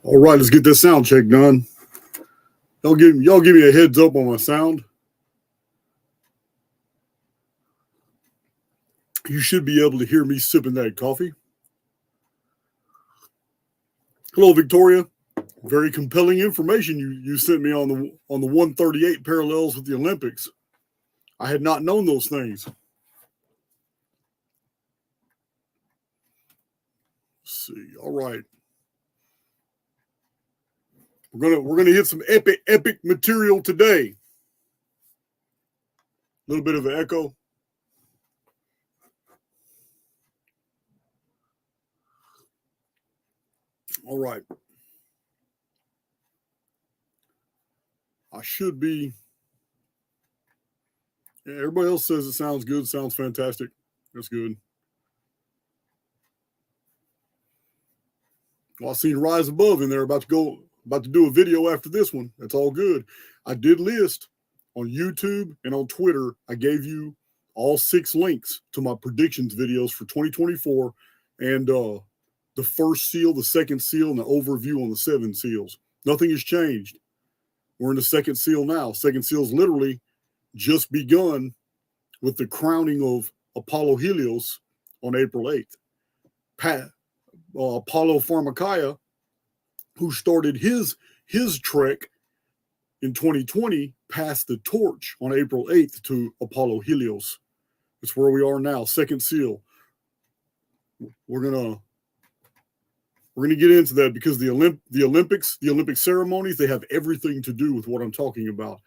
All right, let's get this sound check done. Y'all give me a heads up on my sound. You should be able to hear me sipping that coffee. Hello, Victoria. Very compelling information you sent me on the 138 parallels with the Olympics. I had not known those things. Let's see. All right. We're gonna hit some epic material today. A little bit of an echo. All right. I should be. Yeah, everybody else says it sounds good, sounds fantastic. That's good. Well, I seen Rise Above in there about to do a video after this one. That's all good. I did list on YouTube and on Twitter. I gave you all 6 links to my predictions videos for 2024 and the first seal, the second seal, and the overview on the 7 seals. Nothing has changed. We're in the second seal now. Second seal's literally just begun with the crowning of Apollo Helios on April 8th. Apollo Pharmakia, who started his trek in 2020, passed the torch on April 8th to Apollo Helios. That's where we are now, second seal. We're gonna get into that because the Olympic ceremonies, they have everything to do with what I'm talking about.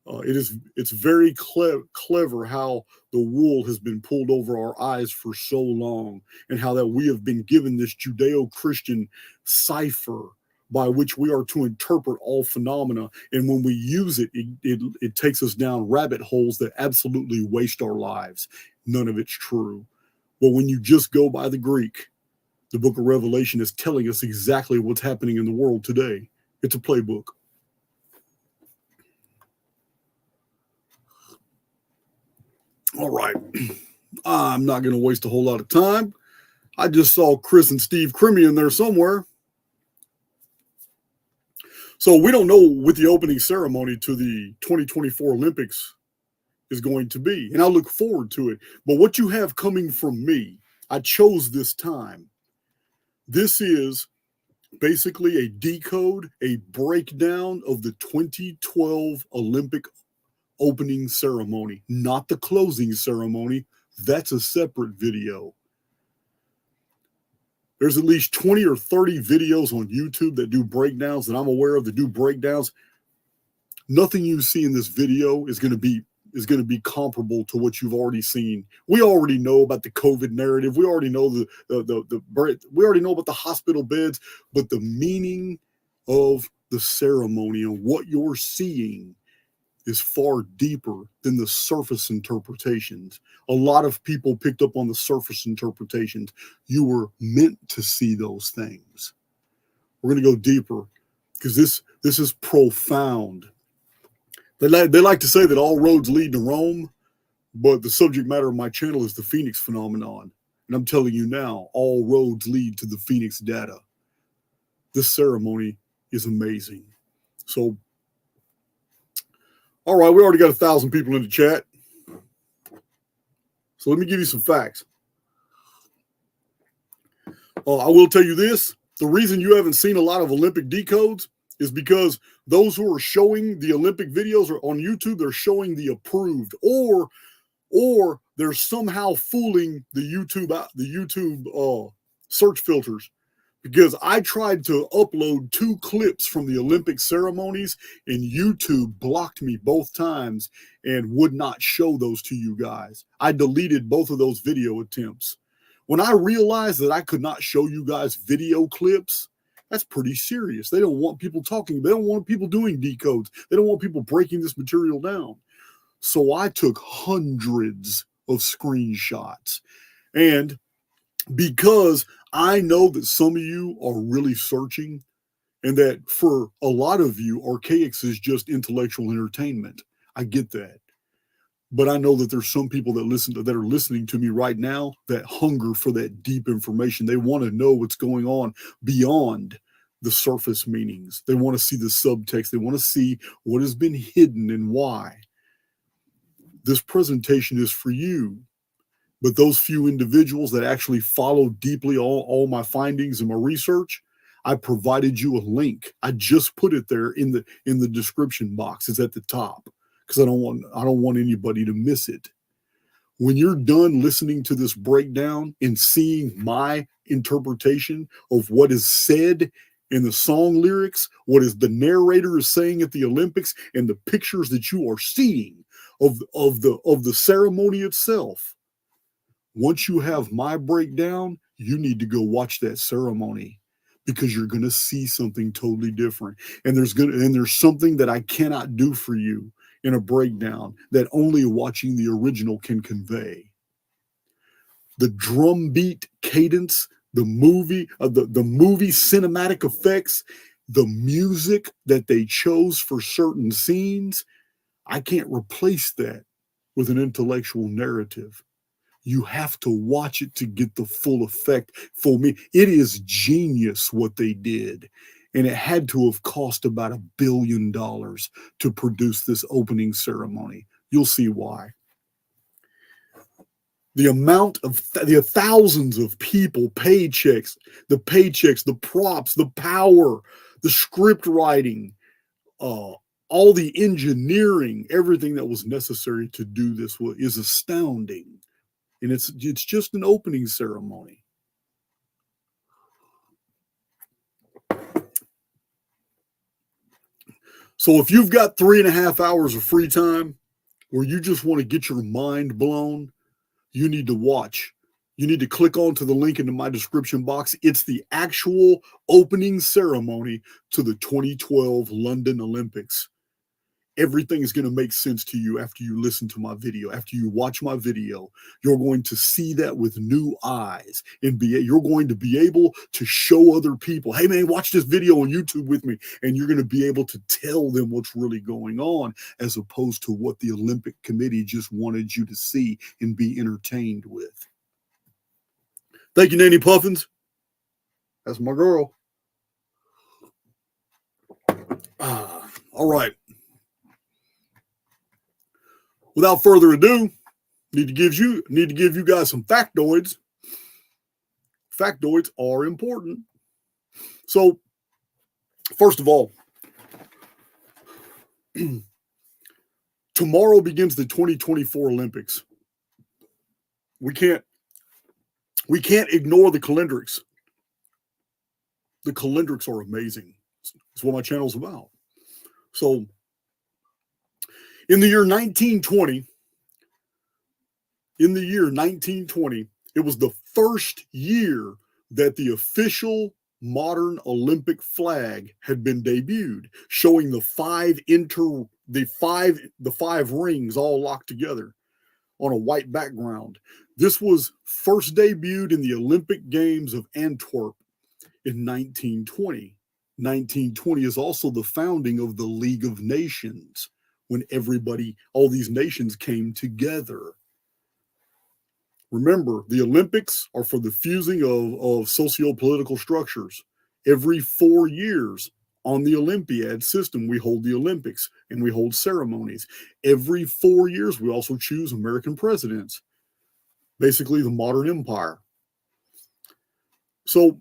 It's very clever how the wool has been pulled over our eyes for so long, and how that we have been given this Judeo-Christian cipher by which we are to interpret all phenomena. And when we use it, it takes us down rabbit holes that absolutely waste our lives. None of it's true. But when you just go by the Greek, the book of Revelation is telling us exactly what's happening in the world today. It's a playbook. All right. I'm not going to waste a whole lot of time. I just saw Chris and Steve Crimmy in there somewhere. So we don't know what the opening ceremony to the 2024 Olympics is going to be, and I look forward to it. But what you have coming from me, I chose this time. This is basically a decode, a breakdown of the 2012 Olympic opening ceremony, not the closing ceremony. That's a separate video. There's at least 20 or 30 videos on YouTube that do breakdowns that I'm aware of that do breakdowns. Nothing you see in this video is going to be comparable to what you've already seen. We already know about the COVID narrative. We already know we already know about the hospital beds, but the meaning of the ceremony and what you're seeing is far deeper than the surface interpretations. A lot of people picked up on the surface interpretations. You were meant to see those things. We're going to go deeper because this is profound. They like to say that all roads lead to Rome, but the subject matter of my channel is the Phoenix phenomenon. And I'm telling you now, all roads lead to the Phoenix data. This ceremony is amazing. So, all right, we already got 1,000 people in the chat. So let me give you some facts. I will tell you this. The reason you haven't seen a lot of Olympic decodes is because those who are showing the Olympic videos are on YouTube, they're showing the approved, or they're somehow fooling the YouTube search filters. Because I tried to upload 2 clips from the Olympic ceremonies and YouTube blocked me both times and would not show those to you guys. I deleted both of those video attempts. When I realized that I could not show you guys video clips, that's pretty serious. They don't want people talking. They don't want people doing decodes. They don't want people breaking this material down. So I took hundreds of screenshots. And because I know that some of you are really searching and that for a lot of you, Archaix is just intellectual entertainment. I get that. But I know that there's some people that are listening to me right now that hunger for that deep information. They want to know what's going on beyond the surface meanings. They want to see the subtext. They want to see what has been hidden and why. This presentation is for you. But those few individuals that actually follow deeply all my findings and my research, I provided you a link. I just put it there in the description box. It's at the top because I don't want anybody to miss it. When you're done listening to this breakdown and seeing my interpretation of what is said in the song lyrics, what is the narrator is saying at the Olympics, and the pictures that you are seeing of the ceremony itself, once you have my breakdown, you need to go watch that ceremony because you're going to see something totally different. And there's something that I cannot do for you in a breakdown that only watching the original can convey. The drum beat cadence, the movie cinematic effects, the music that they chose for certain scenes, I can't replace that with an intellectual narrative. You have to watch it to get the full effect. For me, it is genius what they did. And it had to have cost about $1 billion to produce this opening ceremony. You'll see why. The amount of the thousands of people, paychecks, the props, the power, the script writing, all the engineering, everything that was necessary to do this is astounding. And it's just an opening ceremony. So if you've got 3.5 hours of free time where you just want to get your mind blown, you need to watch. You need to click onto the link in my description box. It's the actual opening ceremony to the 2012 London Olympics. Everything is going to make sense to you after you listen to my video. After you watch my video, you're going to see that with new eyes, and you're going to be able to show other people, hey man, watch this video on YouTube with me, and you're going to be able to tell them what's really going on, as opposed to what the Olympic Committee just wanted you to see and be entertained with. Thank you, Nanny Puffins. That's my girl. All right. Without further ado, need to give you guys some factoids. Factoids are important. So, first of all, tomorrow begins the 2024 Olympics. We can't ignore the calendrics. The calendrics are amazing. That's what my channel's about. So, in the year 1920, it was the first year that the official modern Olympic flag had been debuted, showing the five rings all locked together on a white background. This was first debuted in the Olympic Games of Antwerp in 1920. 1920 is also the founding of the League of Nations, when all these nations came together. Remember, the Olympics are for the fusing of socio-political structures. Every 4 years on the Olympiad system, we hold the Olympics and we hold ceremonies. Every 4 years, we also choose American presidents, basically the modern empire. So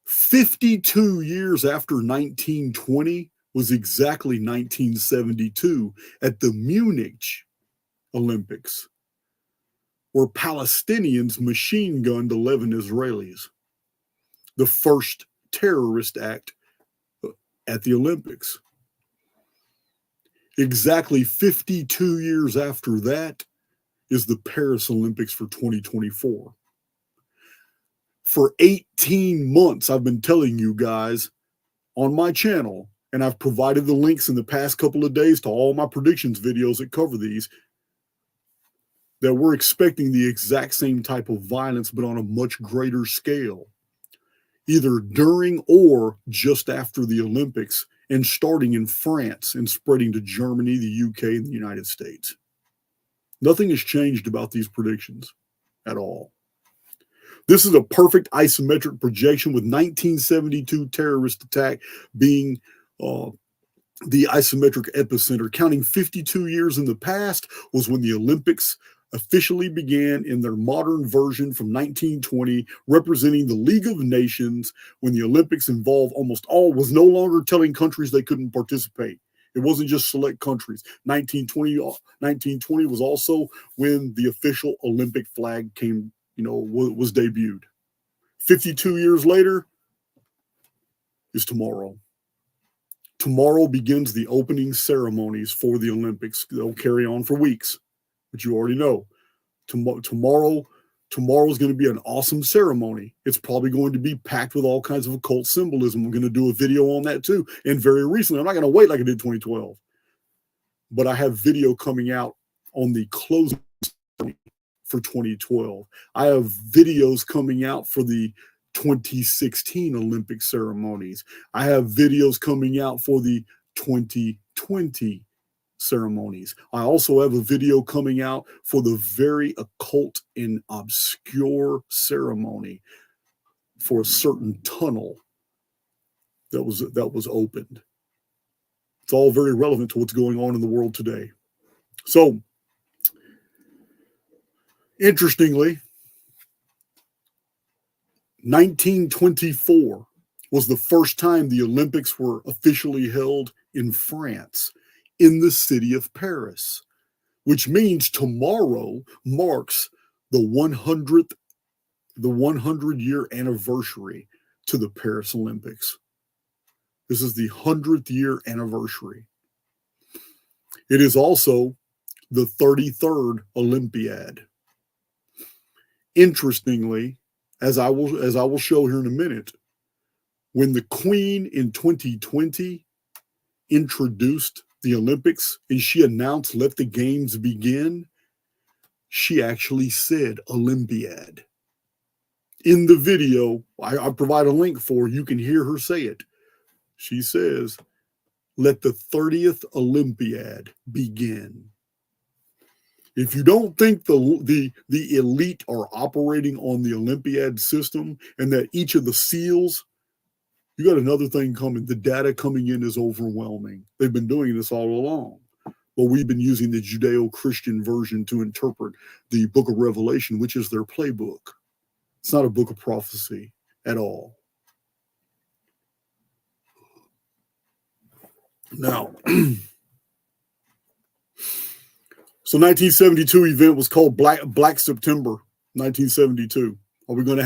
52 years after 1920, was exactly 1972 at the Munich Olympics, where Palestinians machine gunned 11 Israelis, the first terrorist act at the Olympics. Exactly 52 years after that is the Paris Olympics for 2024. For 18 months, I've been telling you guys on my channel, and I've provided the links in the past couple of days to all my predictions videos that cover these, that we're expecting the exact same type of violence, but on a much greater scale, either during or just after the Olympics, and starting in France and spreading to Germany, the UK, and the United States. Nothing has changed about these predictions at all. This is a perfect isometric projection, with 1972 terrorist attack being the isometric epicenter. Counting 52 years in the past was when the Olympics officially began in their modern version from 1920, representing the League of Nations, when the Olympics involved almost all, was no longer telling countries they couldn't participate. It wasn't just select countries. 1920 was also when the official Olympic flag came, was debuted. 52 years later is tomorrow. Tomorrow begins the opening ceremonies for the Olympics. They'll carry on for weeks, but you already know. Tomorrow is going to be an awesome ceremony. It's probably going to be packed with all kinds of occult symbolism. We're going to do a video on that too. And very recently, I'm not going to wait like I did 2012, but I have video coming out on the closing for 2012. I have videos coming out for the 2016 Olympic ceremonies. I have videos coming out for the 2020 ceremonies. I also have a video coming out for the very occult and obscure ceremony for a certain tunnel that was opened. It's all very relevant to what's going on in the world today. So, interestingly, 1924 was the first time the Olympics were officially held in France, in the city of Paris, which means tomorrow marks the 100-year anniversary to the Paris Olympics. This is the 100th year anniversary. It is also the 33rd Olympiad. Interestingly, as I will show here in a minute, when the Queen in 2020 introduced the Olympics and she announced, "Let the games begin," she actually said Olympiad. In the video, I provide a link for, you can hear her say it. She says, "Let the 30th Olympiad begin." If you don't think the elite are operating on the Olympiad system and that each of the seals, you got another thing coming. The data coming in is overwhelming. They've been doing this all along. But we've been using the Judeo-Christian version to interpret the book of Revelation, which is their playbook. It's not a book of prophecy at all. Now, so 1972 event was called Black September, 1972. Are we going to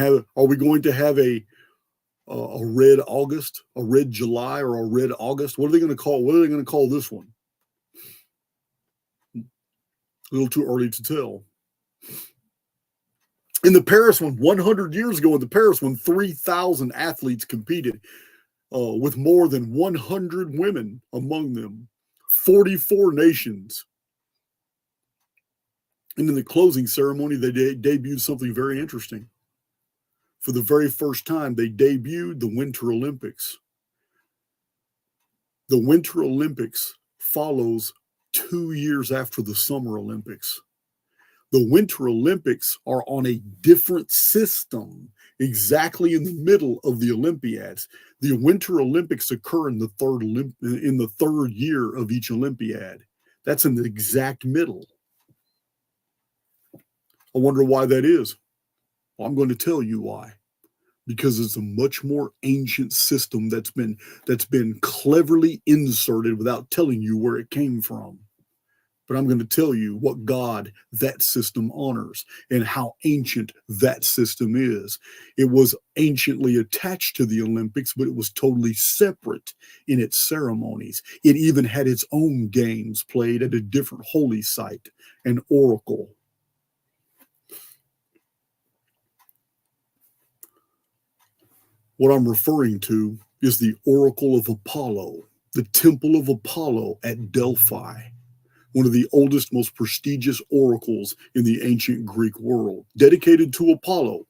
have a red August, a red July, or a red August? What are they going to call this one? A little too early to tell. In the Paris one, 100 years ago in the Paris one, 3,000 athletes competed with more than 100 women among them, 44 nations. And in the closing ceremony, they debuted something very interesting. For the very first time, they debuted the Winter Olympics. The Winter Olympics follows 2 years after the Summer Olympics. The Winter Olympics are on a different system, exactly in the middle of the Olympiads. The Winter Olympics occur in the third year of each Olympiad. That's in the exact middle. I wonder why that is. Well, I'm going to tell you why. Because it's a much more ancient system that's been cleverly inserted without telling you where it came from. But I'm going to tell you what God that system honors and how ancient that system is. It was anciently attached to the Olympics, but it was totally separate in its ceremonies. It even had its own games played at a different holy site, an oracle. What I'm referring to is the Oracle of Apollo, the Temple of Apollo at Delphi, one of the oldest, most prestigious oracles in the ancient Greek world, dedicated to Apollo.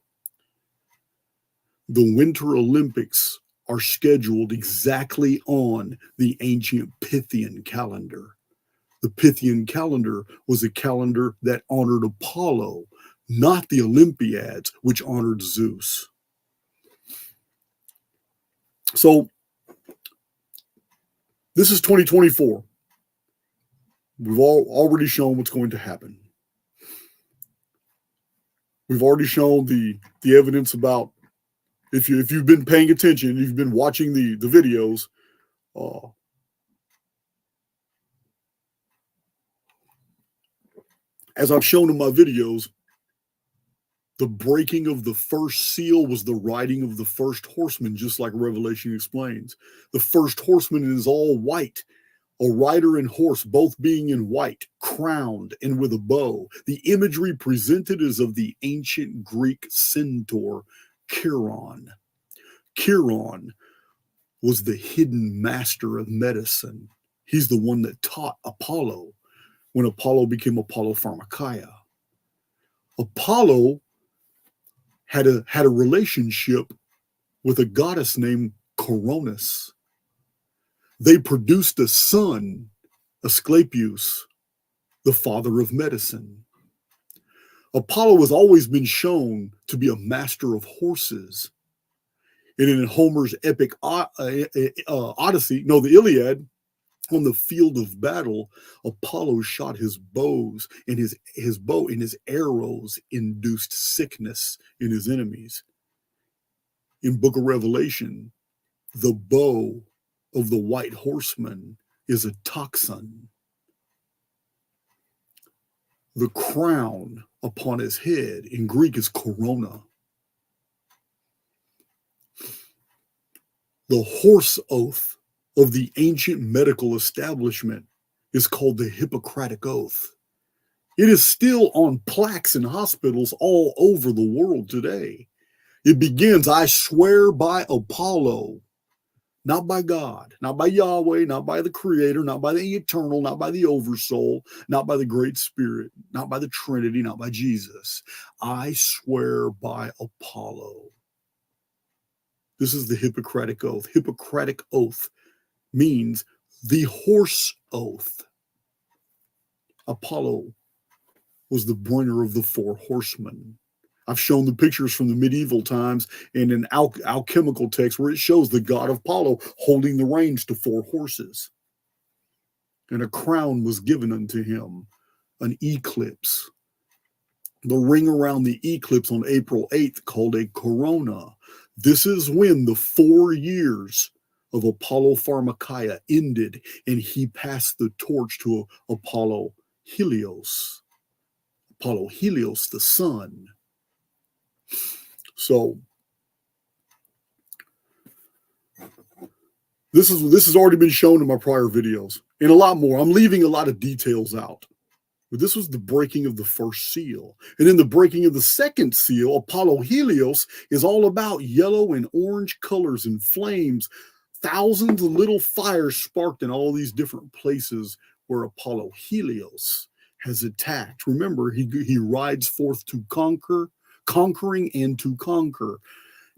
The Winter Olympics are scheduled exactly on the ancient Pythian calendar. The Pythian calendar was a calendar that honored Apollo, not the Olympiads, which honored Zeus. So this is 2024. We've already shown what's going to happen. We've already shown the evidence about, if you've been paying attention, you've been watching the videos, as I've shown in my videos, the breaking of the first seal was the riding of the first horseman, just like Revelation explains. The first horseman is all white, a rider and horse both being in white, crowned and with a bow. The imagery presented is of the ancient Greek centaur, Chiron. Chiron was the hidden master of medicine. He's the one that taught Apollo when Apollo became Apollo Pharmakeia. Apollo had a relationship with a goddess named Coronis. They produced a son, Asclepius, the father of medicine. Apollo has always been shown to be a master of horses. And in Homer's epic Odyssey, the Iliad, on the field of battle, Apollo shot his bows, and his bow and his arrows induced sickness in his enemies. In Book of Revelation, the bow of the white horseman is a toxin. The crown upon his head in Greek is corona. The horse oath of the ancient medical establishment is called the Hippocratic Oath. It is still on plaques in hospitals all over the world today. It begins, I swear by Apollo, not by God, not by Yahweh, not by the Creator, not by the Eternal, not by the Oversoul, not by the Great Spirit, not by the Trinity, not by Jesus. I swear by Apollo. This is the Hippocratic Oath. Hippocratic Oath means the horse oath. Apollo was the bringer of the four horsemen. I've shown the pictures from the medieval times and in alchemical texts where it shows the god Apollo holding the reins to four horses. And a crown was given unto him, an eclipse. The ring around the eclipse on April 8th called a corona. This is when the 4 years of Apollo Pharmakeia ended, and he passed the torch to Apollo Helios. Apollo Helios, the sun. So this has already been shown in my prior videos, and a lot more. I'm leaving a lot of details out. But this was the breaking of the first seal. And in the breaking of the second seal, Apollo Helios is all about yellow and orange colors and flames. Thousands of little fires sparked in all these different places where Apollo Helios has attacked. Remember, he rides forth to conquer, conquering and to conquer.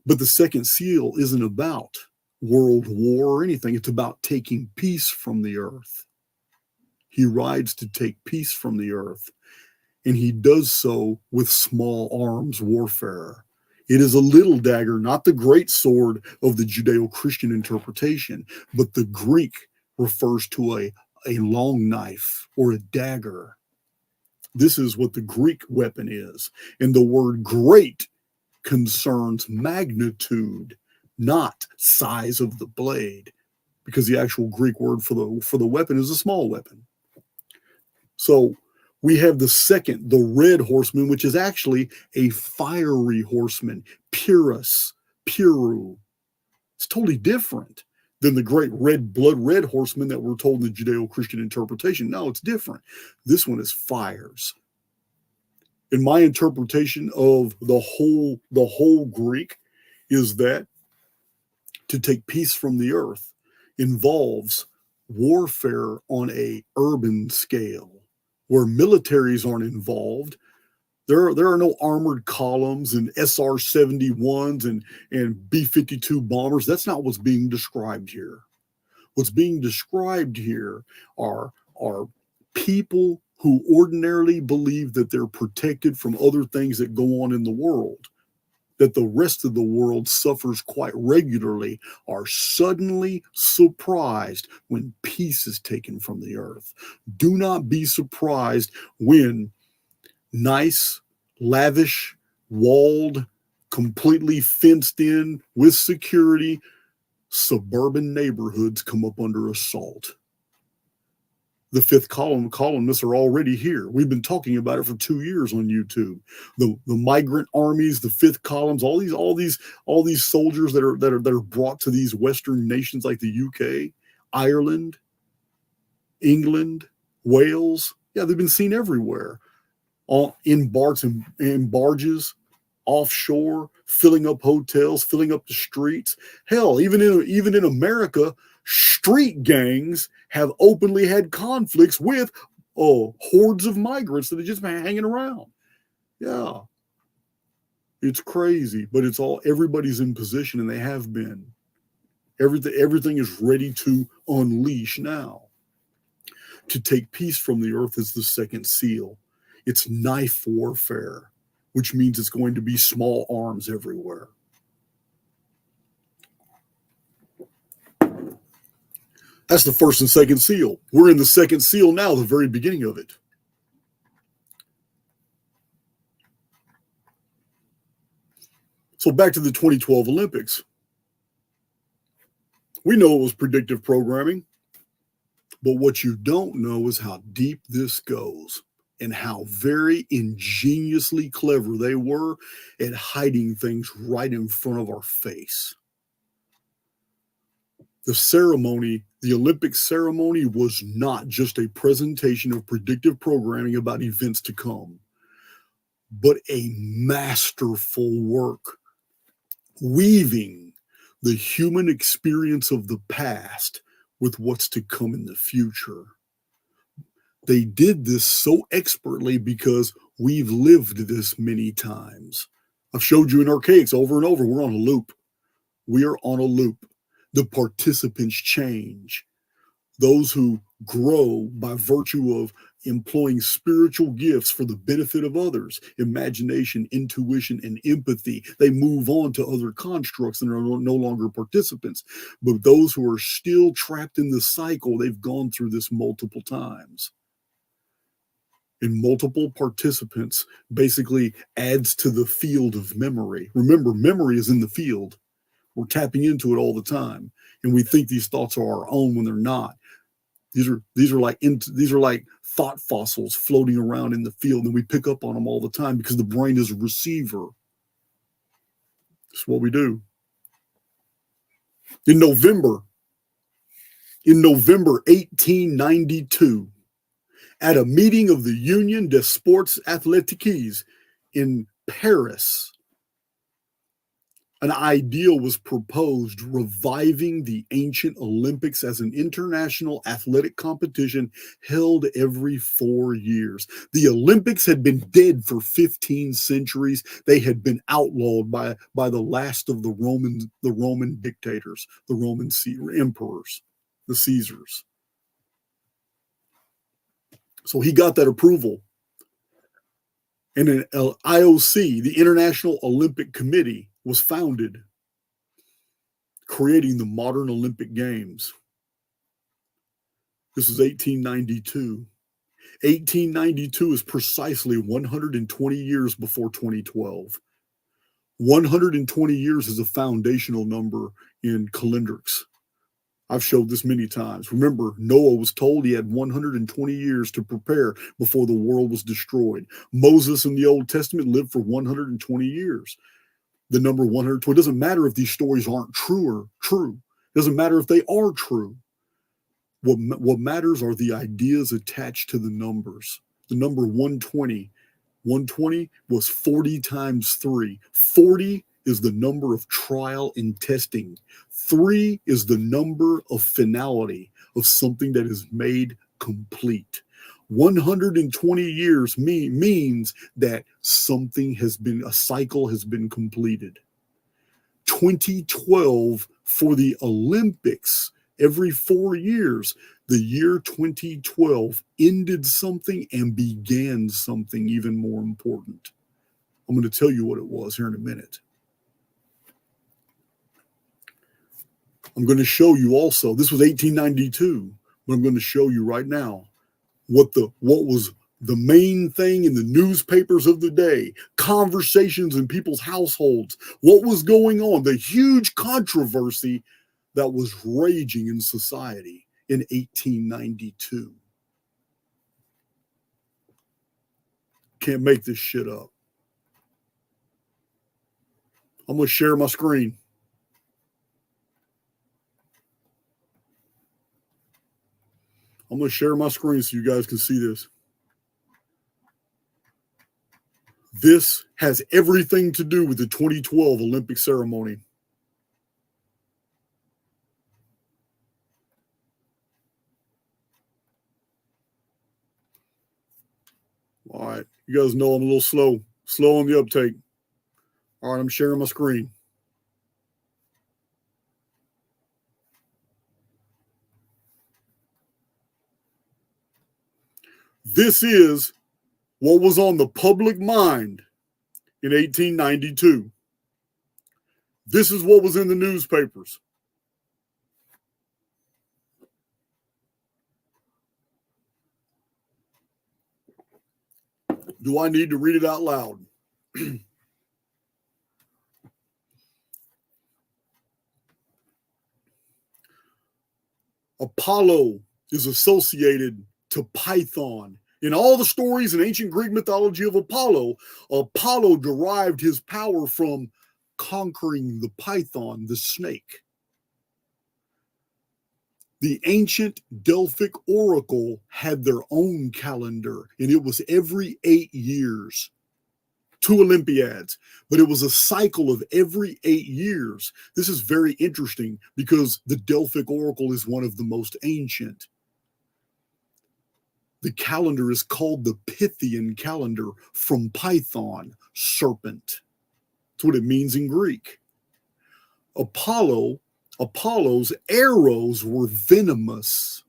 But the second seal isn't about world war or anything. It's about taking peace from the earth. He rides to take peace from the earth, and he does so with small arms warfare. It is a little dagger, not the great sword of the Judeo-Christian interpretation, but the Greek refers to a long knife or a dagger. This is what the Greek weapon is. And the word great concerns magnitude, not size of the blade, because the actual Greek word for the weapon is a small weapon. So we have the second, the red horseman, which is actually a fiery horseman, Pyrrhus, Piru. It's totally different than the great blood red horseman that we're told in the Judeo-Christian interpretation. No, it's different. This one is fires. In my interpretation of the whole Greek is that to take peace from the earth involves warfare on a urban scale, where militaries aren't involved. There are no armored columns and SR-71s and B-52 bombers. That's not what's being described here. What's being described here are people who ordinarily believe that they're protected from other things that go on in the world, that the rest of the world suffers quite regularly, are suddenly surprised when peace is taken from the earth. Do not be surprised when nice, lavish, walled, completely fenced in with security suburban neighborhoods come up under assault. The fifth columnists are already here. We've been talking about it for 2 years on YouTube. The migrant armies, the fifth columns, all these soldiers that are brought to these Western nations like the UK, Ireland, England, Wales. Yeah, they've been seen everywhere. In barges, offshore, filling up hotels, filling up the streets. Hell, even in America, street gangs have openly had conflicts with hordes of migrants that have just been hanging around. Yeah. It's crazy, but everybody's in position, and they have been. Everything is ready to unleash now. To take peace from the earth is the second seal. It's knife warfare, which means it's going to be small arms everywhere. That's the first and second seal. We're in the second seal now, the very beginning of it. So back to the 2012 Olympics. We know it was predictive programming, but what you don't know is how deep this goes and how very ingeniously clever they were at hiding things right in front of our face. The Olympic ceremony was not just a presentation of predictive programming about events to come, but a masterful work weaving the human experience of the past with what's to come in the future. They did this so expertly because we've lived this many times. I've showed you in Archaix over and over. We're on a loop. We are on a loop. The participants change. Those who grow by virtue of employing spiritual gifts for the benefit of others, imagination, intuition, and empathy, they move on to other constructs and are no longer participants. But those who are still trapped in the cycle, they've gone through this multiple times. And multiple participants basically adds to the field of memory. Remember, memory is in the field. We're tapping into it all the time, and we think these thoughts are our own when they're not. These are like thought fossils floating around in the field, and we pick up on them all the time because the brain is a receiver. That's what we do. In November 1892, at a meeting of the Union des Sports Athletiques in Paris, an idea was proposed reviving the ancient Olympics as an international athletic competition held every 4 years. The Olympics had been dead for 15 centuries. They had been outlawed by the last of the Roman dictators, the Roman emperors, the Caesars. So he got that approval. And an IOC, the International Olympic Committee, was founded, creating the modern Olympic Games. This was 1892. 1892 is precisely 120 years before 2012. 120 years is a foundational number in calendrics. I've showed this many times. Remember, Noah was told he had 120 years to prepare before the world was destroyed. Moses in the Old Testament lived for 120 years. The number 120. It doesn't matter if these stories aren't true or true. It doesn't matter if they are true. What matters are the ideas attached to the numbers. The number 120. 120 was 40 times 3. 40 is the number of trial and testing. 3 is the number of finality, of something that is made complete. 120 years means that a cycle has been completed. 2012 for the Olympics Every 4 years, the year 2012 ended something and began something even more important. I'm going to tell you what it was here in a minute. I'm going to show you also, this was 1892, but I'm going to show you right now what was the main thing in the newspapers of the day, conversations in people's households, what was going on, the huge controversy that was raging in society in 1892. Can't make this shit up. I'm going to share my screen. I'm going to share my screen so you guys can see this. This has everything to do with the 2012 Olympic ceremony. All right. You guys know I'm a little slow on the uptake. All right. I'm sharing my screen. This is what was on the public mind in 1892. This is what was in the newspapers. Do I need to read it out loud? Apollo is associated to Python. In all the stories in ancient Greek mythology of Apollo, Apollo derived his power from conquering the python, the snake. The ancient Delphic Oracle had their own calendar, and it was every 8 years. 2 Olympiads, but it was a cycle of every 8 years. This is very interesting because the Delphic Oracle is one of the most ancient. The calendar is called the Pythian Calendar, from Python, serpent. That's what it means in Greek. Apollo's arrows were venomous.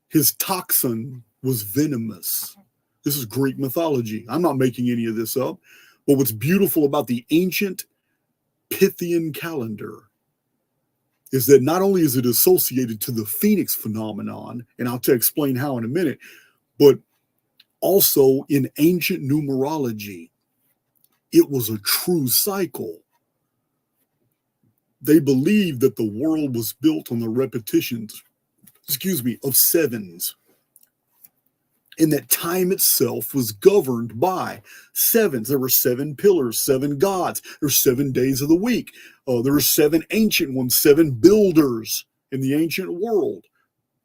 His toxin was venomous. This is Greek mythology. I'm not making any of this up. But what's beautiful about the ancient Pythian calendar is that not only is it associated to the Phoenix phenomenon, and I'll explain how in a minute, but also in ancient numerology, it was a true cycle. They believed that the world was built on the repetitions, of sevens. And that time itself was governed by sevens. There were 7 pillars, 7 gods. There were 7 days of the week. There were 7 ancient ones, 7 builders in the ancient world.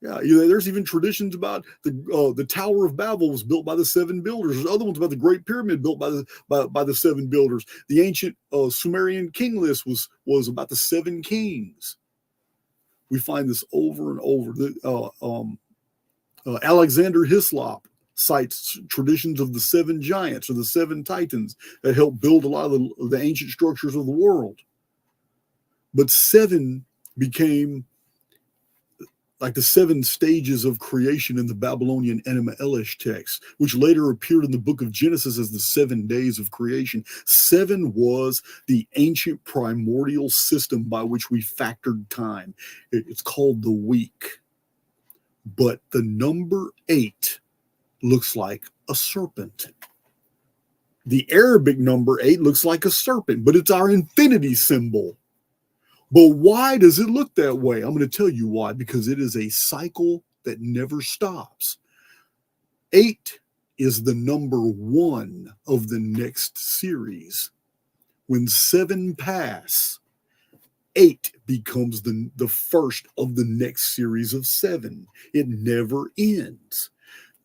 Yeah, there's even traditions about the Tower of Babel was built by the 7 builders. There's other ones about the Great Pyramid built by the 7 builders. The ancient Sumerian king list was about the 7 kings. We find this over and over. Alexander Hislop cites traditions of the 7 giants or the 7 titans that helped build a lot of the ancient structures of the world. But 7 became like the 7 stages of creation in the Babylonian Enuma Elish text, which later appeared in the book of Genesis as the 7 days of creation. 7 was the ancient primordial system by which we factored time. It's called the week. But the number 8 looks like a serpent. The Arabic number 8 looks like a serpent, but it's our infinity symbol. But why does it look that way? I'm going to tell you why. Because it is a cycle that never stops. 8 is the number 1 of the next series. When 7 pass, 8 becomes the first of the next series of 7. It never ends.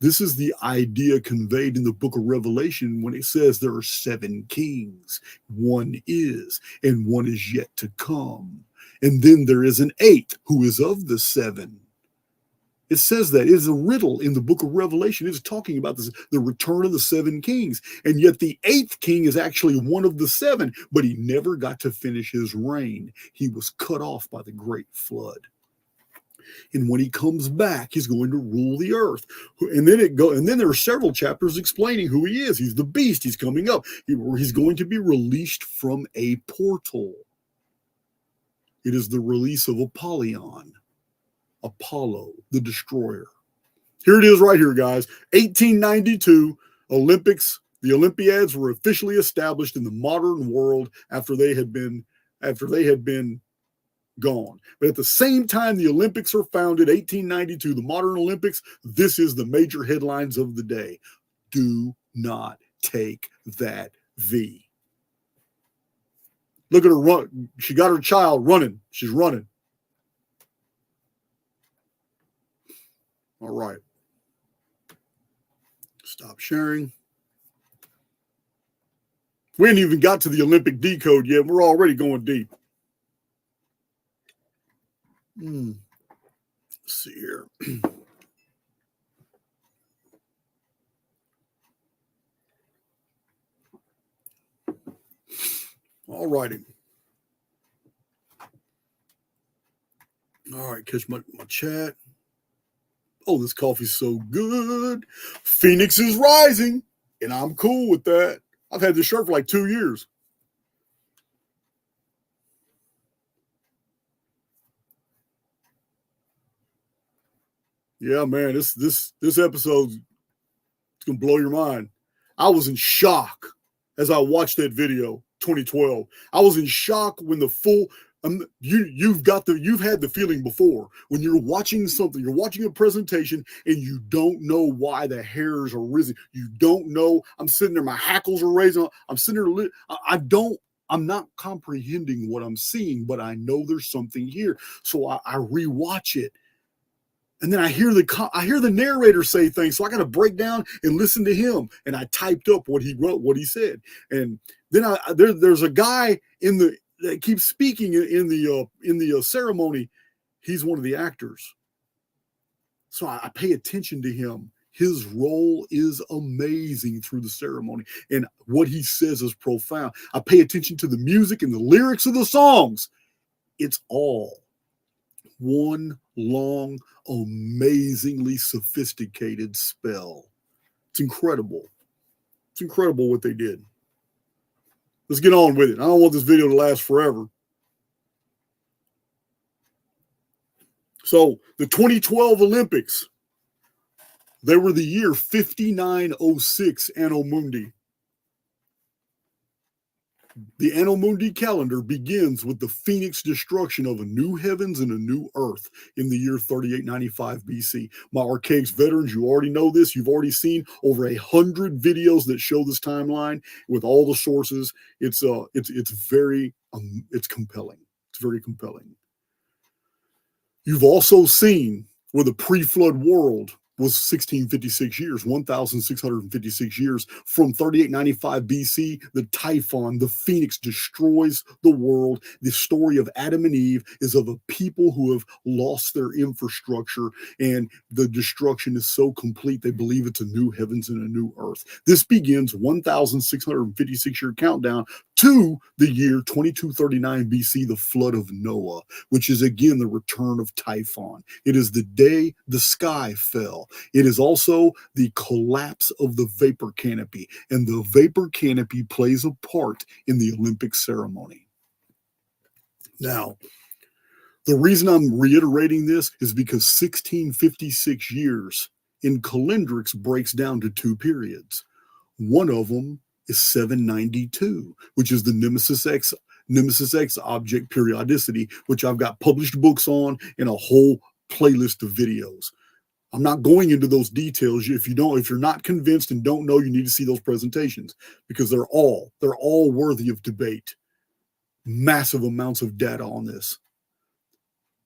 This is the idea conveyed in the book of Revelation when it says there are 7 kings. 1 is, and 1 is yet to come. And then there is an 8th who is of the 7. It says that. It is a riddle in the book of Revelation. It's talking about this, the return of the 7 kings. And yet the 8th king is actually one of the 7, but he never got to finish his reign. He was cut off by the great flood. And when he comes back, he's going to rule the earth. And then there are several chapters explaining who he is. He's the beast. He's coming up. He's going to be released from a portal. It is the release of Apollyon, Apollo, the destroyer. Here it is right here, guys. 1892, Olympics. The Olympiads were officially established in the modern world after they had been gone. But at the same time the Olympics are founded, 1892, the modern Olympics, this is the major headlines of the day. Do not take that V. Look at her run. She got her child running. She's running. All right. Stop sharing. We ain't even got to the Olympic decode yet. We're already going deep. Let's see here. All righty. All right, catch my chat. Oh, this coffee's so good. Phoenix is rising, and I'm cool with that. I've had this shirt for like 2 years. Yeah, man, this episode's gonna blow your mind. I was in shock as I watched that video, 2012. I was in shock when the full you've had the feeling before when you're watching something, you're watching a presentation and you don't know why the hairs are risen. You don't know. I'm sitting there, my hackles are raising. I'm sitting there. I'm not comprehending what I'm seeing, but I know there's something here. So I rewatch it. And then I hear the narrator say things, so I got to break down and listen to him. And I typed up what he wrote, what he said. And then there's a guy that keeps speaking in the ceremony. He's one of the actors, so I pay attention to him. His role is amazing through the ceremony, and what he says is profound. I pay attention to the music and the lyrics of the songs. It's all one long, amazingly sophisticated spell. It's incredible. It's incredible what they did. Let's get on with it. I don't want this video to last forever. So the 2012 Olympics, they were the year 5906 Anno Mundi. The Anno Mundi calendar begins with the Phoenix destruction of a new heavens and a new earth in the year 3895 BC. My Archaix veterans, you already know this. You've already seen over 100 videos that show this timeline with all the sources. It's very compelling. It's very compelling. You've also seen where the pre-flood world was 1656 years, 1,656 years. From 3895 BC, the Typhon, the Phoenix, destroys the world. The story of Adam and Eve is of a people who have lost their infrastructure, and the destruction is so complete they believe it's a new heavens and a new earth. This begins 1,656-year countdown to the year 2239 BC, the flood of Noah, which is again the return of Typhon. It is the day the sky fell. It is also the collapse of the vapor canopy, and the vapor canopy plays a part in the Olympic ceremony. Now, the reason I'm reiterating this is because 1656 years in calendrics breaks down to 2 periods. One of them is 792, which is the Nemesis X object periodicity, which I've got published books on and a whole playlist of videos. I'm not going into those details. If you're not convinced and don't know, you need to see those presentations, because they're all worthy of debate. Massive amounts of data on this.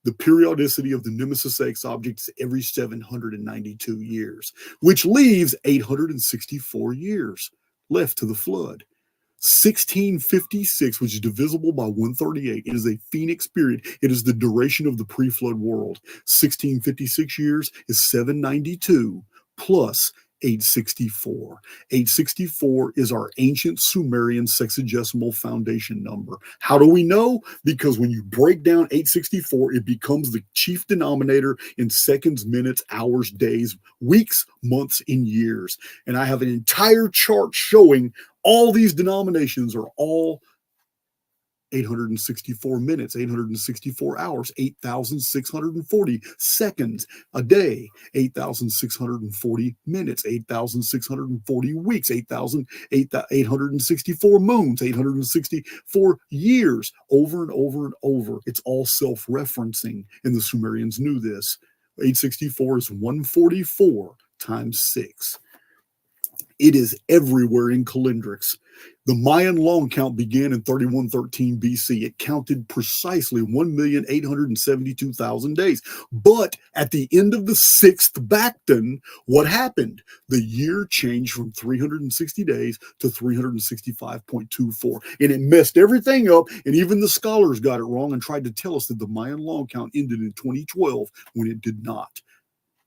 The periodicity of the Nemesis X object is every 792 years, which leaves 864 years left to the flood. 1656, which is divisible by 138. It is a phoenix period. It is the duration of the pre-flood world. 1656 years is 792 plus 864. 864 is our ancient Sumerian sexagesimal foundation number. How do we know? Because when you break down 864, it becomes the chief denominator in seconds, minutes, hours, days, weeks, months, and years. And I have an entire chart showing all these denominations are all 864 minutes, 864 hours, 8,640 seconds a day, 8,640 minutes, 8,640 weeks, 864 moons, 864 years, over and over and over. It's all self-referencing, and the Sumerians knew this. 864 is 144 times 6. It is everywhere in calendrics. The Mayan long count began in 3113 BC. It counted precisely 1,872,000 days. But at the end of the sixth Bacton, what happened? The year changed from 360 days to 365.24. And it messed everything up. And even the scholars got it wrong and tried to tell us that the Mayan long count ended in 2012 when it did not.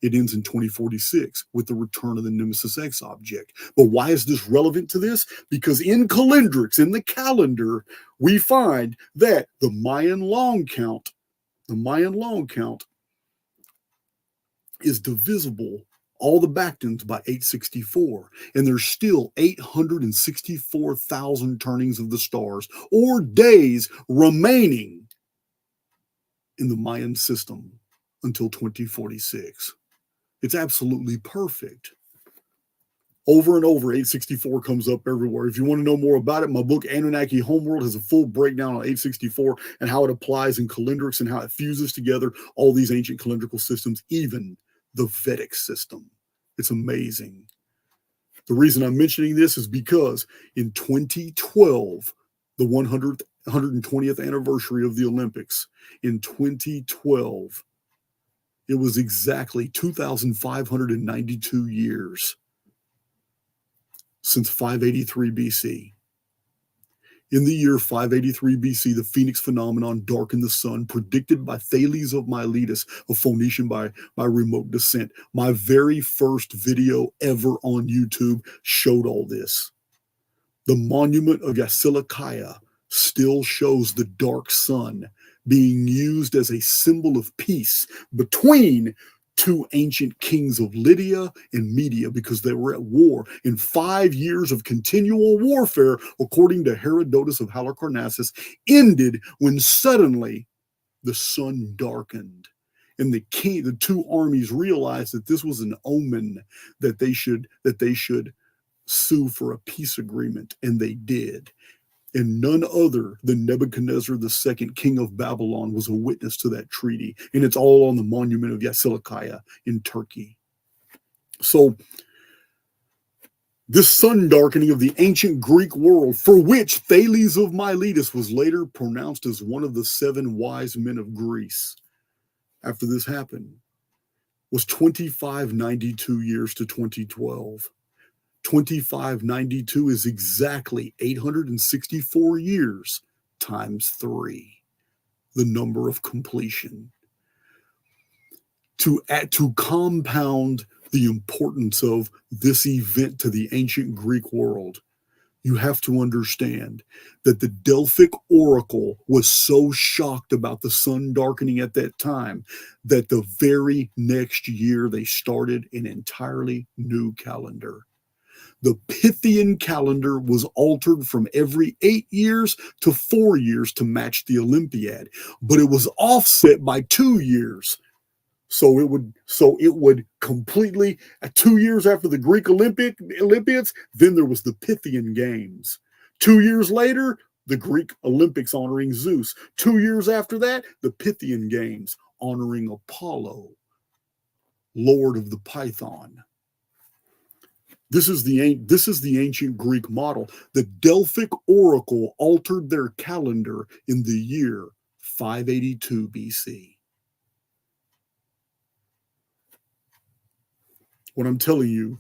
It ends in 2046 with the return of the Nemesis X object. But why is this relevant to this? Because in calendrics, in the calendar, we find that the Mayan long count is divisible, all the Bactons, by 864. And there's still 864,000 turnings of the stars or days remaining in the Mayan system until 2046. It's absolutely perfect. Over and over, 864 comes up everywhere. If you want to know more about it, my book, Anunnaki Homeworld, has a full breakdown on 864 and how it applies in calendrics and how it fuses together all these ancient calendrical systems, even the Vedic system. It's amazing. The reason I'm mentioning this is because in 2012, the 120th anniversary of the Olympics, in 2012, it was exactly 2,592 years since 583 BC. In the year 583 BC, the Phoenix phenomenon darkened the sun, predicted by Thales of Miletus, a Phoenician by remote descent. My very first video ever on YouTube showed all this. The monument of Yasilakaya still shows the dark sun being used as a symbol of peace between two ancient kings of Lydia and Media, because they were at war. In 5 years of continual warfare, according to Herodotus of Halicarnassus, ended when suddenly the sun darkened. And the two armies realized that this was an omen, that they should sue for a peace agreement, and they did. And none other than Nebuchadnezzar II, king of Babylon, was a witness to that treaty. And it's all on the monument of Yasilakaya in Turkey. So this sun darkening of the ancient Greek world, for which Thales of Miletus was later pronounced as one of the 7 wise men of Greece after this happened, was 2592 years to 2012. 2592 is exactly 864 years times 3, the number of completion. To compound the importance of this event to the ancient Greek world, you have to understand that the Delphic Oracle was so shocked about the sun darkening at that time that the very next year they started an entirely new calendar. The Pythian calendar was altered from every 8 years to 4 years to match the Olympiad, but it was offset by 2 years. So it would completely, 2 years after the Greek Olympiads, then there was the Pythian Games. 2 years later, the Greek Olympics honoring Zeus. 2 years after that, the Pythian Games honoring Apollo, Lord of the Python. This is the ancient Greek model. The Delphic Oracle altered their calendar in the year 582 BC. What I'm telling you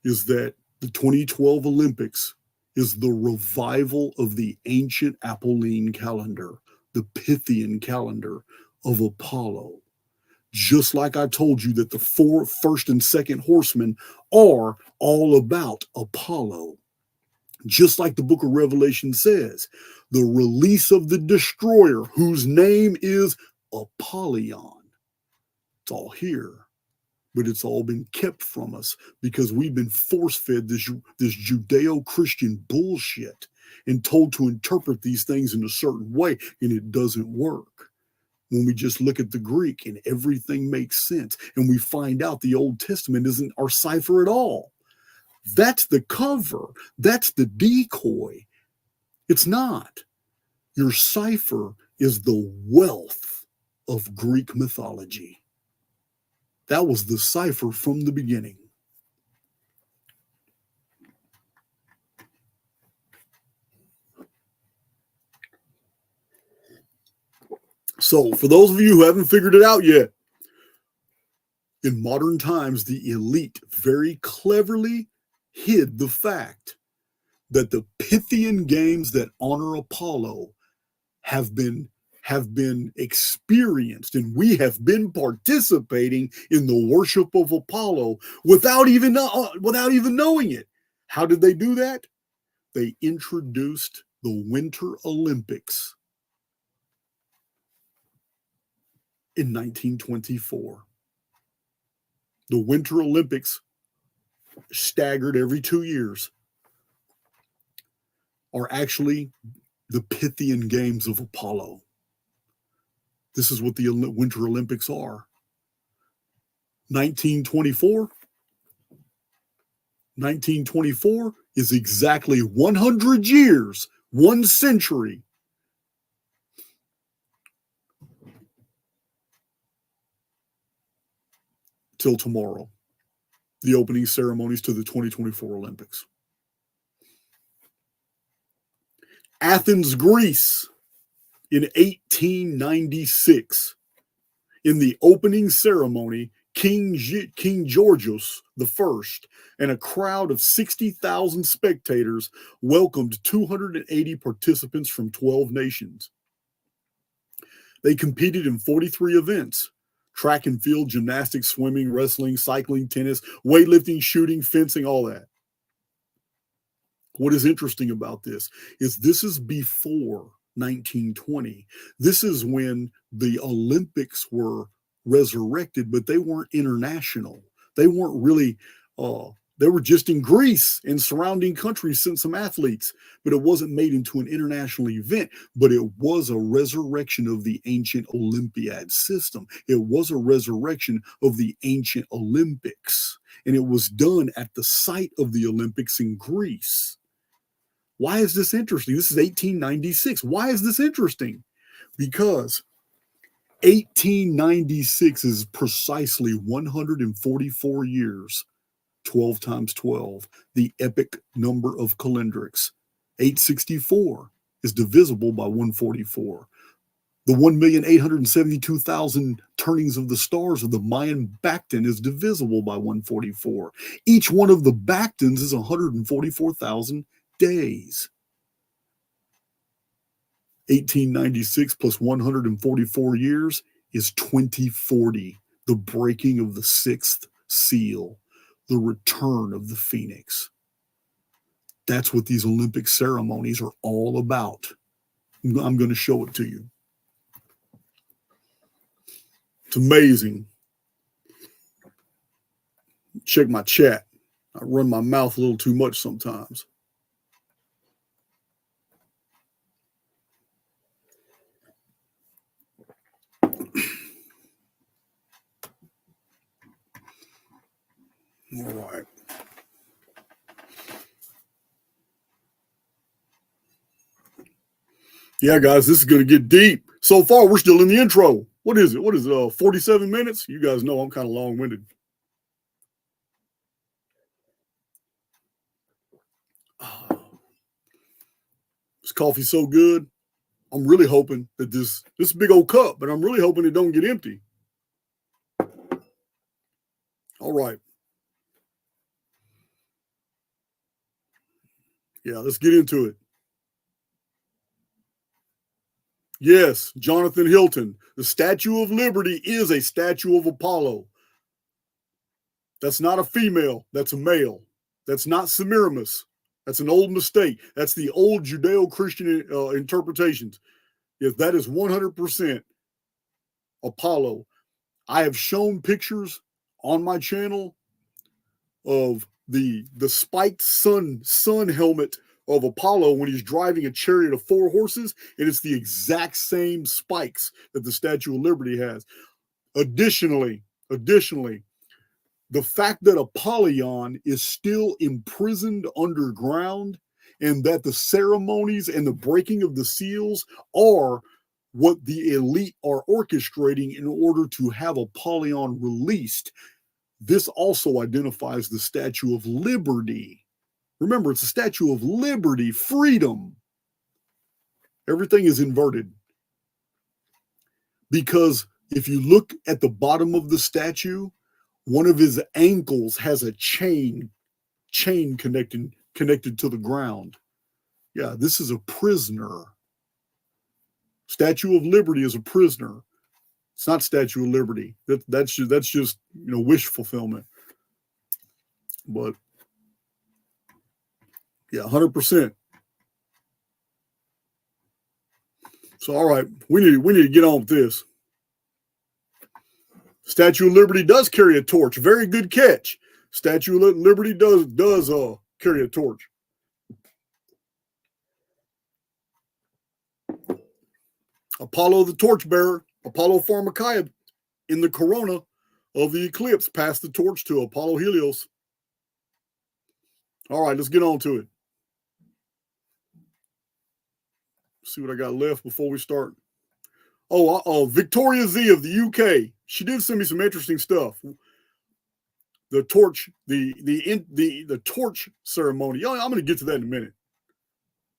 is that the 2012 Olympics is the revival of the ancient Apollyon calendar, the Pythian calendar of Apollo. Just like I told you that the first and second horsemen are all about Apollo. Just like the book of Revelation says, the release of the destroyer, whose name is Apollyon. It's all here, but it's all been kept from us because we've been force-fed this Judeo-Christian bullshit and told to interpret these things in a certain way, and it doesn't work. When we just look at the Greek and everything makes sense, and we find out the Old Testament isn't our cipher at all. That's the cover. That's the decoy. It's not. Your cipher is the wealth of Greek mythology. That was the cipher from the beginning. So, for those of you who haven't figured it out yet, in modern times, the elite very cleverly hid the fact that the Pythian games that honor Apollo have been experienced, and we have been participating in the worship of Apollo without even knowing it. How did they do that? They introduced the Winter Olympics in 1924. The Winter Olympics, staggered every 2 years, are actually the Pythian Games of Apollo. This is what the Winter Olympics are. 1924 is exactly 100 years, 1 century till tomorrow, the opening ceremonies to the 2024 Olympics. Athens, Greece, in 1896, in the opening ceremony, King Georgios I and a crowd of 60,000 spectators welcomed 280 participants from 12 nations. They competed in 43 events: track and field, gymnastics, swimming, wrestling, cycling, tennis, weightlifting, shooting, fencing, all that. What is interesting about this is before 1920. This is when the Olympics were resurrected, but they weren't international. They weren't really, they were just in Greece and surrounding countries sent some athletes, but it wasn't made into an international event. But it was a resurrection of the ancient Olympiad system. It was a resurrection of the ancient Olympics, and it was done at the site of the Olympics in Greece. Why is this interesting? This is 1896. Why is this interesting? Because 1896 is precisely 144 years, 12 times 12, the epic number of calendrics. 864 is divisible by 144. The 1,872,000 turnings of the stars of the Mayan Bacton is divisible by 144. Each one of the Bactons is 144,000 days. 1896 plus 144 years is 2040, the breaking of the 6th seal, the return of the phoenix. That's what these Olympic ceremonies are all about. I'm going to show it to you. It's amazing. Check my chat. I run my mouth a little too much sometimes. All right. Yeah, guys, this is going to get deep. So far, we're still in the intro. What is it? 47 minutes? You guys know I'm kind of long-winded. This coffee's so good. I'm really hoping that this big old cup, but I'm really hoping it don't get empty. All right. Yeah, let's get into it. Yes, Jonathan Hilton. The Statue of Liberty is a statue of Apollo. That's not a female. That's a male. That's not Semiramis. That's an old mistake. That's the old Judeo-Christian interpretations. Yes, that is 100% Apollo. I have shown pictures on my channel of the spiked sun helmet of Apollo when he's driving a chariot of 4 horses, and it's the exact same spikes that the Statue of Liberty has. Additionally, the fact that Apollyon is still imprisoned underground and that the ceremonies and the breaking of the seals are what the elite are orchestrating in order to have Apollyon released. This also identifies the Statue of Liberty. Remember, it's a Statue of Liberty, freedom. Everything is inverted. Because if you look at the bottom of the statue, one of his ankles has a chain connected to the ground. Yeah, this is a prisoner. Statue of Liberty is a prisoner. It's not Statue of Liberty. That's just wish fulfillment. But yeah, 100%. So all right, we need to get on with this. Statue of Liberty does carry a torch. Very good catch. Statue of Liberty does carry a torch. Apollo the torchbearer, Apollo Pharmakia, in the corona of the eclipse, passed the torch to Apollo Helios. All right, let's get on to it. See what I got left before we start. Victoria Z of the UK. She did send me some interesting stuff. The torch, the torch ceremony. I'm going to get to that in a minute.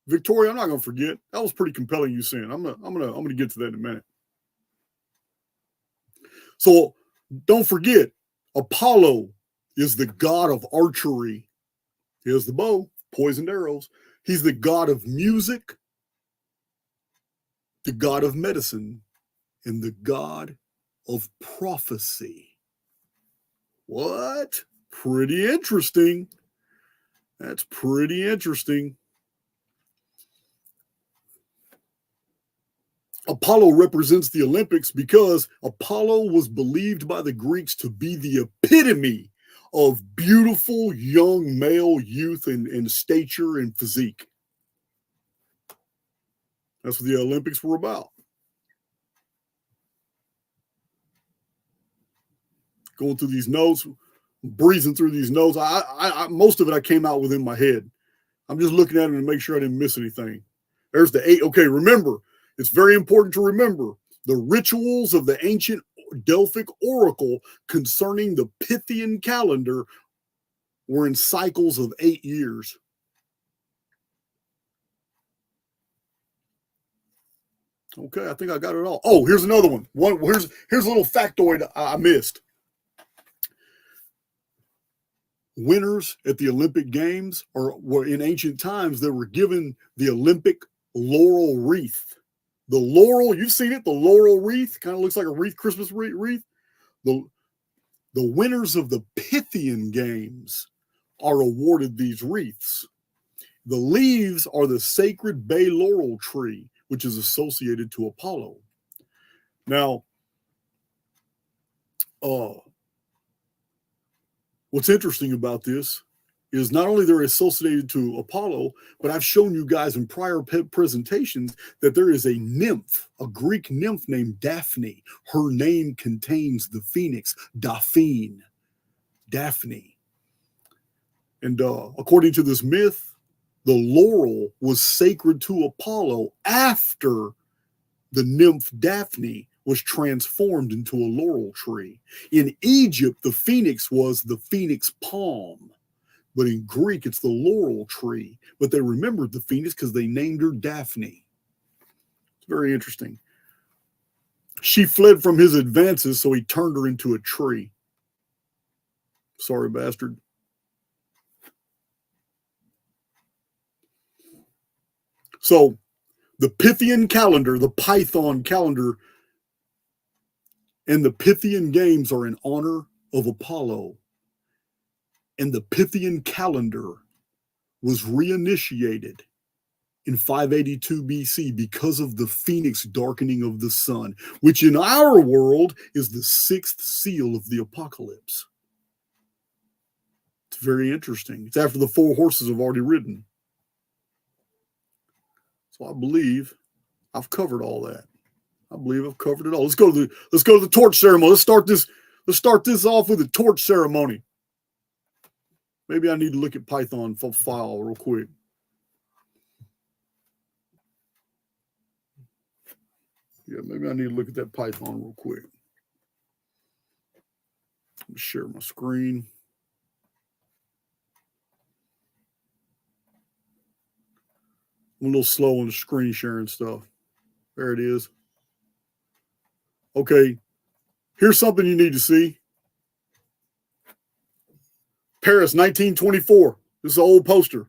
Victoria, I'm not going to forget. That was pretty compelling. You saying I'm going to get to that in a minute. So don't forget, Apollo is the god of archery. Here's the bow, poisoned arrows. He's the god of music, the god of medicine, and the god of prophecy. What? Pretty interesting. That's pretty interesting. Apollo represents the Olympics because Apollo was believed by the Greeks to be the epitome of beautiful young male youth in stature and physique. That's what the Olympics were about. Going through these notes, breezing through these notes. I most of it I came out with in my head. I'm just looking at it to make sure I didn't miss anything. There's the 8. Okay, remember, it's very important to remember the rituals of the ancient Delphic Oracle concerning the Pythian calendar were in cycles of 8 years. Okay, I think I got it all. Oh, here's another one. Here's a little factoid I missed. Winners at the Olympic Games were in ancient times, they were given the Olympic laurel wreath. The laurel, you've seen it, the laurel wreath, kind of looks like a wreath, Christmas wreath. The winners of the Pythian Games are awarded these wreaths. The leaves are the sacred bay laurel tree, which is associated to Apollo. Now, what's interesting about this is not only they're associated to Apollo, but I've shown you guys in prior presentations that there is a nymph, a Greek nymph named Daphne. Her name contains the phoenix, Daphne. And according to this myth, the laurel was sacred to Apollo after the nymph Daphne was transformed into a laurel tree. In Egypt, the phoenix was the phoenix palm. But in Greek, it's the laurel tree. But they remembered the phoenix because they named her Daphne. It's very interesting. She fled from his advances, so he turned her into a tree. Sorry, bastard. So the Pythian calendar, the Python calendar, and the Pythian games are in honor of Apollo. And the Pythian calendar was reinitiated in 582 BC because of the phoenix darkening of the sun, which in our world is the sixth seal of the apocalypse. It's very interesting. It's after the 4 horses have already ridden. So I believe I've covered all that. I believe I've covered it all. Let's go to the torch ceremony. Let's start this off with a torch ceremony. Maybe I need to look at Python file real quick. Yeah, maybe I need to look at that Python real quick. Let me share my screen. I'm a little slow on the screen sharing stuff. There it is. Okay, here's something you need to see. Paris, 1924. This is an old poster.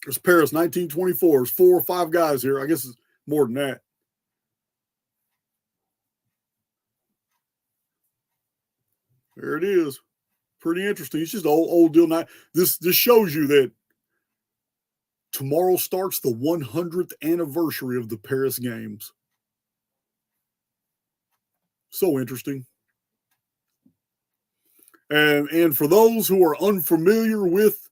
There's Paris, 1924. There's 4 or 5 guys here. I guess it's more than that. There it is. Pretty interesting. It's just an old deal. Now, this shows you that tomorrow starts the 100th anniversary of the Paris Games. So interesting. And for those who are unfamiliar with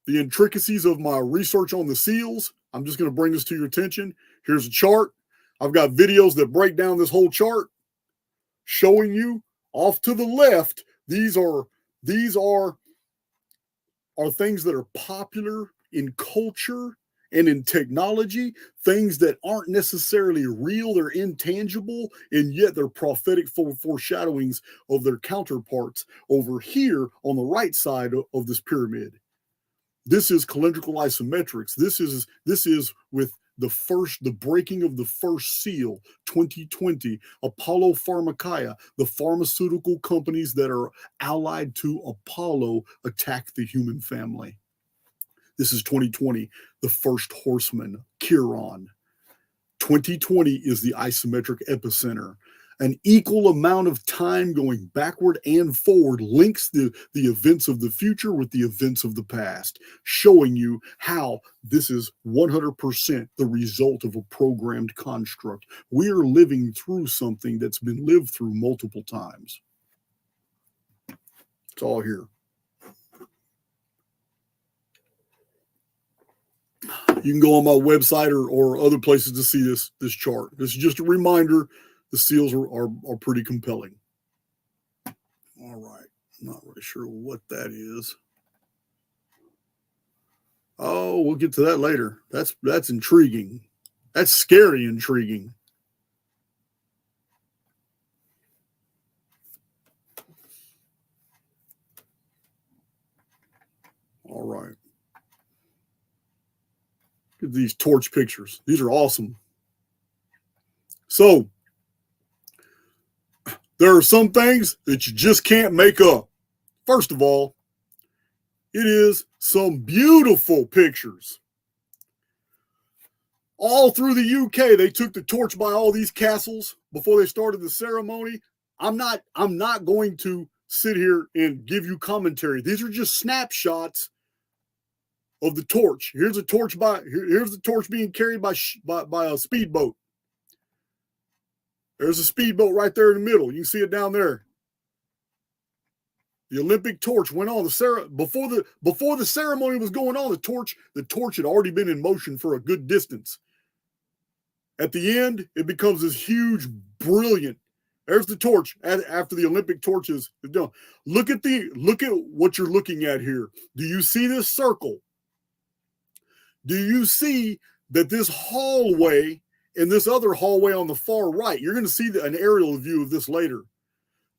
the intricacies of my research on the seals, I'm just going to bring this to your attention. Here's a chart. I've got videos that break down this whole chart, showing you off to the left. These are things that are popular in culture and in technology, things that aren't necessarily real, they're intangible, and yet they're prophetic foreshadowings of their counterparts over here on the right side of this pyramid. This is calendrical isometrics. This is with the breaking of the first seal, 2020, Apollo Pharmacia, the pharmaceutical companies that are allied to Apollo attack the human family. This is 2020, the first horseman, Chiron. 2020 is the isometric epicenter. An equal amount of time going backward and forward links the events of the future with the events of the past, showing you how this is 100% the result of a programmed construct. We are living through something that's been lived through multiple times. It's all here. You can go on my website or other places to see this chart. This is just a reminder. The seals are pretty compelling. All right. I'm not really sure what that is. Oh, we'll get to that later. That's intriguing. That's scary intriguing. All right. Look at these torch pictures. These are awesome. So, there are some things that you just can't make up. First of all, it is some beautiful pictures. All through the UK, they took the torch by all these castles before they started the ceremony. I'm not going to sit here and give you commentary. These are just snapshots of the torch. Here's the torch being carried by a speedboat. There's a speedboat right there in the middle. You can see it down there. The Olympic torch went on. Before the ceremony was going on, the torch had already been in motion for a good distance. At the end, it becomes this huge, brilliant. There's the torch after the Olympic torch is done. Look at what you're looking at here. Do you see this circle? Do you see that this hallway and this other hallway on the far right? You're going to see an aerial view of this later.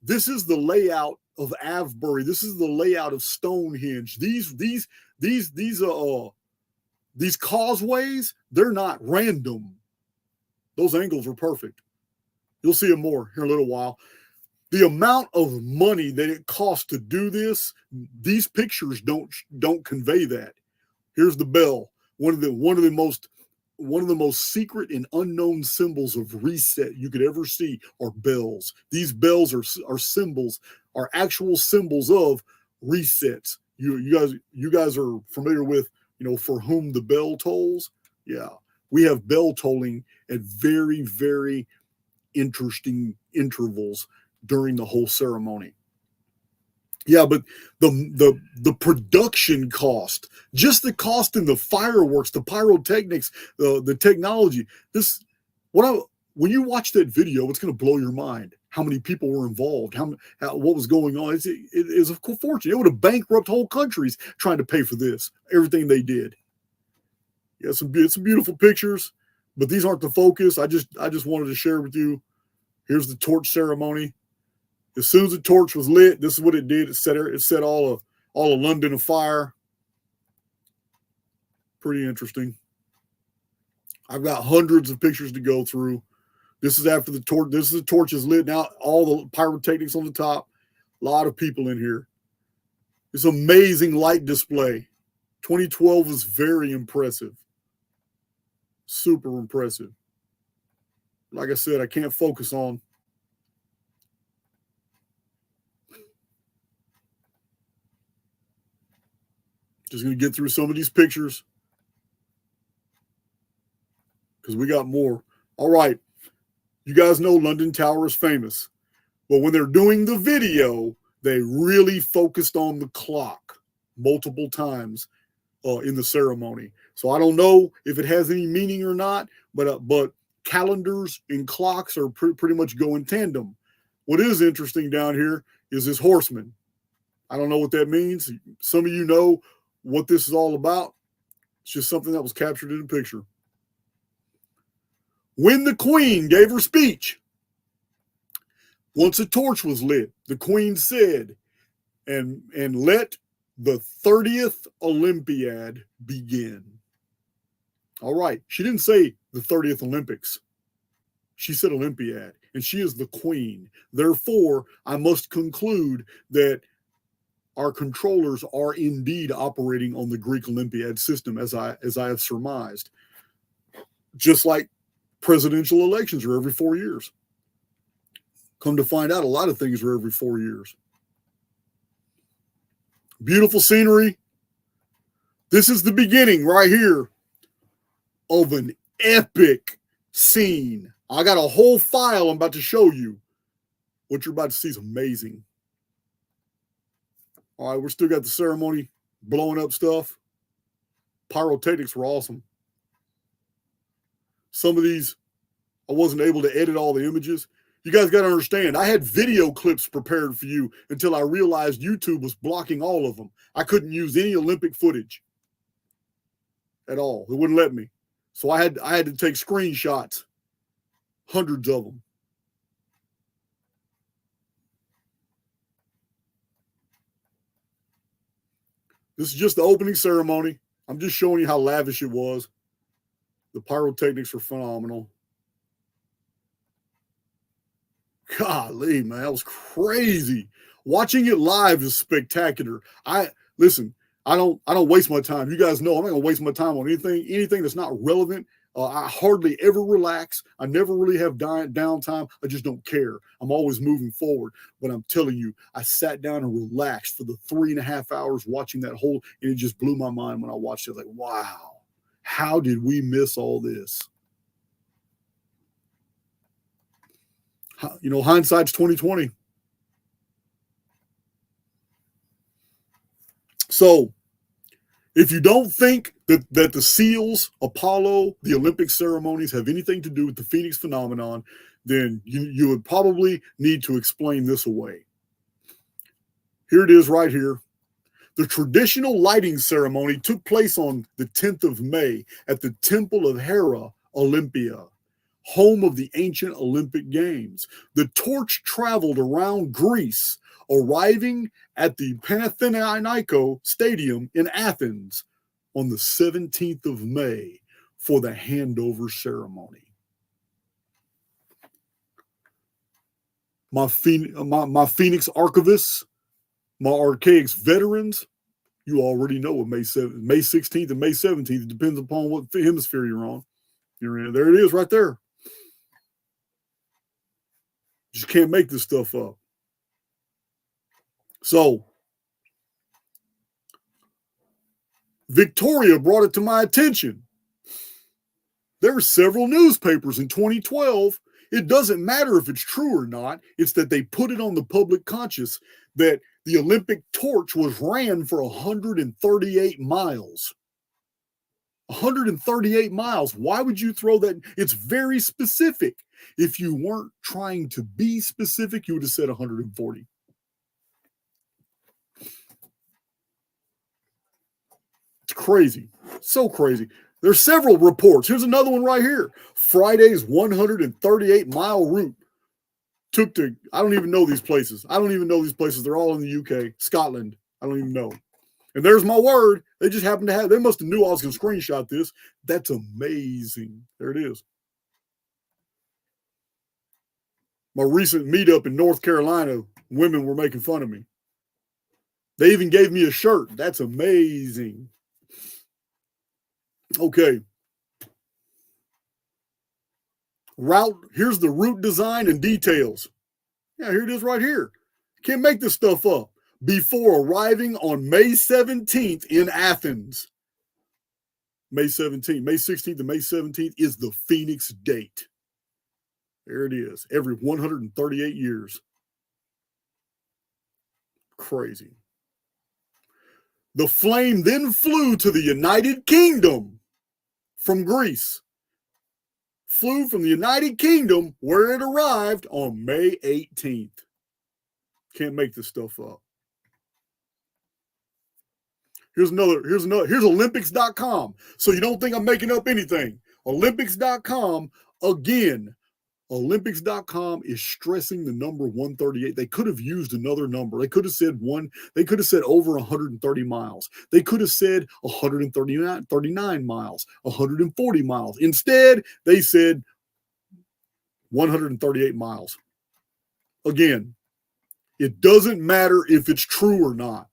This is the layout of Avebury. This is the layout of Stonehenge. These causeways, they're not random. Those angles are perfect. You'll see them more here in a little while. The amount of money that it costs to do this, these pictures don't convey that. Here's the bell. One of the most secret and unknown symbols of reset you could ever see are bells. These bells are symbols, are actual symbols of resets. You guys are familiar with, for whom the bell tolls? Yeah. We have bell tolling at very, very interesting intervals during the whole ceremony. Yeah, but the production cost, just the cost in the fireworks, the pyrotechnics, the technology. When you watch that video, it's going to blow your mind. How many people were involved? What was going on? It is a fortune. It would have bankrupt whole countries trying to pay for this. Everything they did. Yeah, some beautiful pictures, but these aren't the focus. I just wanted to share with you. Here's the torch ceremony. As soon as the torch was lit, this is what it did. It set all of London afire. Pretty interesting. I've got hundreds of pictures to go through. This is after the torch. This is the torch is lit. Now all the pyrotechnics on the top. A lot of people in here. It's amazing light display. 2012 was very impressive. Super impressive. Like I said, I can't focus on. Just going to get through some of these pictures because we got more. All right. You guys know London Tower is famous. But when they're doing the video, they really focused on the clock multiple times in the ceremony. So I don't know if it has any meaning or not, but calendars and clocks are pretty much go in tandem. What is interesting down here is this horseman. I don't know what that means. Some of you know what this is all about. It's just something that was captured in a picture. When the queen gave her speech, once a torch was lit, the queen said, and let the 30th Olympiad begin. All right. She didn't say the 30th Olympics. She said Olympiad, and she is the queen. Therefore, I must conclude that our controllers are indeed operating on the Greek Olympiad system, as I have surmised. Just like presidential elections are every 4 years. Come to find out, a lot of things are every 4 years. Beautiful scenery. This is the beginning right here of an epic scene. I got a whole file I'm about to show you. What you're about to see is amazing. All right, we're still got the ceremony, blowing up stuff. Pyrotechnics were awesome. Some of these, I wasn't able to edit all the images. You guys got to understand, I had video clips prepared for you until I realized YouTube was blocking all of them. I couldn't use any Olympic footage at all. It wouldn't let me. So I had to take screenshots, hundreds of them. This is just the opening ceremony. I'm just showing you how lavish it was. The pyrotechnics were phenomenal. Golly, man, that was crazy. Watching it live is spectacular. I don't waste my time. You guys know I'm not gonna waste my time on anything that's not relevant. I hardly ever relax. I never really have downtime. I just don't care. I'm always moving forward. But I'm telling you, I sat down and relaxed for the 3.5 hours watching that whole, and it just blew my mind when I watched it. Like, wow, how did we miss all this? You know, hindsight's 2020. So if you don't think that the seals, Apollo, the Olympic ceremonies have anything to do with the Phoenix phenomenon, then you would probably need to explain this away. Here it is right here. The traditional lighting ceremony took place on the 10th of May at the Temple of Hera, Olympia, home of the ancient Olympic Games. The torch traveled around Greece, arriving at the Panathinaiko Stadium in Athens on the 17th of May for the handover ceremony. my Phoenix archivists, my Archaix veterans, you already know what May 16th and May 17th. It depends upon what hemisphere you're on. You're in. There it is right there. You just can't make this stuff up. So, Victoria brought it to my attention. There were several newspapers in 2012. It doesn't matter if it's true or not. It's that they put it on the public conscious that the Olympic torch was ran for 138 miles. 138 miles. Why would you throw that? It's very specific. If you weren't trying to be specific, you would have said 140. It's crazy. So crazy. There's several reports. Here's another one right here. Friday's 138-mile route took to, I don't even know these places. They're all in the UK, Scotland. I don't even know. And there's my word. They just happened to have, they must have knew I was going to screenshot this. That's amazing. There it is. My recent meetup in North Carolina, women were making fun of me. They even gave me a shirt. That's amazing. Okay. Route, here's the route design and details. Yeah, here it is right here. Can't make this stuff up. Before arriving on May 17th in Athens. May 17th, May 16th and May 17th is the Phoenix date. There it is. Every 138 years. Crazy. The flame then flew to the United Kingdom from Greece. Flew from the United Kingdom where it arrived on May 18th. Can't make this stuff up. Here's Olympics.com. So you don't think I'm making up anything. Olympics.com, again, Olympics.com is stressing the number 138. They could have used another number. They could have said they could have said over 130 miles. They could have said 139 miles, 140 miles. Instead, they said 138 miles. Again, it doesn't matter if it's true or not.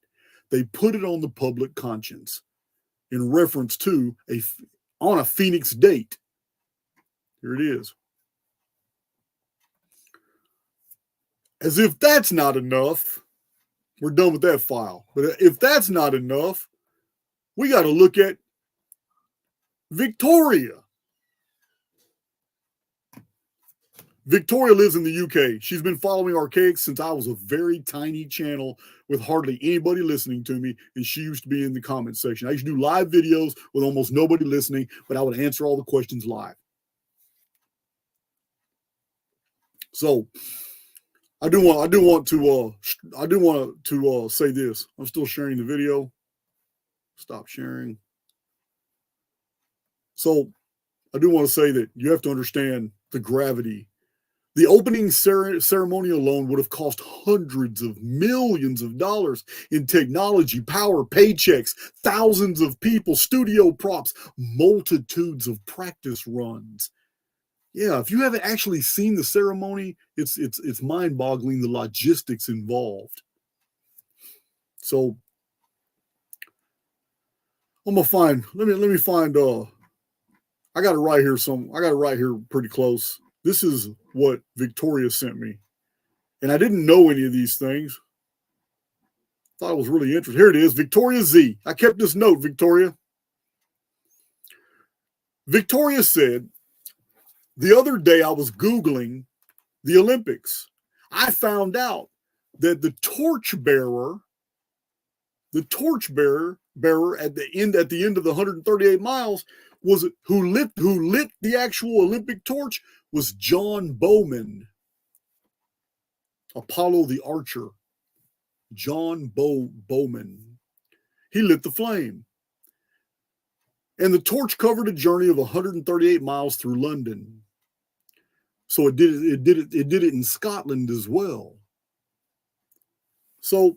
They put it on the public conscience in reference to on a Phoenix date. Here it is. As if that's not enough, we're done with that file. But if that's not enough, we got to look at Victoria. Victoria lives in the UK. She's been following Archaix since I was a very tiny channel with hardly anybody listening to me, and she used to be in the comment section. I used to do live videos with almost nobody listening, but I would answer all the questions live. So I do want to say this. I'm still sharing the video. Stop sharing. So I do want to say that you have to understand the gravity. The opening ceremony alone would have cost hundreds of millions of dollars in technology, power, paychecks, thousands of people, studio props, multitudes of practice runs. Yeah, if you haven't actually seen the ceremony, it's mind-boggling the logistics involved. So I'm gonna find. Let me find. I got it right here. I got it right here, pretty close. This is what Victoria sent me, and I didn't know any of these things. Thought it was really interesting. Here it is, Victoria Z. I kept this note, Victoria. Victoria said, the other day I was Googling the Olympics. I found out that the torchbearer at the end of the 138 miles was who lit the actual Olympic torch was John Bowman, Apollo the Archer. John Bowman. He lit the flame. And the torch covered a journey of 138 miles through London. So it did it in Scotland as well. So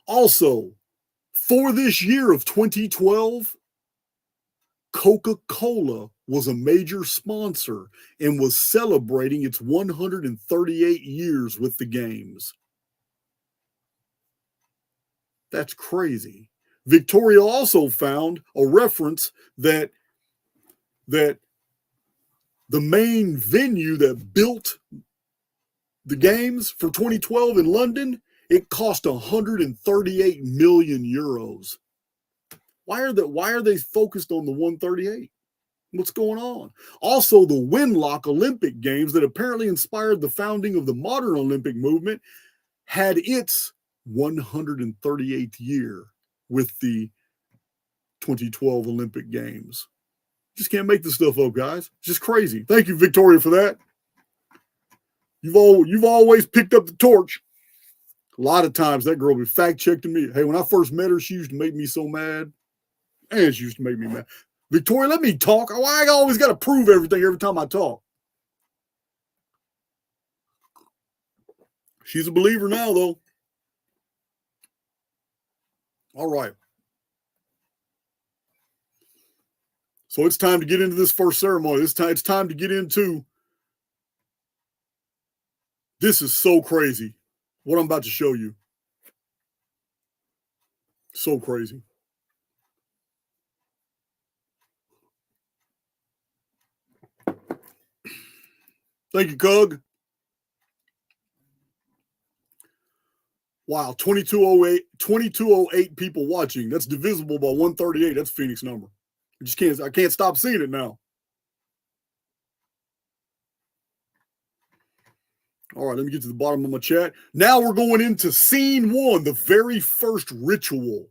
also, for this year of 2012, Coca-Cola was a major sponsor and was celebrating its 138 years with the games. That's crazy. Victoria also found a reference that the main venue that built the games for 2012 in London, it cost 138 million euros. Why are they focused on the 138? What's going on? Also, the Winlock Olympic Games that apparently inspired the founding of the modern Olympic movement had its 138th year with the 2012 Olympic Games. Just can't make this stuff up, guys. It's just crazy. Thank you, Victoria, for that. You've always picked up the torch. A lot of times that girl be fact-checking me. Hey, when I first met her, she used to make me so mad. And she used to make me mad. Victoria, let me talk. Why I always got to prove everything every time I talk? She's a believer now, though. All right. So it's time to get into this first ceremony. It's time to get into. This is so crazy. What I'm about to show you. So crazy. Thank you, Cug. Wow, 2208 people watching. That's divisible by 138. That's Phoenix number. I can't stop seeing it now. All right, let me get to the bottom of my chat. Now we're going into scene one, the very first ritual.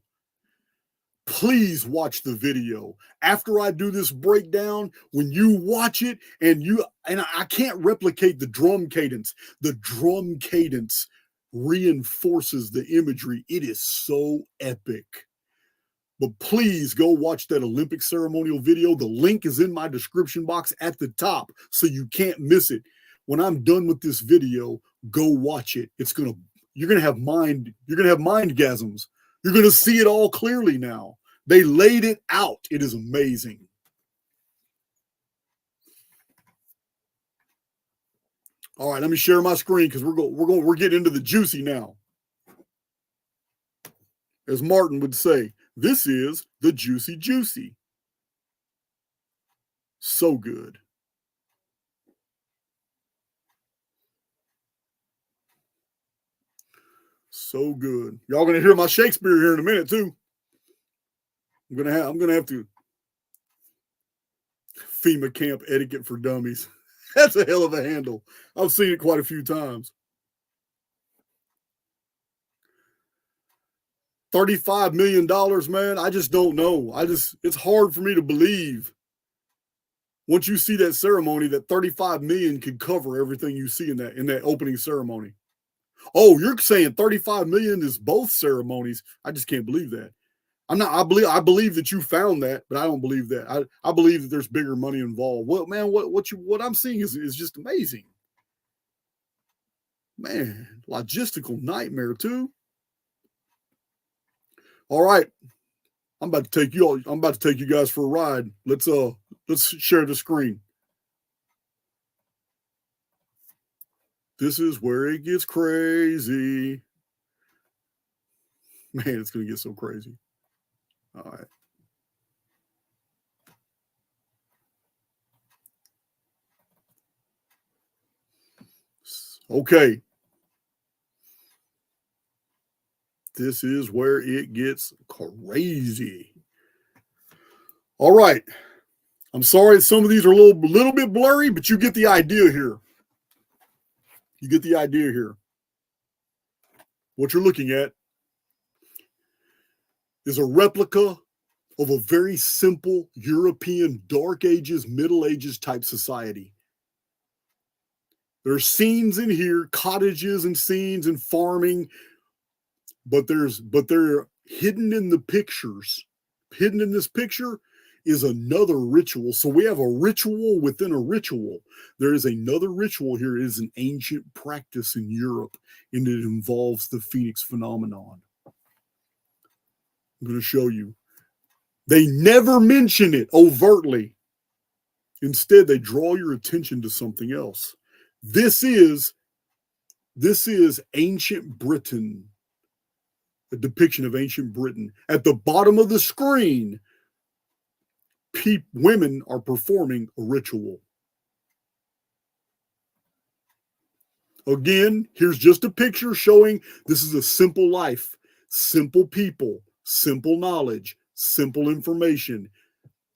Please watch the video. After I do this breakdown, when you watch it and I can't replicate the drum cadence. The drum cadence reinforces the imagery. It is so epic. But please go watch that Olympic ceremonial video. The link is in my description box at the top, so you can't miss it. When I'm done with this video, go watch it. You're gonna have mindgasms. You're gonna see it all clearly now. They laid it out. It is amazing. All right, let me share my screen because we're getting into the juicy now. As Martin would say, this is the juicy juicy. So good. So good. Y'all gonna hear my Shakespeare here in a minute too. I'm gonna have to. FEMA camp etiquette for dummies. That's a hell of a handle. I've seen it quite a few times. $35 million, man. I just don't know. It's hard for me to believe. Once you see that ceremony, that 35 million could cover everything you see in that opening ceremony. Oh, you're saying 35 million is both ceremonies. I just can't believe that. I believe that you found that, but I don't believe that. I believe that there's bigger money involved. Well, man, what I'm seeing is just amazing. Man, logistical nightmare too. All right. I'm about to take you guys for a ride. Let's share the screen. This is where it gets crazy. Man, it's going to get so crazy. All right. Okay. This is where it gets crazy. All right. I'm sorry some of these are a little bit blurry, but you get the idea here. You get the idea here. What you're looking at is a replica of a very simple European Dark Ages, Middle Ages type society. There's scenes in here, cottages and scenes and farming, but they're hidden in the pictures. Hidden in this picture is another ritual. So we have a ritual within a ritual. There is another ritual here. It is an ancient practice in Europe, and it involves the Phoenix phenomenon. I'm going to show you. They never mention it overtly. Instead, they draw your attention to something else. This is ancient Britain, a depiction of ancient Britain. At the bottom of the screen, women are performing a ritual. Again, here's just a picture showing this is a simple life, simple people, simple knowledge, simple information.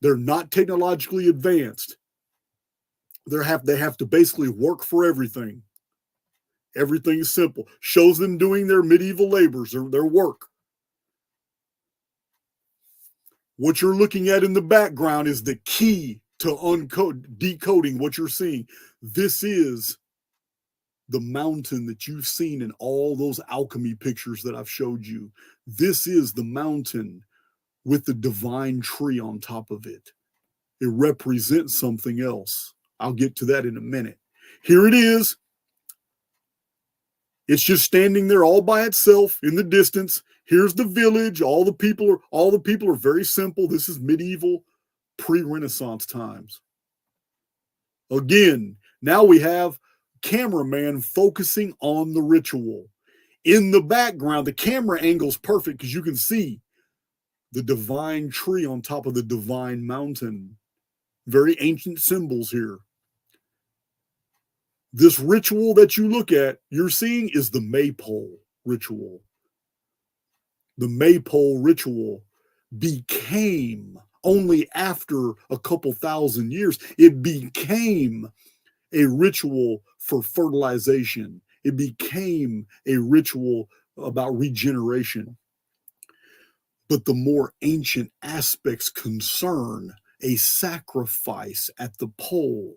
They're not technologically advanced. They have to basically work for everything. Everything is simple. Shows them doing their medieval labors, their work. What you're looking at in the background is the key to decoding what you're seeing. This is the mountain that you've seen in all those alchemy pictures that I've showed you. This is the mountain with the divine tree on top of it. It represents something else. I'll get to that in a minute. Here it is. It's just standing there all by itself in the distance. Here's the village. All the people are very simple. This is medieval, pre-Renaissance times. Again, now we have cameraman focusing on the ritual. In the background, the camera angle's perfect because you can see the divine tree on top of the divine mountain. Very ancient symbols here. This ritual that you look at, you're seeing is the maypole ritual. The maypole ritual became, only after a couple thousand years, it became a ritual for fertilization. It became a ritual about regeneration. But the more ancient aspects concern a sacrifice at the pole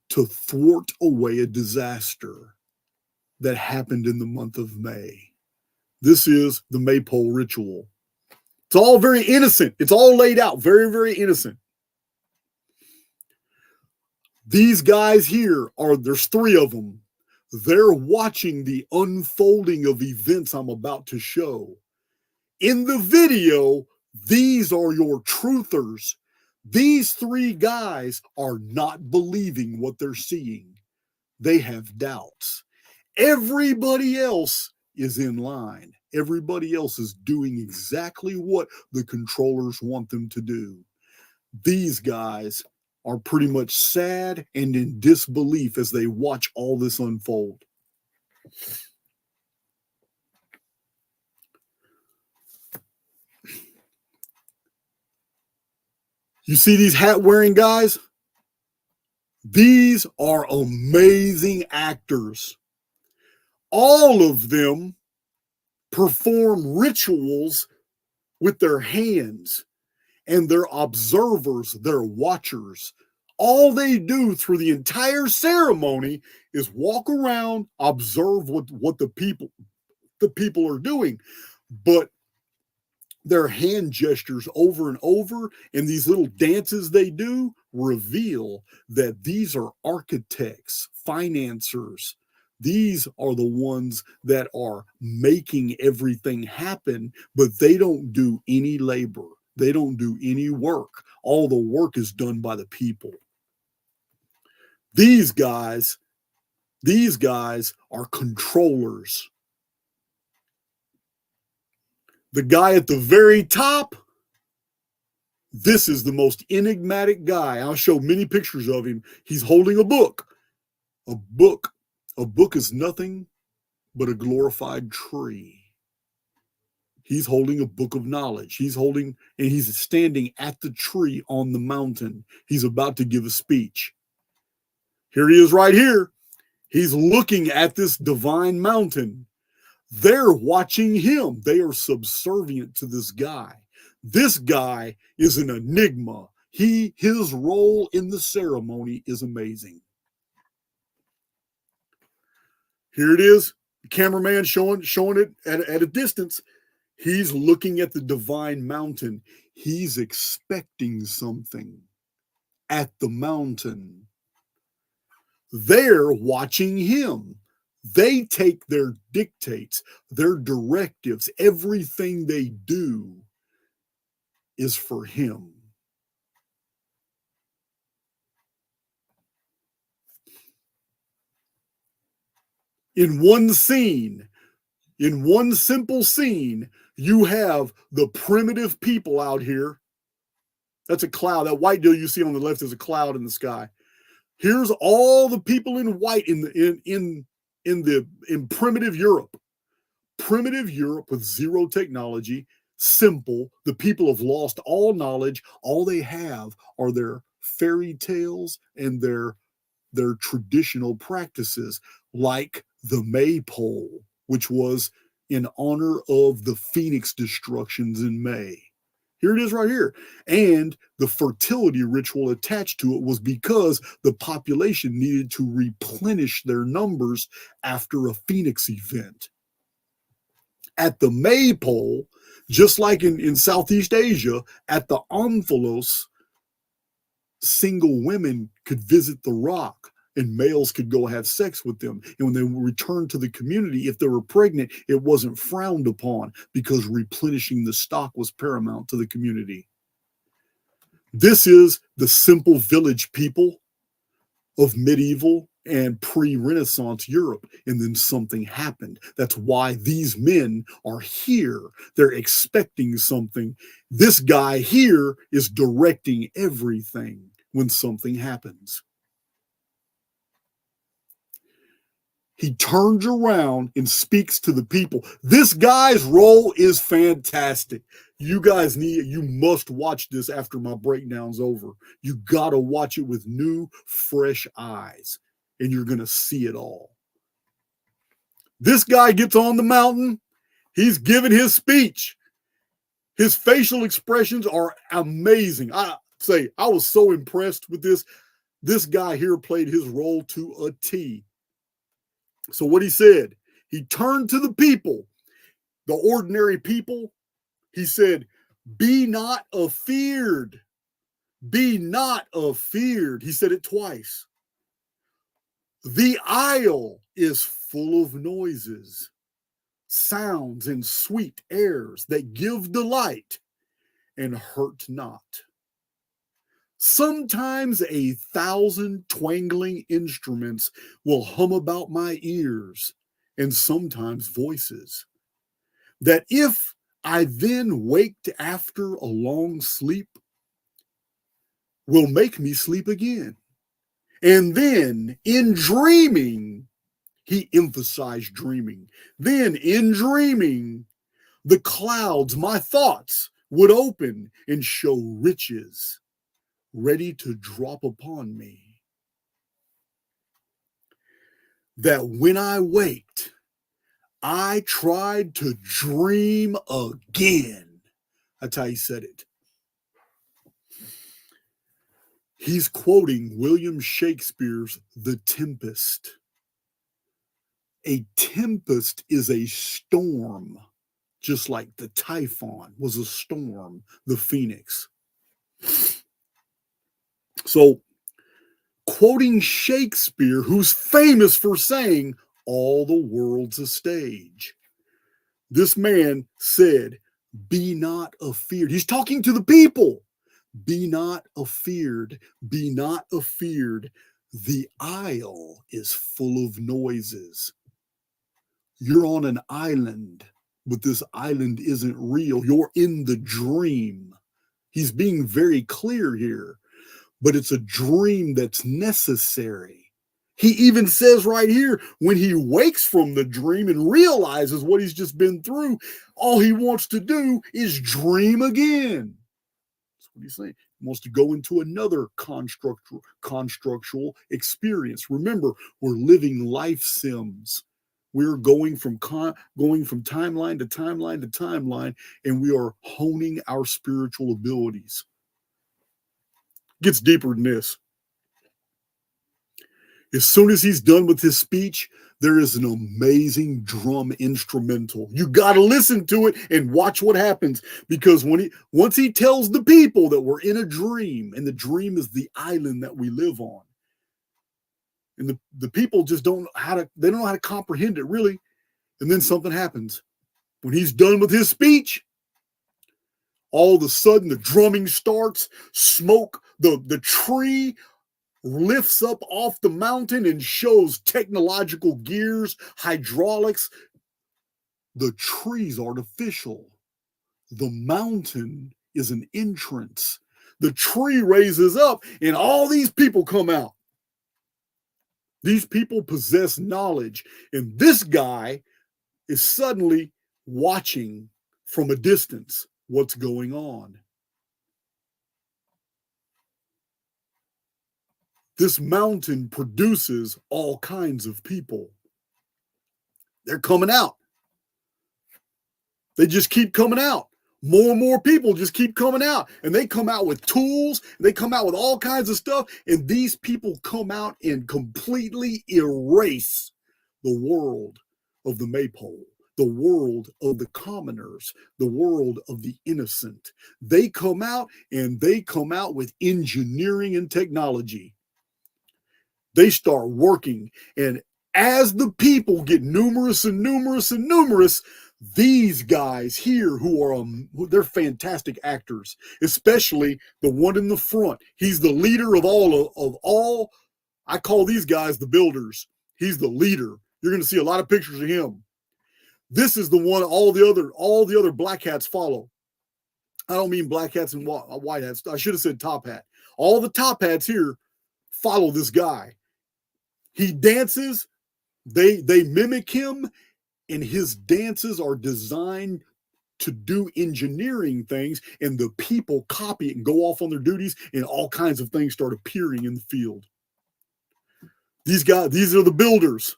to thwart away a disaster that happened in the month of May. This is the maypole ritual. It's all very innocent. It's all laid out very, very innocent. These guys here there's three of them. They're watching the unfolding of events I'm about to show. In the video, these are your truthers. These three guys are not believing what they're seeing. They have doubts. Everybody else is in line. Everybody else is doing exactly what the controllers want them to do. These guys are pretty much sad and in disbelief as they watch all this unfold. You see these hat-wearing guys? These are amazing actors. All of them perform rituals with their hands, and they're observers, they're watchers. All they do through the entire ceremony is walk around, observe what the people are doing. But their hand gestures over and over and these little dances they do reveal that these are architects, financiers. These are the ones that are making everything happen, but they don't do any labor. They don't do any work. All the work is done by the people. These guys are controllers. The guy at the very top, this is the most enigmatic guy. I'll show many pictures of him. He's holding a book. A book is nothing but a glorified tree. He's holding a book of knowledge. He's standing at the tree on the mountain. He's about to give a speech. Here he is right here. He's looking at this divine mountain. They're watching him. They are subservient to this guy. This guy is an enigma. His role in the ceremony is amazing. Here it is. The cameraman showing it at a distance. He's looking at the divine mountain. He's expecting something at the mountain. They're watching him. They take their dictates, their directives, everything they do is for him. In one scene, in one simple scene, you have the primitive people out here. That's a cloud. That white deal you see on the left is a cloud in the sky. Here's all the people in white in primitive Europe. Primitive Europe with zero technology, simple. The people have lost all knowledge. All they have are their fairy tales and their traditional practices, like the maypole, which was in honor of the phoenix destructions in May. Here it is right here. And the fertility ritual attached to it was because the population needed to replenish their numbers after a phoenix event. At the maypole, just like in Southeast Asia, at the omphalos, single women could visit the rock and males could go have sex with them. And when they returned to the community, if they were pregnant, it wasn't frowned upon because replenishing the stock was paramount to the community. This is the simple village people of medieval and pre-Renaissance Europe. And then something happened. That's why these men are here. They're expecting something. This guy here is directing everything when something happens. He turns around and speaks to the people. This guy's role is fantastic. You guys you must watch this after my breakdown's over. You got to watch it with new, fresh eyes, and you're going to see it all. This guy gets on the mountain. He's giving his speech. His facial expressions are amazing. I was so impressed with this. This guy here played his role to a T. So what he said, he turned to the people, the ordinary people. He said, "Be not afeared. Be not afeared." He said it twice. The isle is full of noises, sounds, and sweet airs that give delight and hurt not. Sometimes 1,000 twangling instruments will hum about my ears, and sometimes voices, that if I then waked after a long sleep, will make me sleep again. And then in dreaming, he emphasized dreaming, then in dreaming, the clouds, my thoughts, would open and show riches ready to drop upon me. That when I waked, I tried to dream again. That's how he said it. He's quoting William Shakespeare's The Tempest. A tempest is a storm, just like the typhon was a storm, the phoenix. So, quoting Shakespeare, who's famous for saying, all the world's a stage, this man said, be not afeared. He's talking to the people. Be not afeared. Be not afeared. The isle is full of noises. You're on an island, but this island isn't real. You're in the dream. He's being very clear here. But it's a dream that's necessary. He even says right here, when he wakes from the dream and realizes what he's just been through, all he wants to do is dream again. That's what he's saying. He wants to go into another constructual experience. Remember, we're living life sims. We're going from timeline to timeline to timeline, and we are honing our spiritual abilities. Gets deeper than this. As soon as he's done with his speech, there is an amazing drum instrumental. You got to listen to it and watch what happens, because once he tells the people that we're in a dream, and the dream is the island that we live on, and the people just don't know how to comprehend it really, and then something happens. When he's done with his speech, All of a sudden, the drumming starts, smoke, the tree lifts up off the mountain and shows technological gears, hydraulics. The tree's artificial. The mountain is an entrance. The tree raises up and all these people come out. These people possess knowledge. And this guy is suddenly watching from a distance what's going on. This mountain produces all kinds of people. They're coming out. They just keep coming out. More and more people just keep coming out. And they come out with tools. They come out with all kinds of stuff. And these people come out and completely erase the world of the maypole, the world of the commoners, the world of the innocent. They come out and they come out with engineering and technology. They start working. And as the people get numerous and numerous and numerous, these guys here they're fantastic actors, especially the one in the front. He's the leader of all. I call these guys the builders. He's the leader. You're going to see a lot of pictures of him. This is the one all the other black hats follow. I don't mean black hats and white hats. I should have said top hat. All the top hats here follow this guy. He dances. They mimic him. And his dances are designed to do engineering things, and the people copy it and go off on their duties, and all kinds of things start appearing in the field. These are the builders.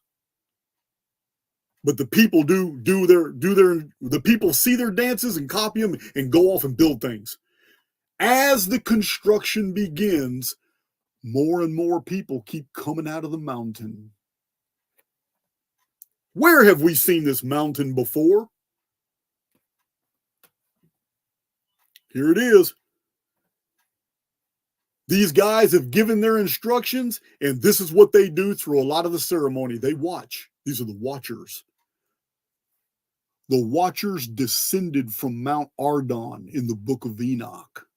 But the people the people see their dances and copy them and go off and build things. As the construction begins, more and more people keep coming out of the mountain. Where have we seen this mountain before? Here it is. These guys have given their instructions, and this is what they do through a lot of the ceremony. They watch. These are the watchers. The watchers descended from Mount Ardon in the book of Enoch.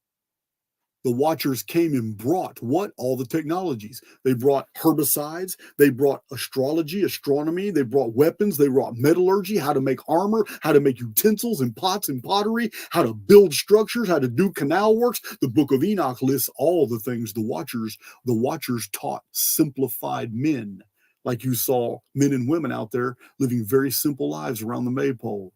The watchers came and brought what? All the technologies. They brought herbicides. They brought astrology, astronomy. They brought weapons. They brought metallurgy, how to make armor, how to make utensils and pots and pottery, how to build structures, how to do canal works. The book of Enoch lists all the things the watchers taught simplified men, like you saw men and women out there living very simple lives around the maypole.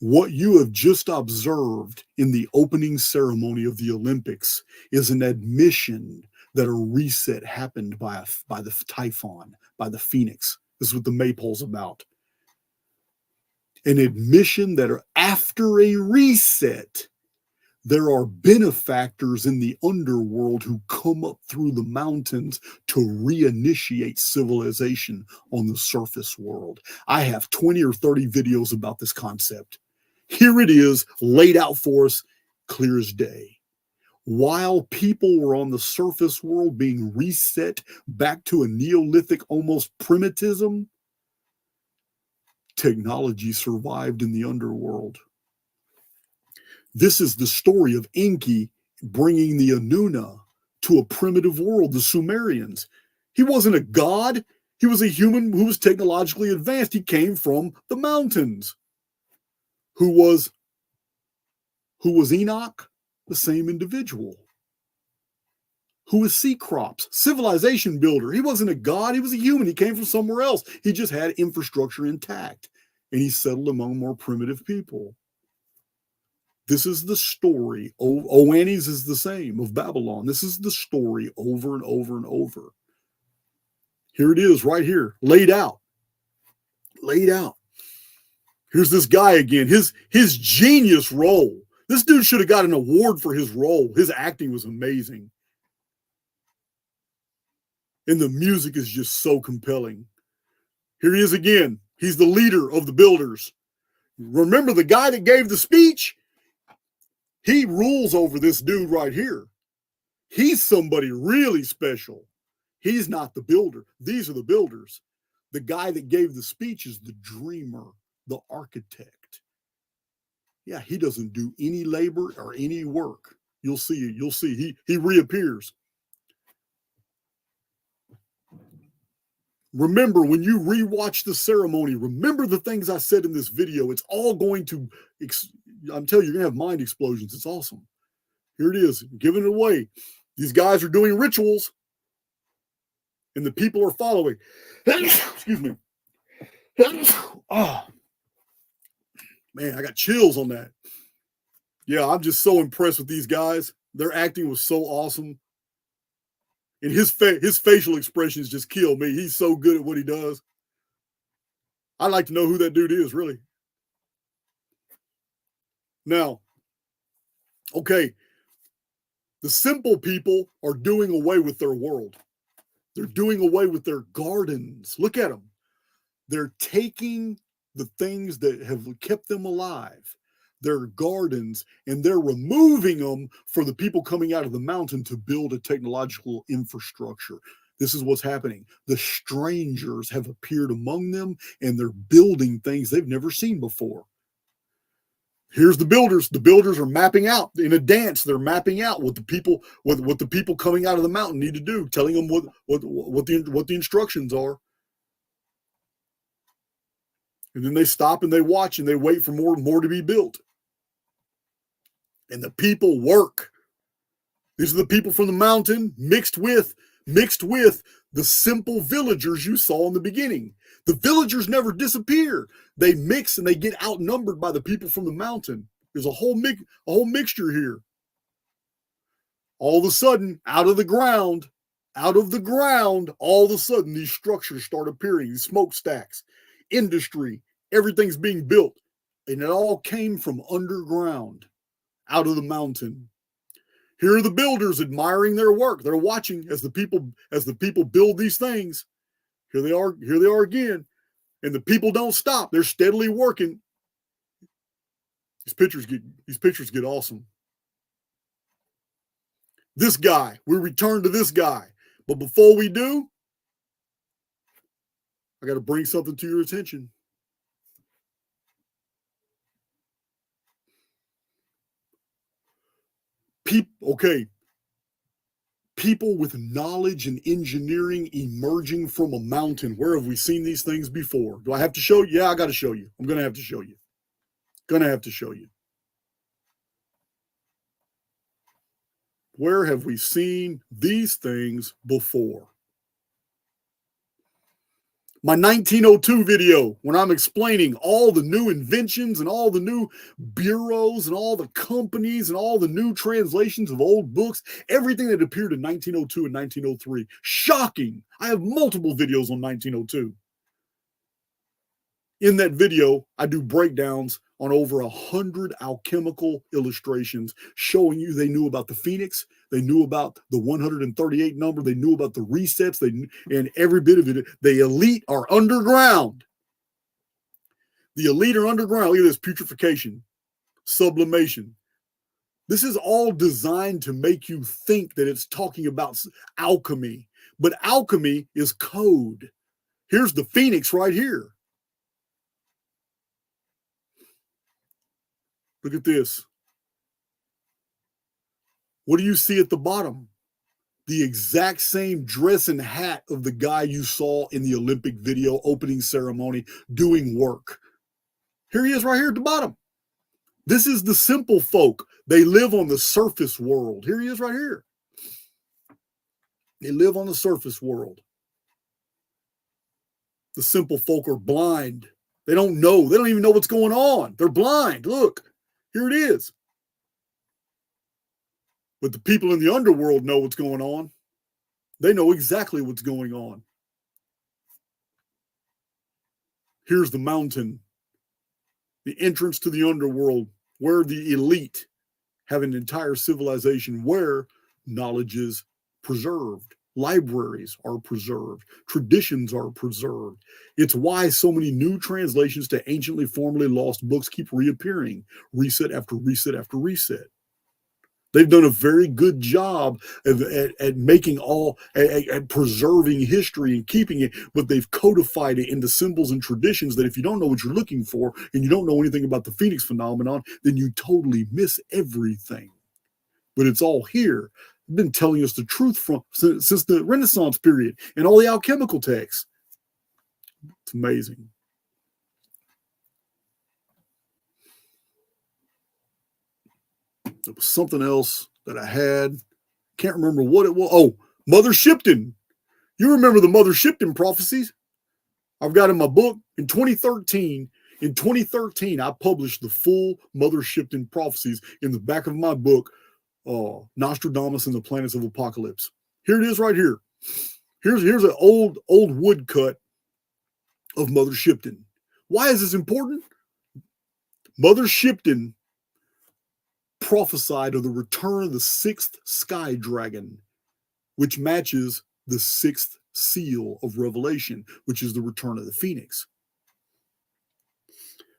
What you have just observed in the opening ceremony of the Olympics is an admission that a reset happened by the Typhon, by the Phoenix. This is what the maypole's about. An admission that after a reset, there are benefactors in the underworld who come up through the mountains to reinitiate civilization on the surface world. I have 20 or 30 videos about this concept. Here it is, laid out for us, clear as day. While people were on the surface world being reset back to a Neolithic, almost primitivism, technology survived in the underworld. This is the story of Enki bringing the Anuna to a primitive world, the Sumerians. He wasn't a god. He was a human who was technologically advanced. He came from the mountains. Who was Enoch? The same individual. Who was Cecrops? Civilization builder. He wasn't a god. He was a human. He came from somewhere else. He just had infrastructure intact. And he settled among more primitive people. This is the story. Oannes is the same of Babylon. This is the story over and over and over. Here it is right here, laid out. Laid out. Here's this guy again, his genius role. This dude should have got an award for his role. His acting was amazing. And the music is just so compelling. Here he is again. He's the leader of the builders. Remember the guy that gave the speech? He rules over this dude right here. He's somebody really special. He's not the builder. These are the builders. The guy that gave the speech is the dreamer, the architect. Yeah, he doesn't do any labor or any work. You'll see. You'll see. He reappears. Remember, when you rewatch the ceremony, remember the things I said in this video. It's all going to, I'm telling you, you're going to have mind explosions. It's awesome. Here it is, giving it away. These guys are doing rituals, and the people are following. Excuse me. Oh, man, I got chills on that. Yeah, I'm just so impressed with these guys. Their acting was so awesome. And his facial expressions just kill me. He's so good at what he does. I'd like to know who that dude is, really. Now, okay, the simple people are doing away with their world. They're doing away with their gardens. Look at them. They're taking the things that have kept them alive, their gardens, and they're removing them for the people coming out of the mountain to build a technological infrastructure. This is what's happening. The strangers have appeared among them, and they're building things they've never seen before. Here's the builders. The builders are mapping out in a dance. They're mapping out what the people coming out of the mountain need to do, telling them what the instructions are. And then they stop and they watch and they wait for more to be built. And the people work. These are the people from the mountain mixed with the simple villagers you saw in the beginning. The villagers never disappear. They mix and they get outnumbered by the people from the mountain. There's a whole mixture here. All of a sudden, out of the ground, all of a sudden these structures start appearing, these smokestacks, industry, everything's being built. And it all came from underground, out of the mountain. Here are the builders admiring their work. They're watching as the people build these things. Here they are again. And the people don't stop. They're steadily working. These pictures get awesome. This guy, we return to this guy. But before we do, I got to bring something to your attention. People with knowledge and engineering emerging from a mountain. Where have we seen these things before? Do I have to show you? Yeah, I got to show you. I'm going to have to show you. Where have we seen these things before? My 1902 video, when I'm explaining all the new inventions and all the new bureaus and all the companies and all the new translations of old books, everything that appeared in 1902 and 1903. Shocking. I have multiple videos on 1902. In that video, I do breakdowns on over 100 alchemical illustrations showing you they knew about the phoenix, they knew about the 138 number, they knew about the resets, and every bit of it. The elite are underground. The elite are underground. Look at this: putrefaction, sublimation. This is all designed to make you think that it's talking about alchemy, but alchemy is code. Here's the phoenix right here. Look at this. What do you see at the bottom? The exact same dress and hat of the guy you saw in the Olympic video opening ceremony doing work. Here he is right here at the bottom. This is the simple folk. They live on the surface world. Here he is right here. They live on the surface world. The simple folk are blind. They don't know. They don't even know what's going on. They're blind. Look. Here it is. But the people in the underworld know what's going on. They know exactly what's going on. Here's the mountain, the entrance to the underworld, where the elite have an entire civilization, where knowledge is preserved. Libraries are preserved. Traditions are preserved. It's why so many new translations to anciently formerly lost books keep reappearing. Reset after reset after reset. They've done a very good job at making at preserving history and keeping it, but they've codified it into symbols and traditions that if you don't know what you're looking for and you don't know anything about the Phoenix phenomenon, then you totally miss everything. But it's all here. I've been telling us the truth since the Renaissance period and all the alchemical texts. It's amazing. There was something else that I had. Can't remember what it was. Oh, Mother Shipton. You remember the Mother Shipton prophecies? I've got in my book in 2013. In 2013, I published the full Mother Shipton prophecies in the back of my book, Nostradamus and the Planets of Apocalypse. Here it is right here. Here's an old woodcut of Mother Shipton. Why is this important? Mother Shipton prophesied of the return of the sixth sky dragon, which matches the sixth seal of Revelation, which is the return of the Phoenix.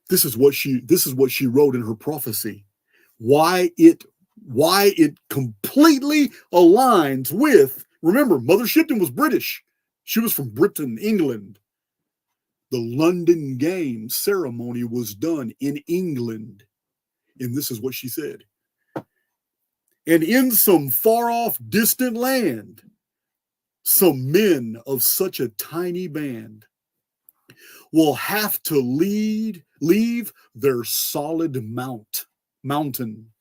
This is what she wrote in her prophecy. Why it completely aligns with, remember, Mother Shipton was British. She was from Britain, England. The London Games ceremony was done in England. And this is what she said. And in some far-off distant land, some men of such a tiny band will have to leave their solid mountain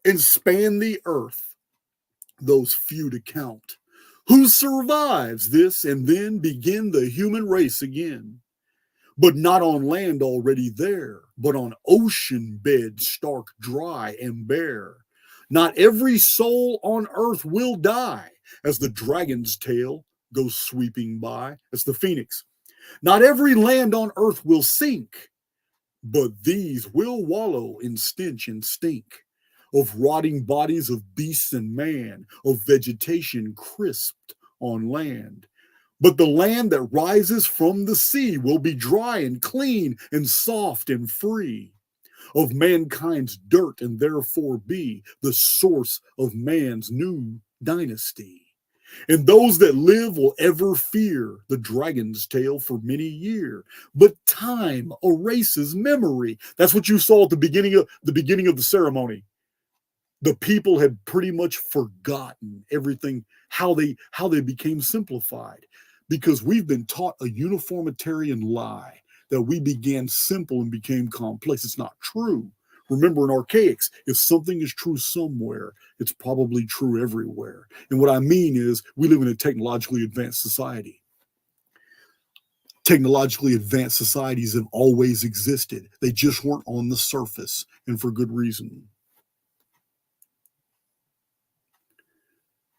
and span the earth, those few to count. Who survives this and then begin the human race again? But not on land already there, but on ocean bed stark, dry, and bare. Not every soul on earth will die as the dragon's tail goes sweeping by. That's the Phoenix. Not every land on earth will sink, but these will wallow in stench and stink of rotting bodies of beasts and man, of vegetation crisped on land. But the land that rises from the sea will be dry and clean and soft and free of mankind's dirt, and therefore be the source of man's new dynasty. And those that live will ever fear the dragon's tail for many years. But time erases memory. That's what you saw at the beginning of the ceremony. The people had pretty much forgotten everything, how they became simplified, because we've been taught a uniformitarian lie that we began simple and became complex. It's not true. Remember, in Archaix, if something is true somewhere, it's probably true everywhere. And what I mean is, we live in a technologically advanced society. Technologically advanced societies have always existed. They just weren't on the surface, and for good reason.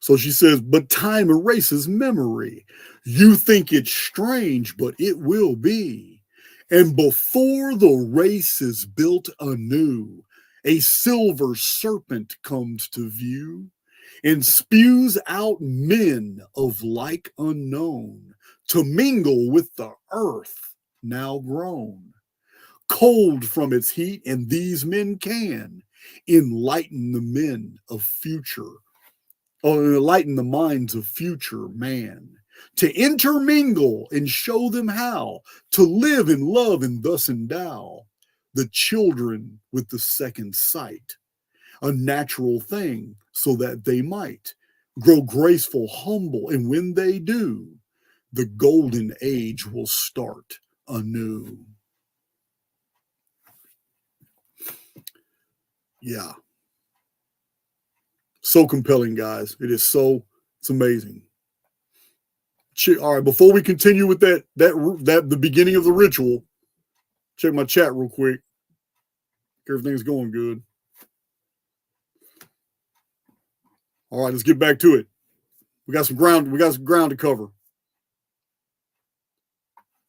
So she says, but time erases memory. You think it's strange, but it will be. And before the race is built anew, a silver serpent comes to view and spews out men of like unknown to mingle with the earth now grown. Cold from its heat, and these men can enlighten the men of future, or enlighten the minds of future man, to intermingle and show them how to live and love and thus endow the children with the second sight, a natural thing, so that they might grow graceful, humble, and when they do, the golden age will start anew. Yeah. So compelling, guys. It's amazing. All right, before we continue with that the beginning of the ritual, check my chat real quick. Everything's going good. All right, let's get back to it. We got some ground to cover.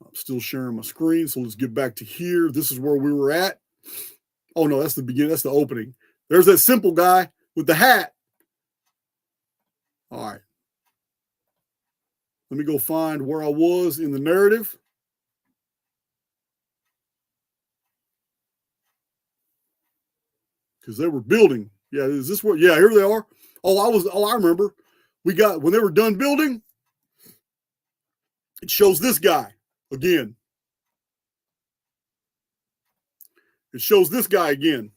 I'm still sharing my screen, so let's get back to here. This is where we were at. Oh no, that's the beginning. That's the opening. There's that simple guy with the hat. All right. Let me go find where I was in the narrative. Because they were building. Yeah, is this what? Yeah, here they are. I remember. We got, when they were done building, it shows this guy again. It shows this guy again.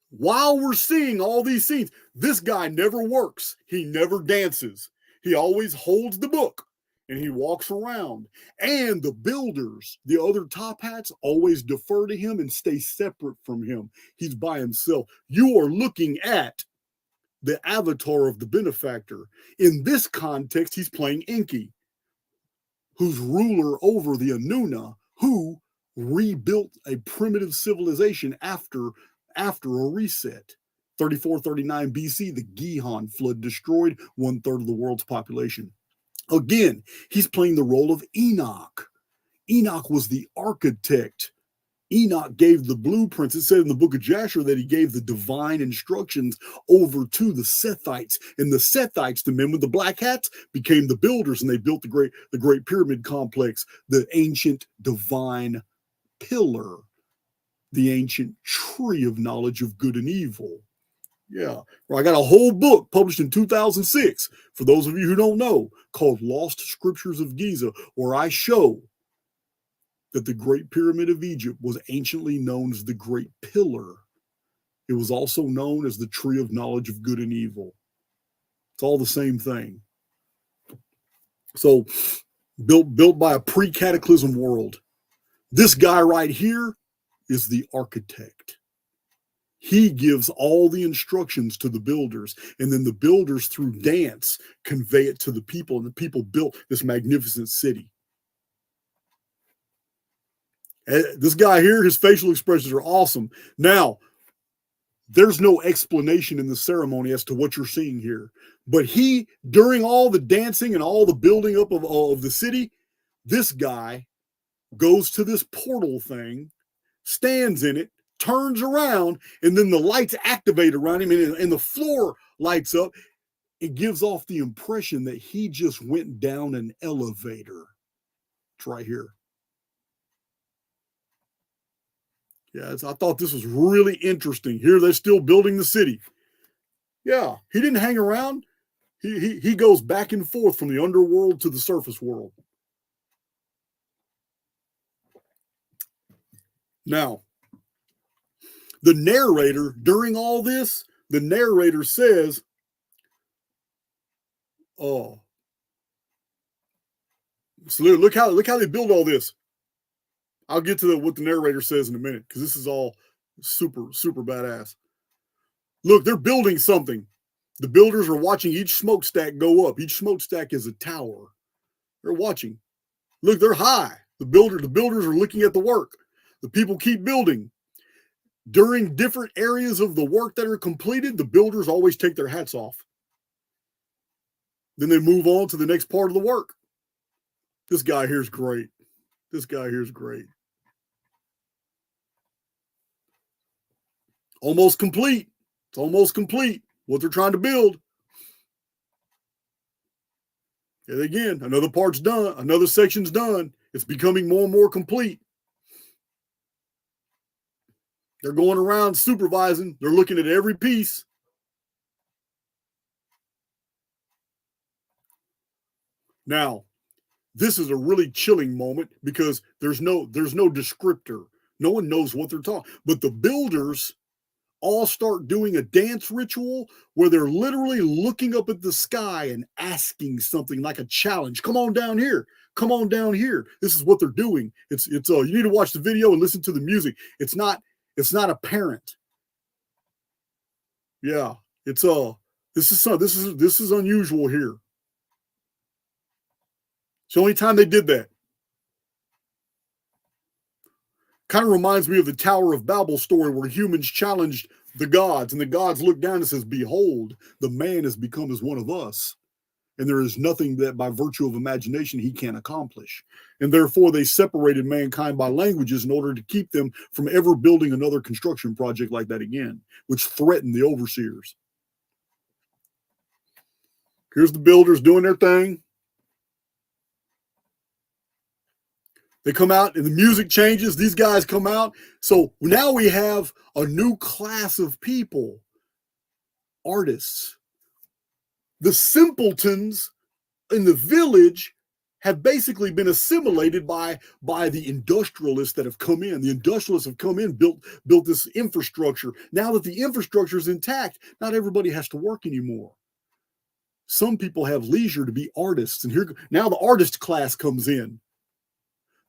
While we're seeing all these scenes, this guy never works. He never dances. He always holds the book and he walks around. And the builders, the other top hats, always defer to him and stay separate from him. He's by himself. You are looking at the avatar of the benefactor. In this context, he's playing Enki, who's ruler over the Anuna, who rebuilt a primitive civilization after a reset. 3439 BC, the Gihon flood destroyed 1/3 of the world's population. Again, he's playing the role of Enoch. Enoch was the architect. Enoch gave the blueprints. It said in the book of Jasher that he gave the divine instructions over to the Sethites. And the Sethites, the men with the black hats, became the builders, and they built the great pyramid complex, the ancient divine pillar, the ancient tree of knowledge of good and evil. Yeah, I got a whole book published in 2006, for those of you who don't know, called Lost Scriptures of Giza, where I show that the Great Pyramid of Egypt was anciently known as the Great Pillar. It was also known as the Tree of Knowledge of Good and Evil. It's all the same thing. So, built by a pre-cataclysm world. This guy right here is the architect. He gives all the instructions to the builders, and then the builders, through dance, convey it to the people, and the people built this magnificent city. This guy here, his facial expressions are awesome. Now, there's no explanation in the ceremony as to what you're seeing here. But he, during all the dancing and all the building up of the city, this guy goes to this portal thing, stands in it, turns around, and then the lights activate around him, and the floor lights up. It gives off the impression that he just went down an elevator. It's right here. Yeah, I thought this was really interesting. Here they're still building the city. Yeah, he didn't hang around. He goes back and forth from the underworld to the surface world. Now, the narrator, during all this, the narrator says, oh, so look how they build all this. I'll get to what the narrator says in a minute, because this is all super, super badass. Look, they're building something. The builders are watching each smokestack go up. Each smokestack is a tower. They're watching. Look, they're high. The builders are looking at the work. The people keep building. During different areas of the work that are completed, the builders always take their hats off. Then they move on to the next part of the work. This guy here's great. This guy here's great. Almost complete. It's almost complete, what they're trying to build. And again, another part's done. Another section's done. It's becoming more and more complete. They're going around supervising. They're looking at every piece. Now, this is a really chilling moment because there's no descriptor. No one knows what they're talking. But the builders all start doing a dance ritual where they're literally looking up at the sky and asking something like a challenge. Come on down here. Come on down here. This is what they're doing. It's you need to watch the video and listen to the music. It's not apparent. Yeah, this is unusual here. It's the only time they did that. Kind of reminds me of the Tower of Babel story where humans challenged the gods, and the gods looked down and says, "Behold, the man has become as one of us, and there is nothing that by virtue of imagination he can accomplish." And therefore they separated mankind by languages in order to keep them from ever building another construction project like that again, which threatened the overseers. Here's the builders doing their thing. They come out and the music changes. These guys come out. So now we have a new class of people. artists. The simpletons in the village have basically been assimilated by the industrialists that have come in. The industrialists have come in, built this infrastructure. Now that the infrastructure is intact, not everybody has to work anymore. Some people have leisure to be artists, and here now the artist class comes in.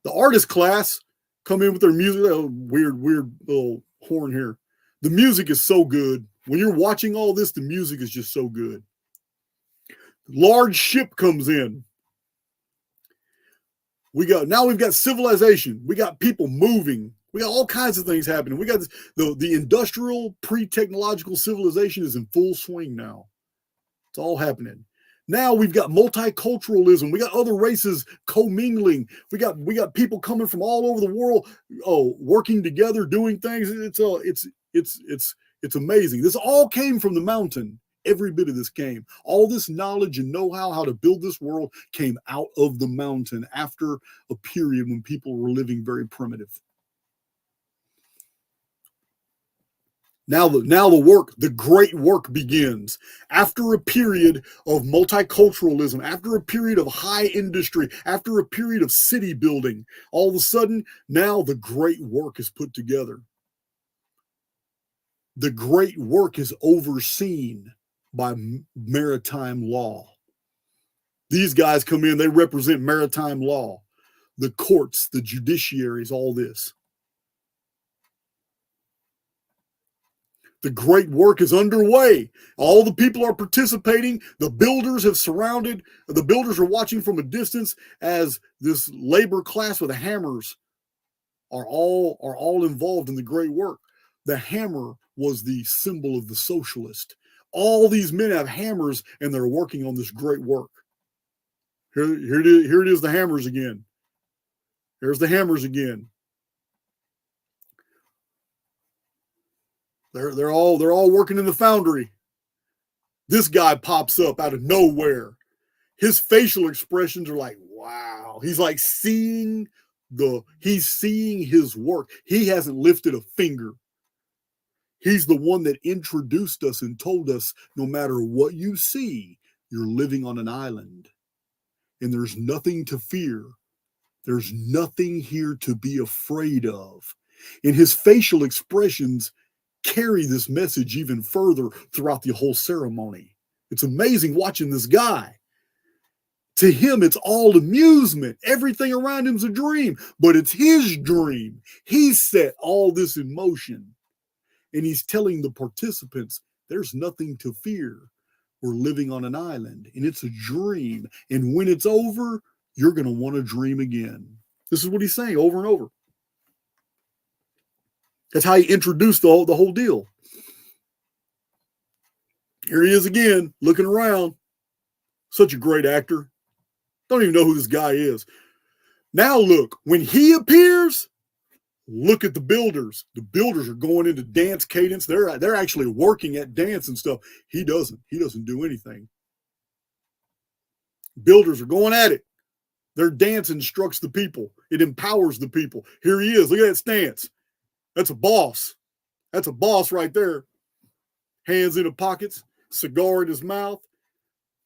The artist class come in with their music. Weird little horn here. The music is so good. When you're watching all this, the music is just so good. Large ship comes in. We've got civilization. We got people moving. We got all kinds of things happening. We got the industrial pre-technological civilization is in full swing now. It's all happening. Now we've got multiculturalism. We got other races commingling. We got people coming from all over the world, working together, doing things. It's amazing. This all came from the mountain. Every bit of this came. All this knowledge and know-how, how to build this world, came out of the mountain after a period when people were living very primitive. Now the great work begins. After a period of multiculturalism, after a period of high industry, after a period of city building, all of a sudden, now the great work is put together. The great work is overseen by maritime law. These guys come in, they represent maritime law, the courts, the judiciaries, all this. The great work is underway. All the people are participating. The builders are watching from a distance as this labor class with the hammers are all involved in the great work. The hammer was the symbol of the socialist. All these men have hammers and they're working on this great work. Here it is, the hammers again. There's the hammers again. They're all working in the foundry. This guy pops up out of nowhere. His facial expressions are like, wow. He's like seeing his work. He hasn't lifted a finger. He's the one that introduced us and told us, no matter what you see, you're living on an island. And there's nothing to fear. There's nothing here to be afraid of. And his facial expressions carry this message even further throughout the whole ceremony. It's amazing watching this guy. To him, it's all amusement. Everything around him's a dream, but it's his dream. He set all this in motion. And he's telling the participants, there's nothing to fear. We're living on an island, and it's a dream. And when it's over, you're going to want to dream again. This is what he's saying over and over. That's how he introduced the whole deal. Here he is again, looking around. Such a great actor. Don't even know who this guy is. Now look, when he appears, look at the builders. The builders are going into dance cadence. They're actually working at dance and stuff. He doesn't do anything. Builders are going at it. Their dance instructs the people. It empowers the people. Here he is. Look at that stance. That's a boss. That's a boss right there. Hands in the pockets, cigar in his mouth,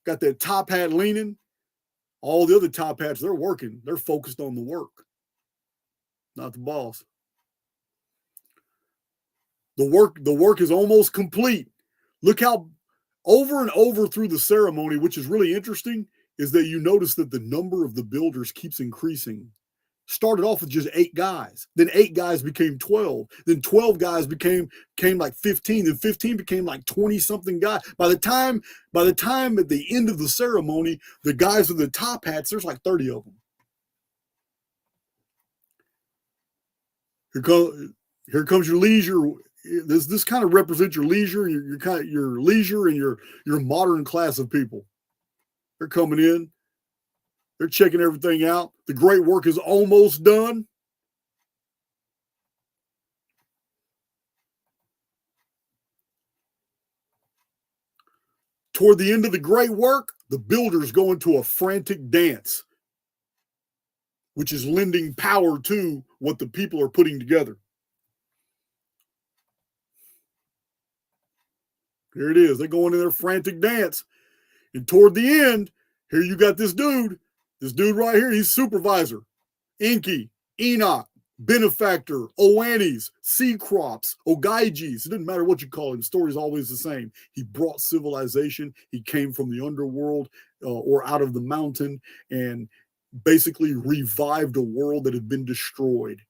got that top hat leaning. All the other top hats, they're working. They're focused on the work, not the boss. The work is almost complete. Look how over and over through the ceremony, which is really interesting, is that you notice that the number of the builders keeps increasing. Started off with just 8 guys. Then 8 guys became 12. Then 12 guys became like 15. Then 15 became like 20-something guys. By the time at the end of the ceremony, the guys with the top hats, there's like 30 of them. Here comes your leisure. This kind of represents your leisure, your leisure and your modern class of people. They're coming in. They're checking everything out. The great work is almost done. Toward the end of the great work, the builders go into a frantic dance, which is lending power to what the people are putting together. Here it is. They're going in their frantic dance. And toward the end, here you got this dude right here. He's supervisor. Enki, Enoch, benefactor, Oannes, sea crops, Ogaiges. It doesn't matter what you call him. The story's always the same. He brought civilization. He came from the underworld or out of the mountain and basically revived a world that had been destroyed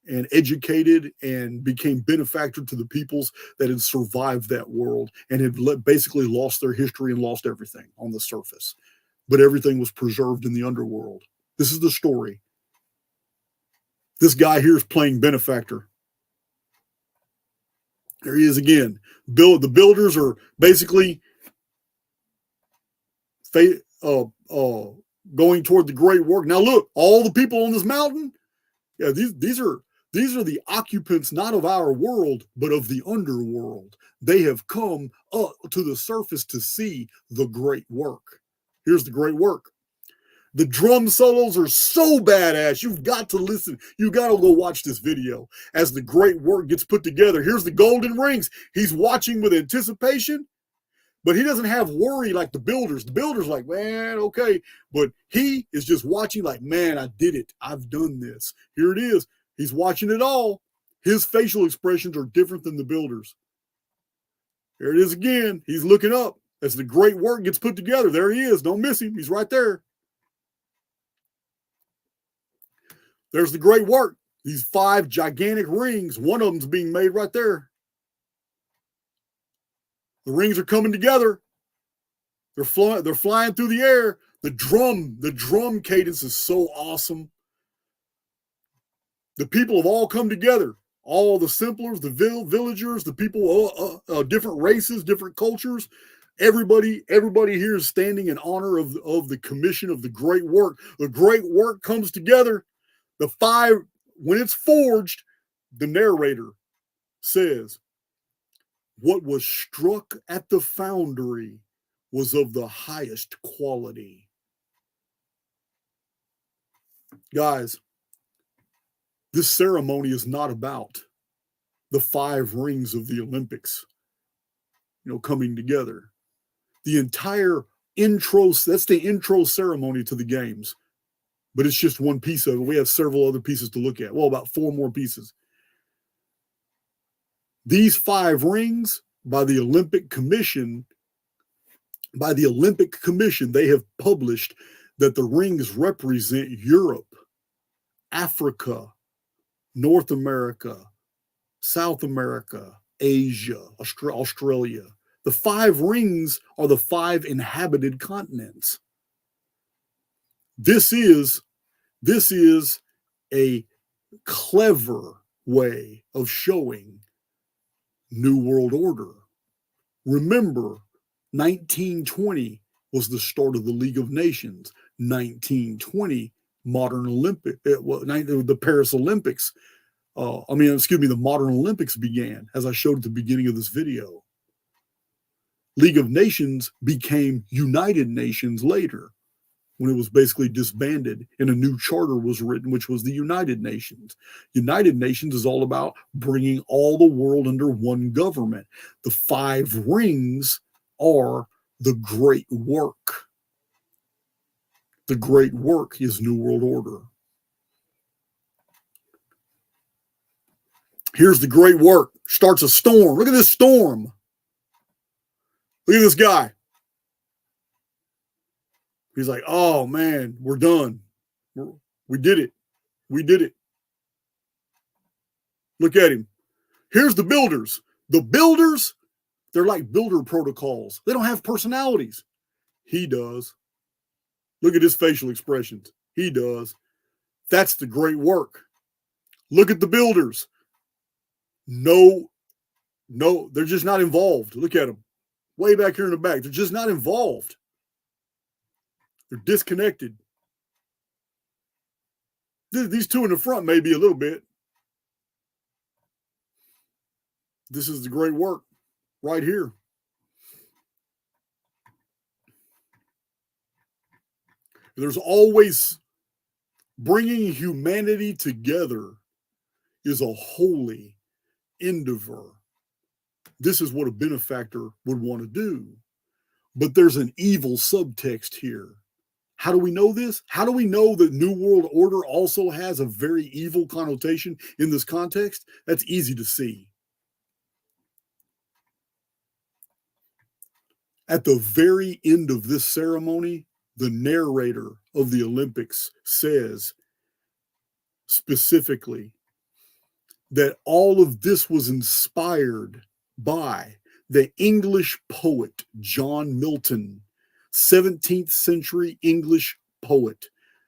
and educated and became benefactor to the peoples that had survived that world and had basically lost their history and lost everything on the surface. But everything was preserved in the underworld. This is the story. This guy here is playing benefactor. There he is again. The builders are basically going toward the great work. Now look, all the people on this mountain, yeah, these are the occupants not of our world, but of the underworld. They have come up to the surface to see the great work. Here's the great work. The drum solos are so badass. You've got to listen. You got to go watch this video as the great work gets put together. Here's the golden rings. He's watching with anticipation, but he doesn't have worry like the builders. The builders like, man, okay. But he is just watching like, man, I did it. I've done this. Here it is. He's watching it all. His facial expressions are different than the builders. Here it is again. He's looking up as the great work gets put together. There he is. Don't miss him. He's right there. There's the great work. These 5 gigantic rings. One of them's being made right there. The rings are coming together. They're flying through the air. The drum cadence is so awesome. The people have all come together. All the simplers, the villagers, the people, different races, different cultures. Everybody here is standing in honor of the commission of the great work. The great work comes together. The 5, when it's forged, the narrator says, what was struck at the foundry was of the highest quality. Guys, this ceremony is not about the 5 rings of the Olympics, coming together. The entire intro, that's the intro ceremony to the games. But it's just one piece of it. We have several other pieces to look at. Well, about 4 more pieces. These 5 rings by the Olympic Commission, they have published that the rings represent Europe, Africa, North America, South America, Asia, Australia. The 5 rings are the 5 inhabited continents. This is a clever way of showing New World Order. Remember, 1920 was the start of the League of Nations. 1920, the Paris Olympics. The modern Olympics began, as I showed at the beginning of this video. League of Nations became United Nations later, when it was basically disbanded and a new charter was written, which was the United Nations. United Nations is all about bringing all the world under one government. The 5 rings are the great work. The great work is New World Order. Here's the great work. Starts a storm. Look at this storm. Look at this guy. He's like, oh, man, we're done. We did it. We did it. Look at him. Here's the builders. The builders, they're like builder protocols. They don't have personalities. He does. Look at his facial expressions. He does. That's the great work. Look at the builders. No, they're just not involved. Look at them. Way back here in the back. They're just not involved. They're disconnected. These 2 in the front may be a little bit. This is the great work right here. There's always bringing humanity together is a holy endeavor. this is what a benefactor would want to do. But there's an evil subtext here. How do we know this? How do we know that New World Order also has a very evil connotation in this context? That's easy to see. At the very end of this ceremony, the narrator of the Olympics says specifically that all of this was inspired by the English poet John Milton, 17th century English poet,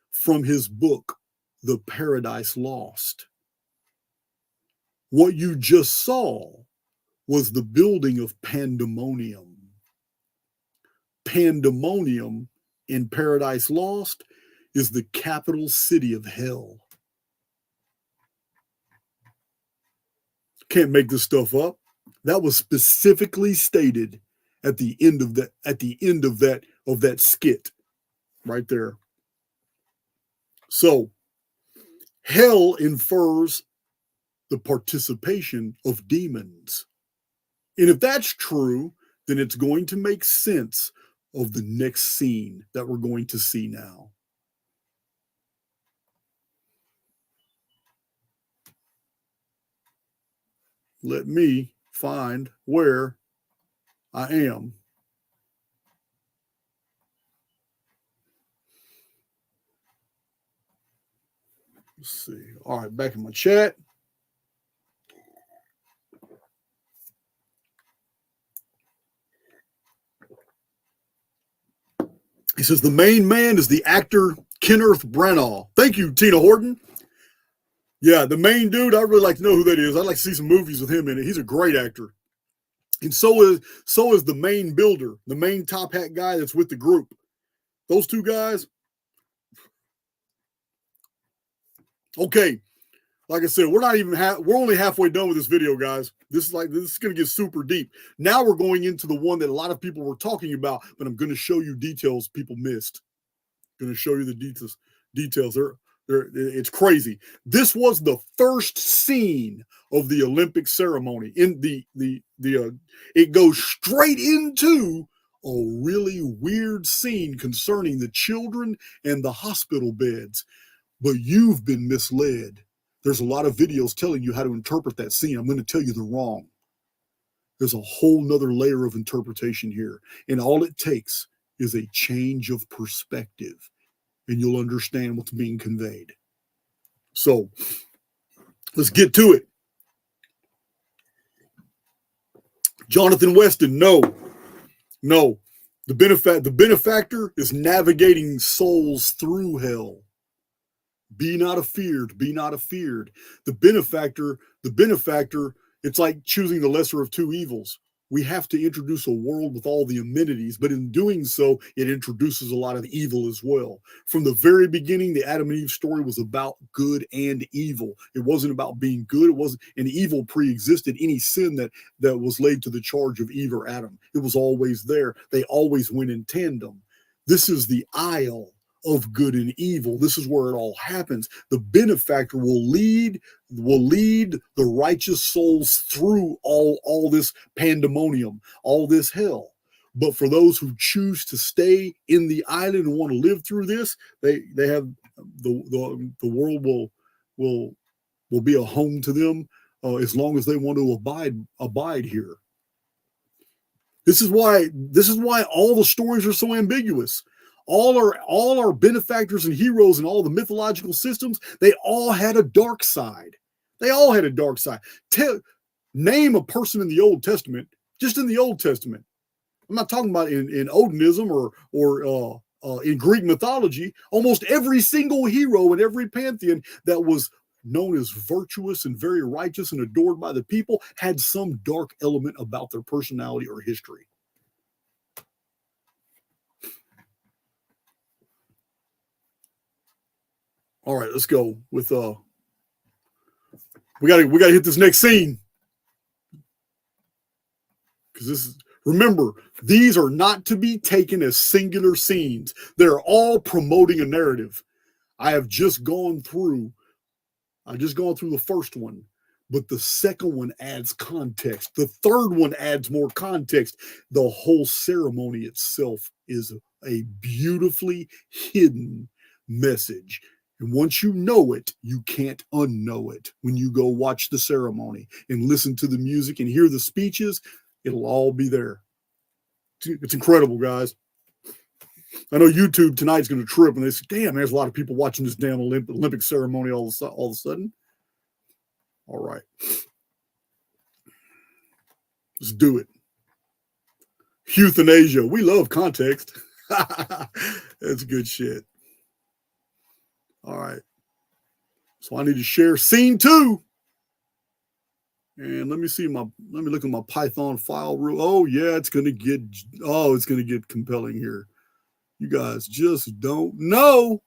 from his book, The Paradise Lost. What you just saw was the building of Pandemonium. Pandemonium in Paradise Lost is the capital city of hell. Can't make this stuff up. That was specifically stated at the end of that skit right there. So hell infers the participation of demons. And if that's true, then it's going to make sense of the next scene that we're going to see now. Let me find where I am. Let's see. All right, back in my chat. He says the main man is the actor Kenneth Branagh. Thank you, Tina Horton. Yeah, the main dude, I'd really like to know who that is. I'd like to see some movies with him in it. He's a great actor. And so is the main builder, the main top hat guy that's with the group. Those two guys. Okay. Like I said, we're only halfway done with this video, guys. This is going to get super deep. Now we're going into the one that a lot of people were talking about, but I'm going to show you details people missed. I'm going to show you the details. It's crazy. This was the first scene of the Olympic ceremony. It goes straight into a really weird scene concerning the children and the hospital beds. But you've been misled. There's a lot of videos telling you how to interpret that scene. I'm going to tell you the wrong. There's a whole nother layer of interpretation here. And all it takes is a change of perspective, and you'll understand what's being conveyed. So let's get to it. Jonathan Weston, no. The benefactor is navigating souls through hell. Be not afeared, be not afeared. The benefactor, it's like choosing the lesser of two evils. We have to introduce a world with all the amenities, but in doing so, it introduces a lot of evil as well. From the very beginning, the Adam and Eve story was about good and evil. It wasn't about being good. It wasn't, and evil pre-existed any sin that was laid to the charge of Eve or Adam. It was always there. They always went in tandem. This is the aisle of good and evil. This is where it all happens. The benefactor will lead the righteous souls through all this pandemonium, all this hell. But for those who choose to stay in the island and want to live through this, they have the world will be a home to them as long as they want to abide here. This is why all the stories are so ambiguous. All our benefactors and heroes and all the mythological systems, they all had a dark side. They all had a dark side. Name a person in the Old Testament, just in the Old Testament. I'm not talking about in Odinism or in Greek mythology. Almost every single hero in every pantheon that was known as virtuous and very righteous and adored by the people had some dark element about their personality or history. All right, let's go with we gotta hit this next scene. Because remember, these are not to be taken as singular scenes. They're all promoting a narrative. I just gone through the first one, but the second one adds context. The third one adds more context. The whole ceremony itself is a beautifully hidden message. And once you know it, you can't unknow it. When you go watch the ceremony and listen to the music and hear the speeches, it'll all be there. It's incredible, guys. I know YouTube tonight's going to trip and they say, damn, there's a lot of people watching this damn Olympic ceremony all of a sudden. All right. Let's do it. Euthanasia. We love context. That's good shit. All right. So I need to share scene 2. And let me look at my Python file. Oh, yeah, it's going to get compelling here. You guys just don't know.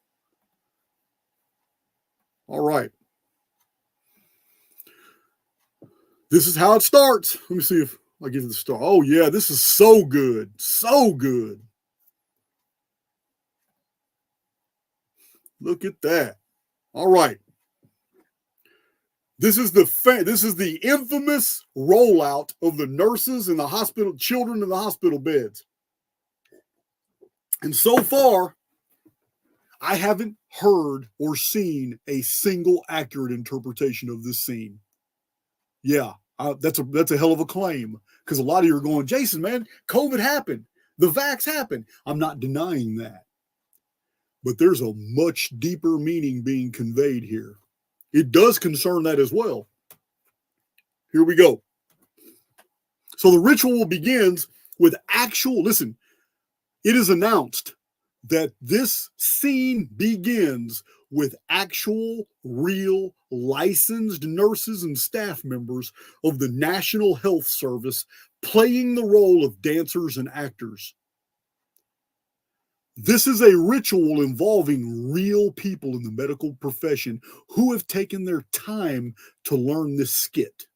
All right. This is how it starts. Let me see if I get to the start. Oh, yeah, this is so good. So good. Look at that. All right. This is the infamous rollout of the nurses in the hospital, children in the hospital beds. And so far, I haven't heard or seen a single accurate interpretation of this scene. Yeah, that's a hell of a claim, because a lot of you are going, Jason, man, COVID happened. The vax happened. I'm not denying that. But there's a much deeper meaning being conveyed here. It does concern that as well. Here we go. So the ritual begins with listen, it is announced that this scene begins with actual, real, licensed nurses and staff members of the National Health Service playing the role of dancers and actors. This is a ritual involving real people in the medical profession who have taken their time to learn this skit.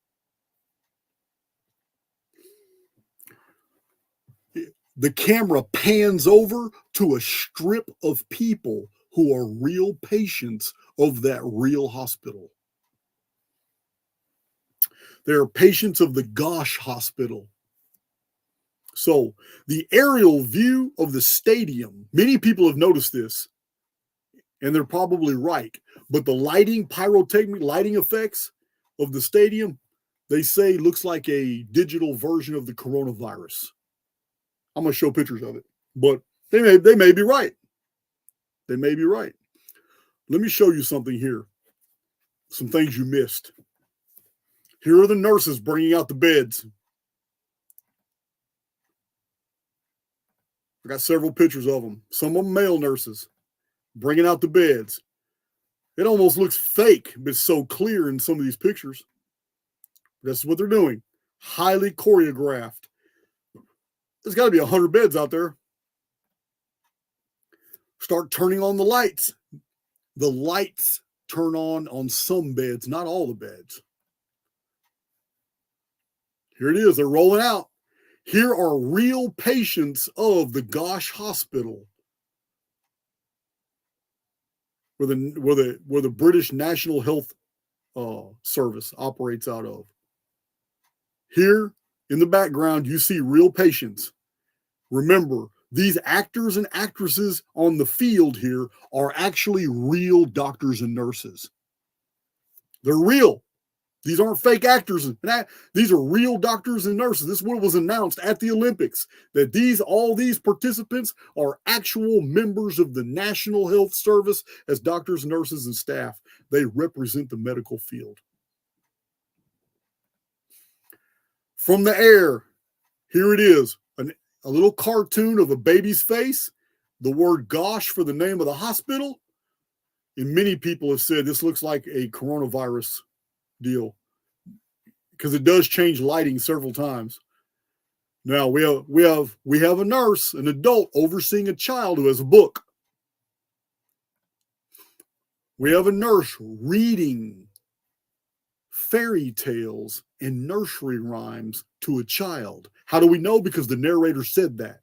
The camera pans over to a strip of people who are real patients of that real hospital. They are patients of the Gosh Hospital. So the aerial view of the stadium, many people have noticed this, and they're probably right, but the pyrotechnic lighting effects of the stadium, they say looks like a digital version of the coronavirus. I'm going to show pictures of it, but they may be right. They may be right. Let me show you something here. Some things you missed. Here are the nurses bringing out the beds. I got several pictures of them. Some of them male nurses bringing out the beds. It almost looks fake, but it's so clear in some of these pictures. That's what they're doing. Highly choreographed. There's got to be 100 beds out there. Start turning on the lights. The lights turn on some beds, not all the beds. Here it is. They're rolling out. Here are real patients of the Gosh Hospital, where the British National Health Service operates out of. Here in the background, you see real patients. Remember, these actors and actresses on the field here are actually real doctors and nurses. They're real. These aren't fake actors. These are real doctors and nurses. This is what was announced at the Olympics, that all these participants are actual members of the National Health Service as doctors, nurses, and staff. They represent the medical field. From the air, here it is, a little cartoon of a baby's face, the word gosh for the name of the hospital. And many people have said this looks like a coronavirus deal, because it does change lighting several times. Now we have a nurse, an adult, overseeing a child who has a book. We have a nurse reading fairy tales and nursery rhymes to a child. How do we know? Because the narrator said that.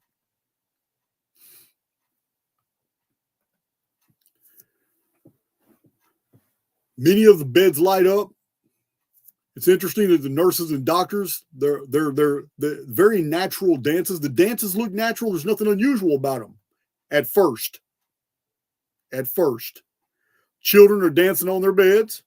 Many of the beds light up, It's interesting that the nurses and doctors, they're very natural dances. The dances look natural. There's nothing unusual about them at first. At first. Children are dancing on their beds.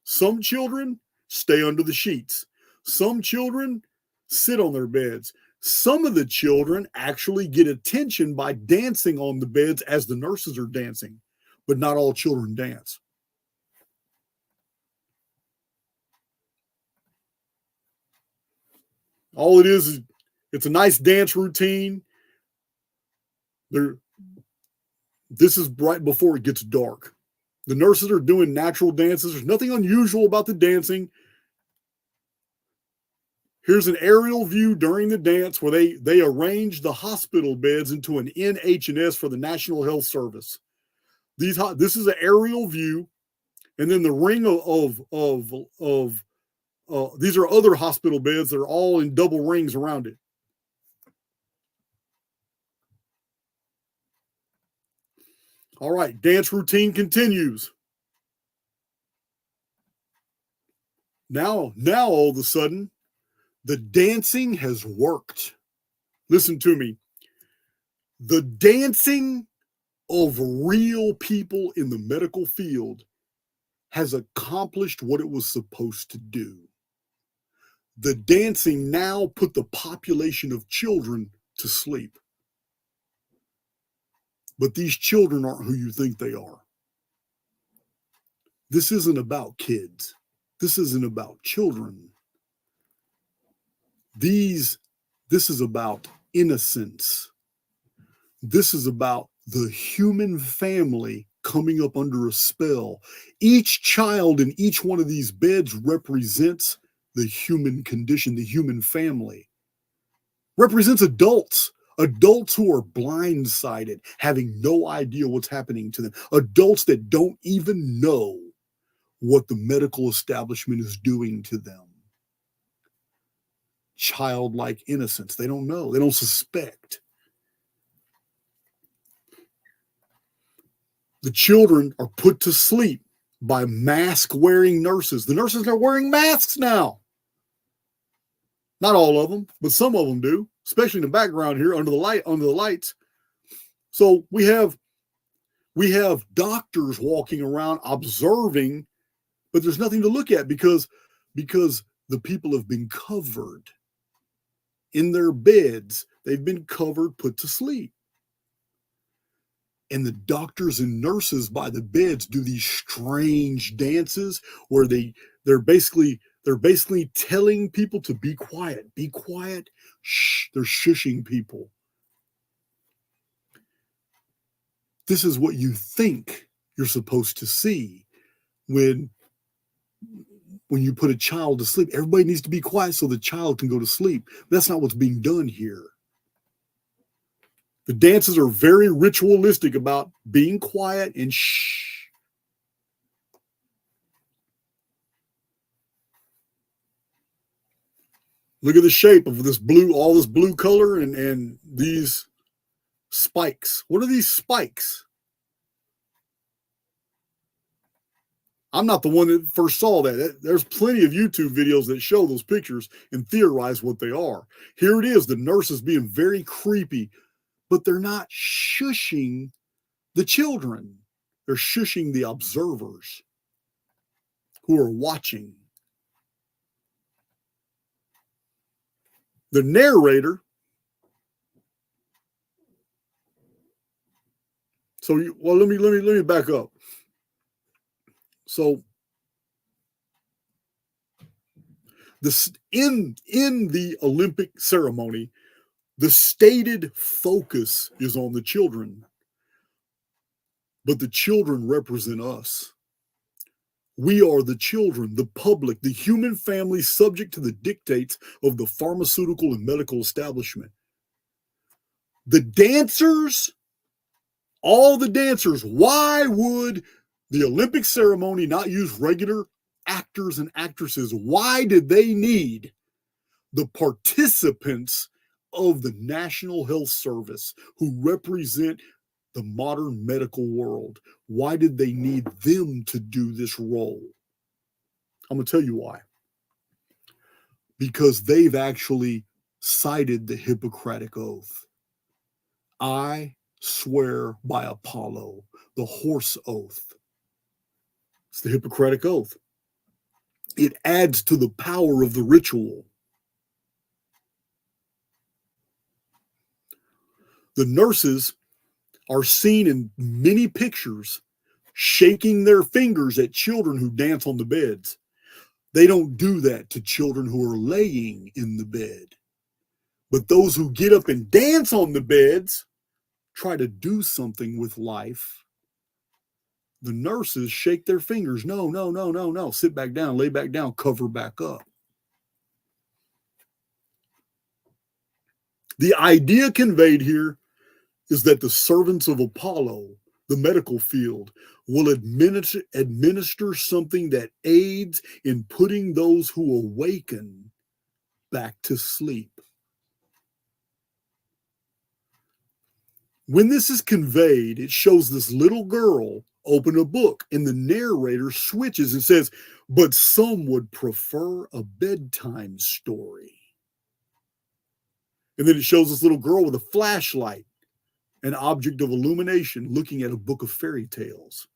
Some children stay under the sheets. Some children sit on their beds. Some of the children actually get attention by dancing on the beds as the nurses are dancing, but not all children dance. All it is it's a nice dance routine. This is right before it gets dark. The nurses are doing natural dances. There's nothing unusual about the dancing. Here's an aerial view during the dance where they arrange the hospital beds into an NH&S for the National Health Service. This is an aerial view, and then the ring of these are other hospital beds that are all in double rings around it. All right, dance routine continues. Now all of a sudden, the dancing has worked. Listen to me. The dancing of real people in the medical field has accomplished what it was supposed to do. The dancing now put the population of children to sleep. But these children aren't who you think they are. This isn't about kids. This isn't about children. This is about innocence. This is about the human family coming up under a spell. Each child in each one of these beds represents the human condition, the human family. Represents adults who are blindsided, having no idea what's happening to them. Adults that don't even know what the medical establishment is doing to them. Childlike innocence. They don't know. They don't suspect. The children are put to sleep by mask-wearing nurses. The nurses are wearing masks now. Not all of them, but some of them do, especially in the background here under the lights. So we have doctors walking around observing, but there's nothing to look at because the people have been covered in their beds. They've been covered, put to sleep. And the doctors and nurses by the beds do these strange dances where they're basically telling people to be quiet, be quiet. Shh, they're shushing people. This is what you think you're supposed to see when you put a child to sleep. Everybody needs to be quiet so the child can go to sleep. That's not what's being done here. The dances are very ritualistic about being quiet and shh. Look at the shape of this blue, all this blue color and these spikes. What are these spikes? I'm not the one that first saw that. There's plenty of YouTube videos that show those pictures and theorize what they are. Here it is, the nurses being very creepy, but they're not shushing the children. They're shushing the observers who are watching. The narrator. Let me back up. So this in the Olympic ceremony, the stated focus is on the children, but the children represent us. We are the children, the public, the human family subject to the dictates of the pharmaceutical and medical establishment. The dancers, all the dancers, why would the Olympic ceremony not use regular actors and actresses? Why did they need the participants of the National Health Service who represent the modern medical world? Why did they need them to do this role? I'm going to tell you why. Because they've actually cited the Hippocratic Oath. I swear by Apollo, the horse oath. It's the Hippocratic Oath. It adds to the power of the ritual. The nurses are seen in many pictures shaking their fingers at children who dance on the beds. They don't do that to children who are laying in the bed. But those who get up and dance on the beds try to do something with life. The nurses shake their fingers. No, no, no, no, no. Sit back down, lay back down, cover back up. The idea conveyed here is that the servants of Apollo, the medical field, will administer something that aids in putting those who awaken back to sleep. When this is conveyed, it shows this little girl open a book, and the narrator switches and says, but some would prefer a bedtime story. And then it shows this little girl with a flashlight, an object of illumination, looking at a book of fairy tales.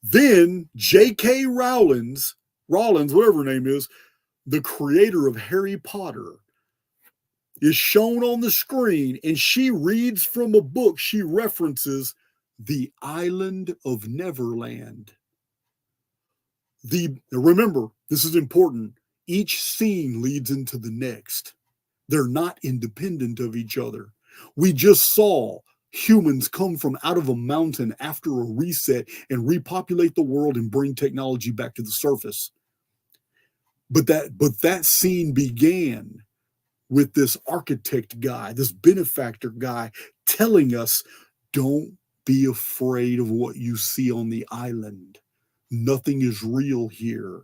Then J.K. Rowling's, whatever her name is, the creator of Harry Potter, is shown on the screen, and she reads from a book. She references the island of Neverland. Remember, this is important. Each scene leads into the next. They're not independent of each other. We just saw humans come from out of a mountain after a reset and repopulate the world and bring technology back to the surface. But that scene began with this architect guy, this benefactor guy, telling us, don't be afraid of what you see on the island. Nothing is real here.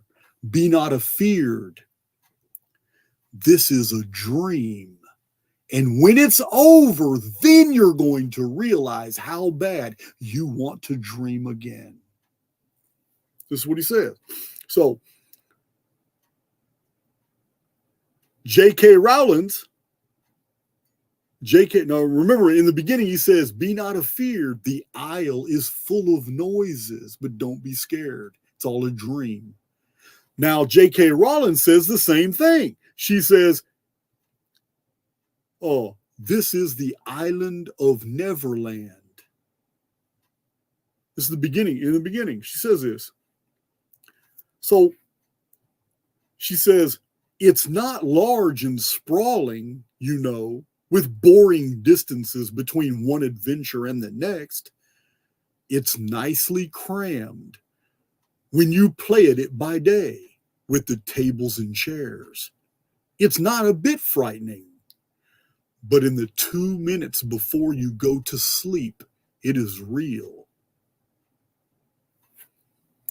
Be not afeared. This is a dream. And when it's over, then you're going to realize how bad you want to dream again. This is what he says. So, J.K. Rowling's, now remember in the beginning he says, be not afeared, the isle is full of noises, but don't be scared. It's all a dream. Now J.K. Rowling says the same thing. She says, oh, this is the island of Neverland. This is the beginning. In the beginning, she says this. So she says, it's not large and sprawling, with boring distances between one adventure and the next. It's nicely crammed when you play it by day with the tables and chairs. It's not a bit frightening. But in the 2 minutes before you go to sleep, it is real.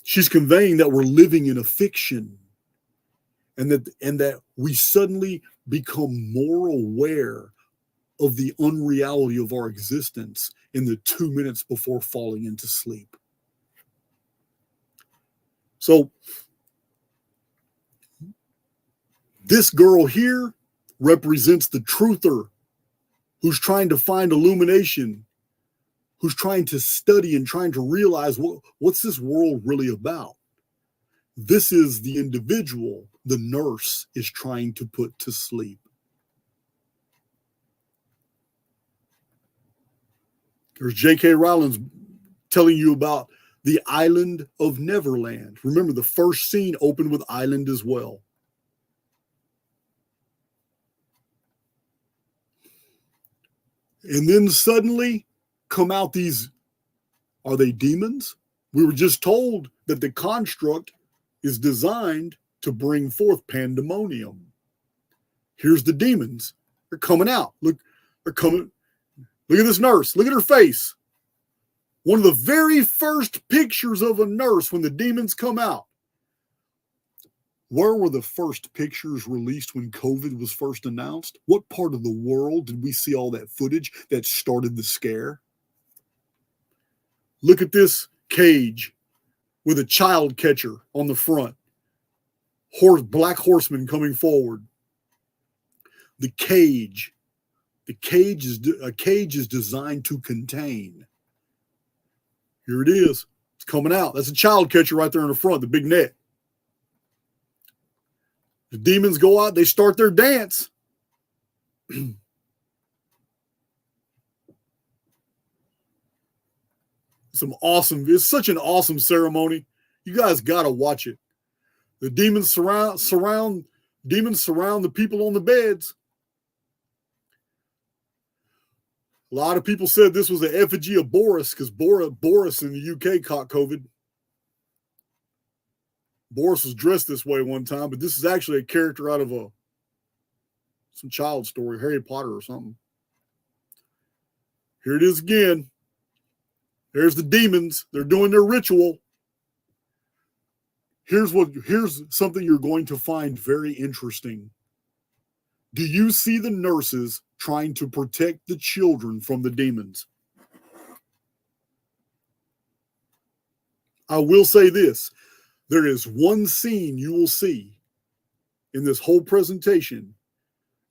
She's conveying that we're living in a fiction, and that we suddenly become more aware of the unreality of our existence in the 2 minutes before falling into sleep. So this girl here represents the truther who's trying to find illumination, who's trying to study and trying to realize what's this world really about. This is the individual the nurse is trying to put to sleep. There's J.K. Rowling's telling you about the island of Neverland. Remember, the first scene opened with island as well. And then suddenly come out these, are they demons? We were just told that the construct is designed to bring forth pandemonium. Here's the demons. They're coming out. Look, they're coming. Look at this nurse. Look at her face. One of the very first pictures of a nurse when the demons come out. Where were the first pictures released when COVID was first announced? What part of the world did we see all that footage that started the scare? Look at this cage with a child catcher on the front. black horsemen coming forward. The cage. A cage is designed to contain. Here it is. It's coming out. That's a child catcher right there in the front, the big net. The demons go out. They start their dance. It's such an awesome ceremony. You guys got to watch it. The demons surround the people on the beds. A lot of people said this was an effigy of Boris because Boris in the UK caught COVID. Boris was dressed this way one time, but this is actually a character out of some child story, Harry Potter or something. Here it is again. There's the demons. They're doing their ritual. Here's something you're going to find very interesting. Do you see the nurses trying to protect the children from the demons? I will say this. There is one scene you will see in this whole presentation.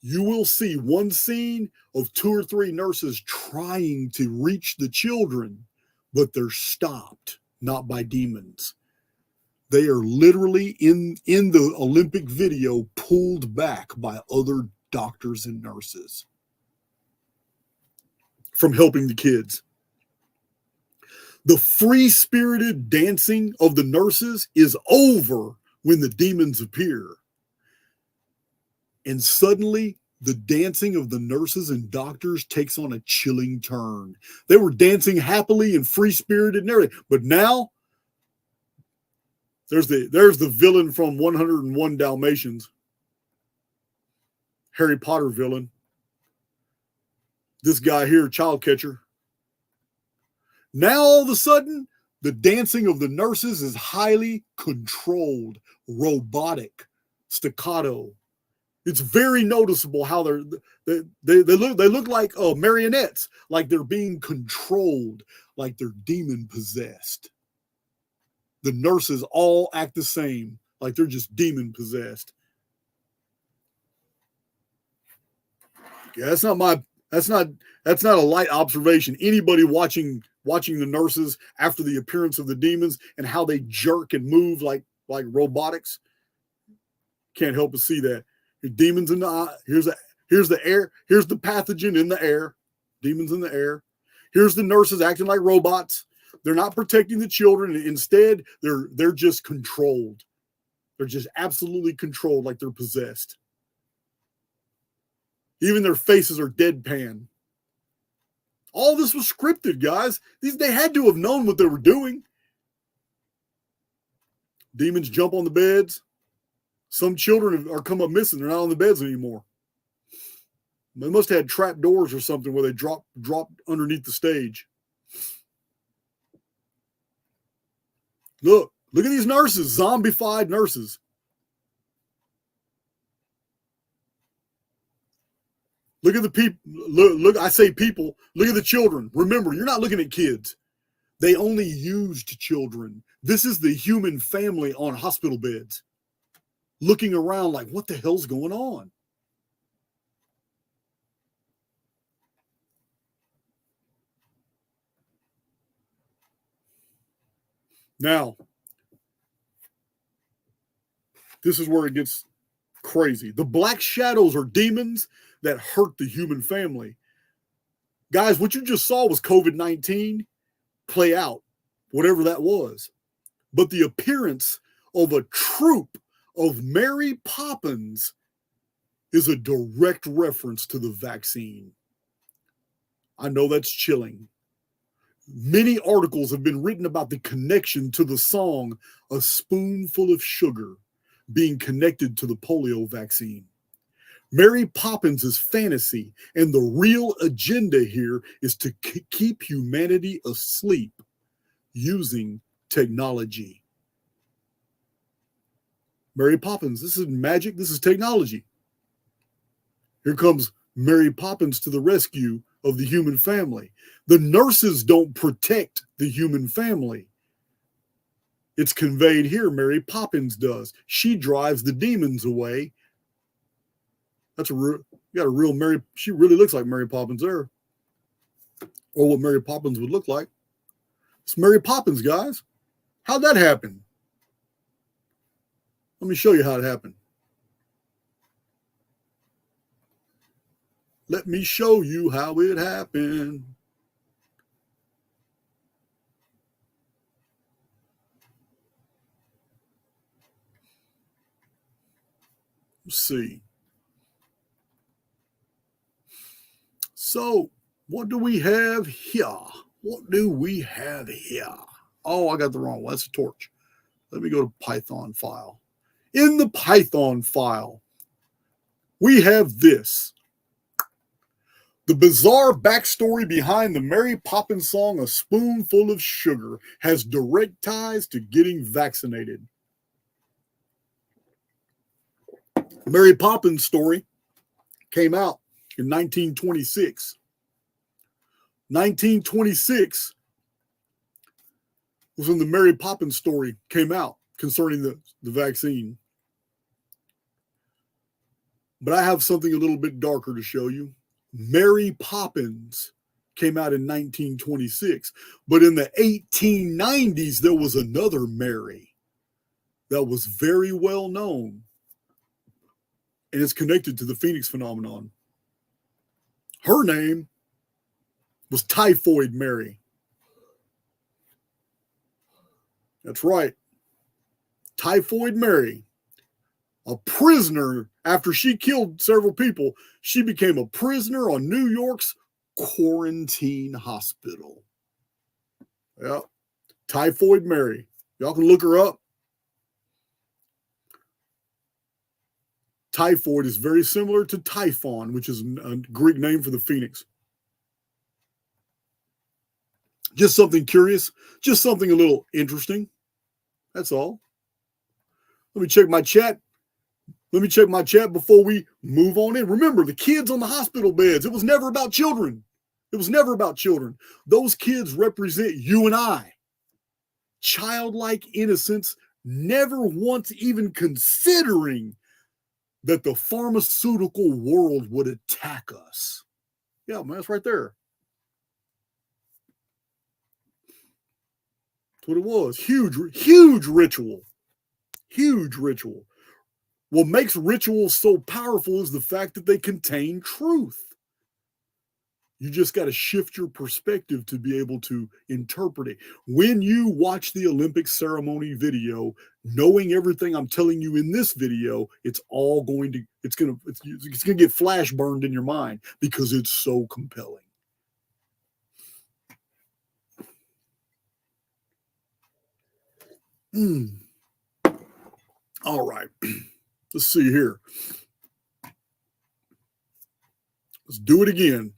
You will see one scene of 2 or 3 nurses trying to reach the children, but they're stopped, not by demons. They are literally in the Olympic video pulled back by other doctors and nurses from helping the kids. The free-spirited dancing of the nurses is over when the demons appear. And suddenly, the dancing of the nurses and doctors takes on a chilling turn. They were dancing happily and free-spirited and everything. But now, there's the villain from 101 Dalmatians. Harry Potter villain. This guy here, child catcher. Now, all of a sudden, the dancing of the nurses is highly controlled, robotic, staccato. It's very noticeable how they look like marionettes, like they're being controlled, like they're demon possessed. The nurses all act the same, like they're just demon possessed. Yeah, that's not a light observation. Anybody watching the nurses after the appearance of the demons and how they jerk and move like robotics can't help but see that. Demons in the eye. Here's the air. Here's the pathogen in the air. Demons in the air. Here's the nurses acting like robots. They're not protecting the children. Instead, they're just controlled. They're just absolutely controlled, like they're possessed. Even their faces are deadpan. All this was scripted, guys. They had to have known what they were doing. Demons jump on the beds. Some children are come up missing. They're not on the beds anymore. They must have had trap doors or something where they dropped underneath the stage. Look at these nurses, zombified nurses. Look at the people. Look, I say people. Look at the children. Remember, you're not looking at kids. They only used children. This is the human family on hospital beds. Looking around like, what the hell's going on? Now, this is where it gets crazy. The black shadows are demons that hurt the human family. Guys, what you just saw was COVID-19 play out, whatever that was. But the appearance of a troop of Mary Poppins is a direct reference to the vaccine. I know that's chilling. Many articles have been written about the connection to the song A Spoonful of Sugar being connected to the polio vaccine. Mary Poppins is fantasy, and the real agenda here is to keep humanity asleep using technology. Mary Poppins, this is magic, this is technology. Here comes Mary Poppins to the rescue of the human family. The nurses don't protect the human family. It's conveyed here. Mary Poppins does. She drives the demons away. That's you got a real Mary. She really looks like Mary Poppins there, or what Mary Poppins would look like. It's Mary Poppins, guys. How'd that happen? Let me show you how it happened. Let me show you how it happened. Let's see. So, what do we have here? What do we have here? Oh, I got the wrong one. That's a torch. Let me go to Python file. In the Python file, we have this. The bizarre backstory behind the Mary Poppins song, A Spoonful of Sugar, has direct ties to getting vaccinated. Mary Poppins story came out in 1926. 1926 was when the Mary Poppins story came out concerning the vaccine. But I have something a little bit darker to show you. Mary Poppins came out in 1926. But in the 1890s, there was another Mary that was very well known. And it's connected to the Phoenix phenomenon. Her name was Typhoid Mary. That's right. Typhoid Mary. A prisoner, after she killed several people, she became a prisoner on New York's quarantine hospital. Yeah. Typhoid Mary. Y'all can look her up. Typhoid is very similar to Typhon, which is a Greek name for the phoenix. Just something curious, just something a little interesting. That's all. Let me check my chat. Let me check my chat before we move on in. Remember, the kids on the hospital beds, it was never about children. It was never about children. Those kids represent you and I. Childlike innocence, never once even considering that the pharmaceutical world would attack us. Yeah, man, that's right there. That's what it was. Huge ritual. Huge ritual. What makes rituals so powerful is the fact that they contain truth. You just got to shift your perspective to be able to interpret it. When you watch the Olympic ceremony video, knowing everything I'm telling you in this video, it's going to get flash burned in your mind because it's so compelling. All right. Let's see here. Let's do it again.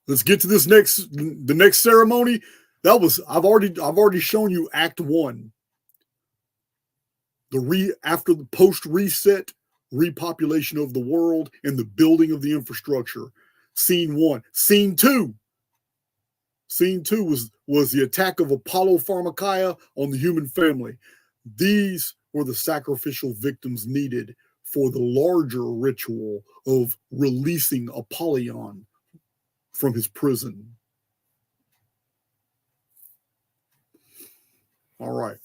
Let's get to the next ceremony. I've already shown you Act 1. After the post-reset repopulation of the world and the building of the infrastructure. Scene 1. Scene 2. Scene 2 was the attack of Apollo Pharmakia on the human family. These were the sacrificial victims needed for the larger ritual of releasing Apollyon from his prison. All right.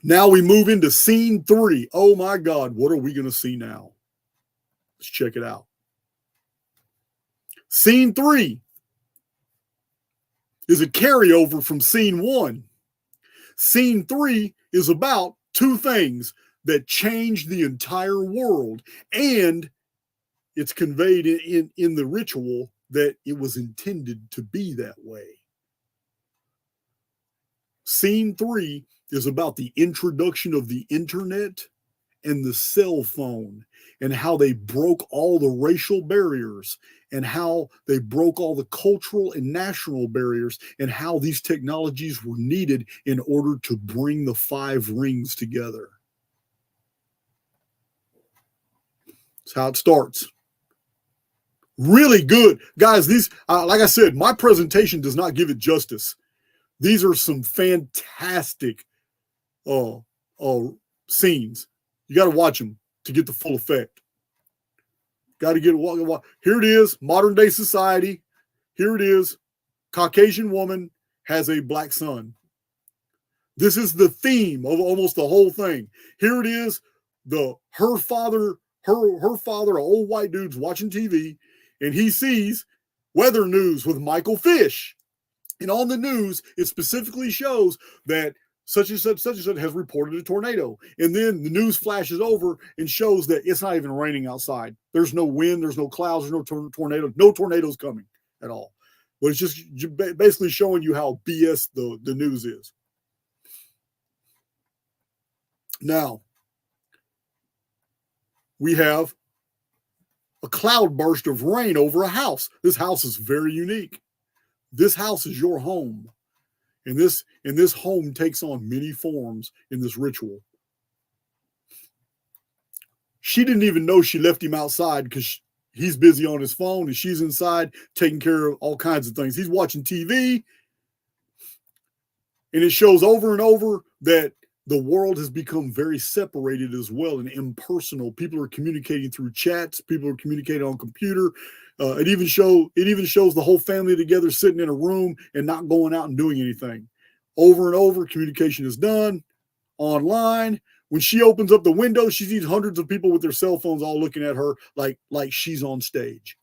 Now we move into scene 3. Oh my God, what are we going to see now? Let's check it out. Scene 3 is a carryover from scene 1. Scene 3 is about two things that changed the entire world, and it's conveyed in the ritual that it was intended to be that way. Scene 3 is about the introduction of the internet and the cell phone, and how they broke all the racial barriers, and how they broke all the cultural and national barriers, and how these technologies were needed in order to bring the 5 rings together. That's how it starts. Really good. Guys, these, like I said, my presentation does not give it justice. These are some fantastic scenes. You got to watch them to get the full effect. Got to get it. Here it is, modern day society. Here it is, Caucasian woman has a black son. This is the theme of almost the whole thing. Here it is, her father, an old white dude's watching TV, and he sees weather news with Michael Fish. And on the news, it specifically shows that such and such has reported a tornado. And then the news flashes over and shows that it's not even raining outside. There's no wind, there's no clouds, there's no tornado, no tornadoes coming at all. But it's just basically showing you how BS the news is. Now, we have a cloud burst of rain over a house. This house is very unique. This house is your home. And this home takes on many forms in this ritual. She didn't even know she left him outside because he's busy on his phone and she's inside taking care of all kinds of things. He's watching TV, and it shows over and over that the world has become very separated as well and impersonal. People are communicating through chats. People are communicating on computer. It even shows the whole family together sitting in a room and not going out and doing anything. Over and over, communication is done online. When she opens up the window, she sees hundreds of people with their cell phones all looking at her like she's on stage.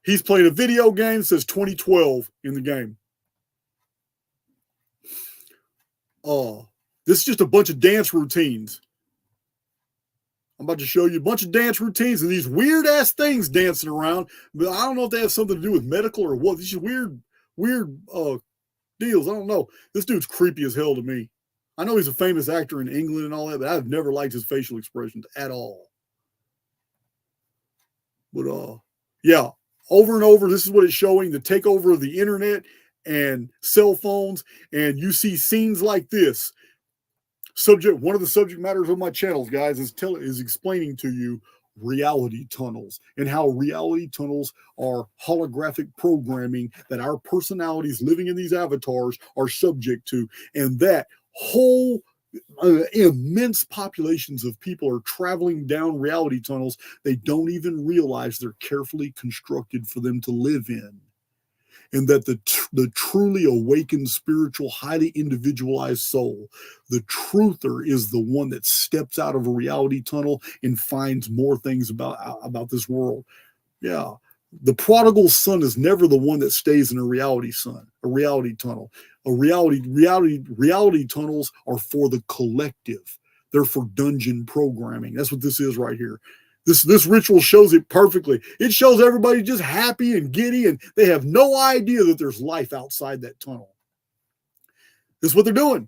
He's playing a video game that says 2012 in the game. This is just a bunch of dance routines. I'm about to show you a bunch of dance routines and these weird ass things dancing around. But I don't know if they have something to do with medical or what. These are weird deals. I don't know. This dude's creepy as hell to me. I know he's a famous actor in England and all that, but I've never liked his facial expressions at all. But yeah, over and over, this is what it's showing, the takeover of the internet and cell phones, and you see scenes like this. One of the subject matters of my channels, guys, is explaining to you reality tunnels and how reality tunnels are holographic programming that our personalities living in these avatars are subject to, and that whole immense populations of people are traveling down reality tunnels they don't even realize they're carefully constructed for them to live in. And that the truly awakened, spiritual, highly individualized soul, the truther, is the one that steps out of a reality tunnel and finds more things about this world. Yeah. The prodigal son is never the one that stays in a reality tunnel. Reality tunnels are for the collective. They're for dungeon programming. That's what this is right here. This ritual shows it perfectly. It shows everybody just happy and giddy, and they have no idea that there's life outside that tunnel. This is what they're doing.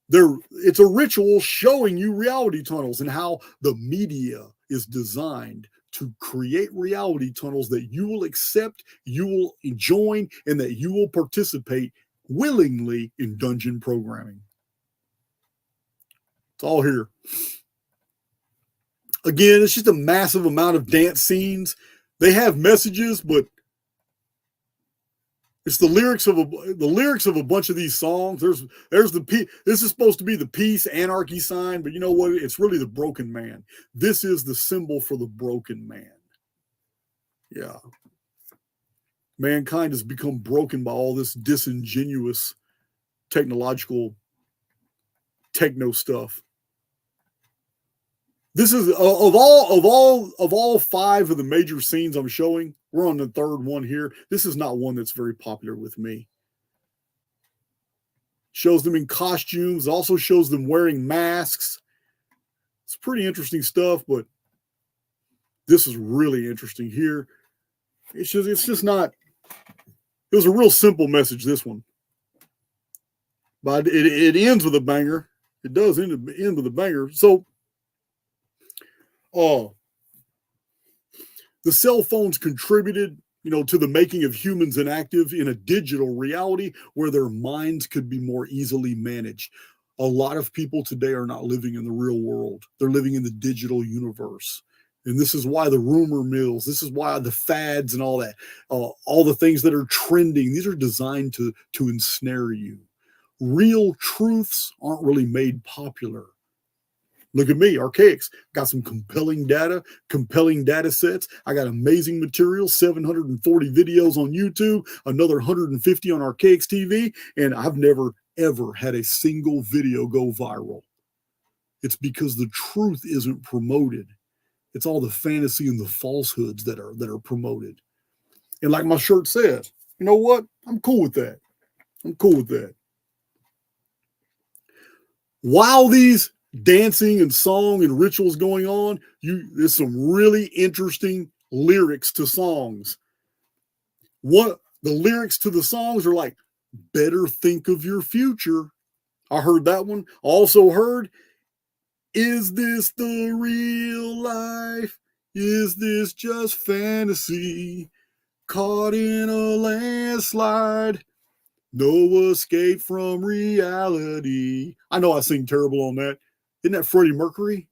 It's a ritual showing you reality tunnels and how the media is designed to create reality tunnels that you will accept, you will join, and that you will participate willingly in dungeon programming. It's all here. Again, it's just a massive amount of dance scenes. They have messages, but it's the lyrics of a bunch of these songs. There's this is supposed to be the peace, anarchy sign, but you know what? It's really the broken man. This is the symbol for the broken man. Yeah. Mankind has become broken by all this disingenuous technological techno stuff. This is of all five of the major scenes I'm showing, we're on the third one here. This is not one that's very popular with me. Shows them in costumes, also shows them wearing masks. It's pretty interesting stuff, but this is really interesting here. It's just not. It was a real simple message, this one, but it ends with a banger. It does end with a banger. So. The cell phones contributed, to the making of humans inactive in a digital reality where their minds could be more easily managed. A lot of people today are not living in the real world. They're living in the digital universe. And this is why the rumor mills, this is why the fads and all that, all the things that are trending, these are designed to ensnare you. Real truths aren't really made popular. Look at me, Archaix. Got some compelling data sets. I got amazing material, 740 videos on YouTube, another 150 on Archaix TV, and I've never, ever had a single video go viral. It's because the truth isn't promoted. It's all the fantasy and the falsehoods that are promoted. And like my shirt says, you know what? I'm cool with that. I'm cool with that. While these dancing and song and rituals going on, there's some really interesting lyrics to songs. The lyrics to the songs are like, better think of your future. I heard that one. Also heard, is this the real life? Is this just fantasy? Caught in a landslide. No escape from reality. I know I sing terrible on that. Isn't that Freddie Mercury?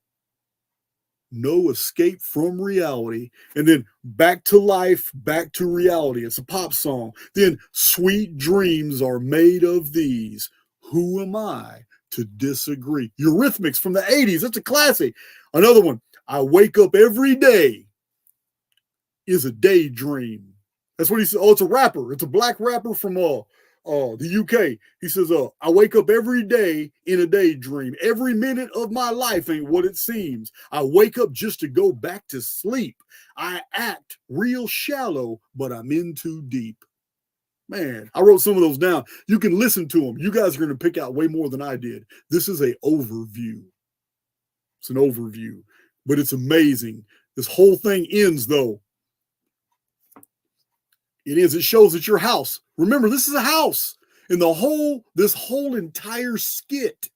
No escape from reality. And then back to life, back to reality. It's a pop song. Then sweet dreams are made of these. Who am I to disagree? Eurythmics from the 80s. That's a classic. Another one. I wake up every day is a daydream. That's what he said. Oh, it's a rapper. It's a black rapper from the UK. He says, I wake up every day in a daydream. Every minute of my life ain't what it seems. I wake up just to go back to sleep. I act real shallow, but I'm in too deep. Man, I wrote some of those down. You can listen to them. You guys are going to pick out way more than I did. This is an overview. It's an overview, but it's amazing. This whole thing ends, though. It shows it's your house. Remember, this is a house. And this whole entire skit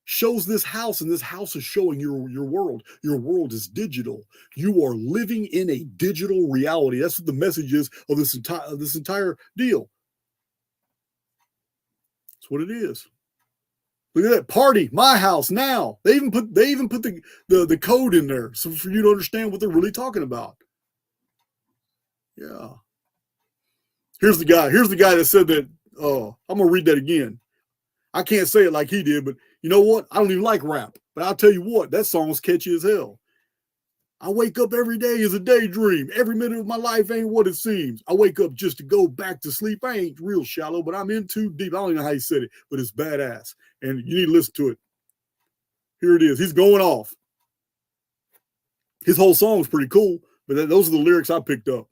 shows this house, and this house is showing your world. Your world is digital. You are living in a digital reality. That's what the message is of this entire deal. That's what it is. Look at that party, my house now. They even put the code in there so for you to understand what they're really talking about. Yeah. Here's the guy that said that. I'm gonna read that again. I can't say it like he did, but you know what? I don't even like rap. But I'll tell you what, that song's catchy as hell. I wake up every day as a daydream. Every minute of my life ain't what it seems. I wake up just to go back to sleep. I ain't real shallow, but I'm in too deep. I don't even know how he said it, but it's badass. And you need to listen to it. Here it is. He's going off. His whole song's pretty cool, but those are the lyrics I picked up.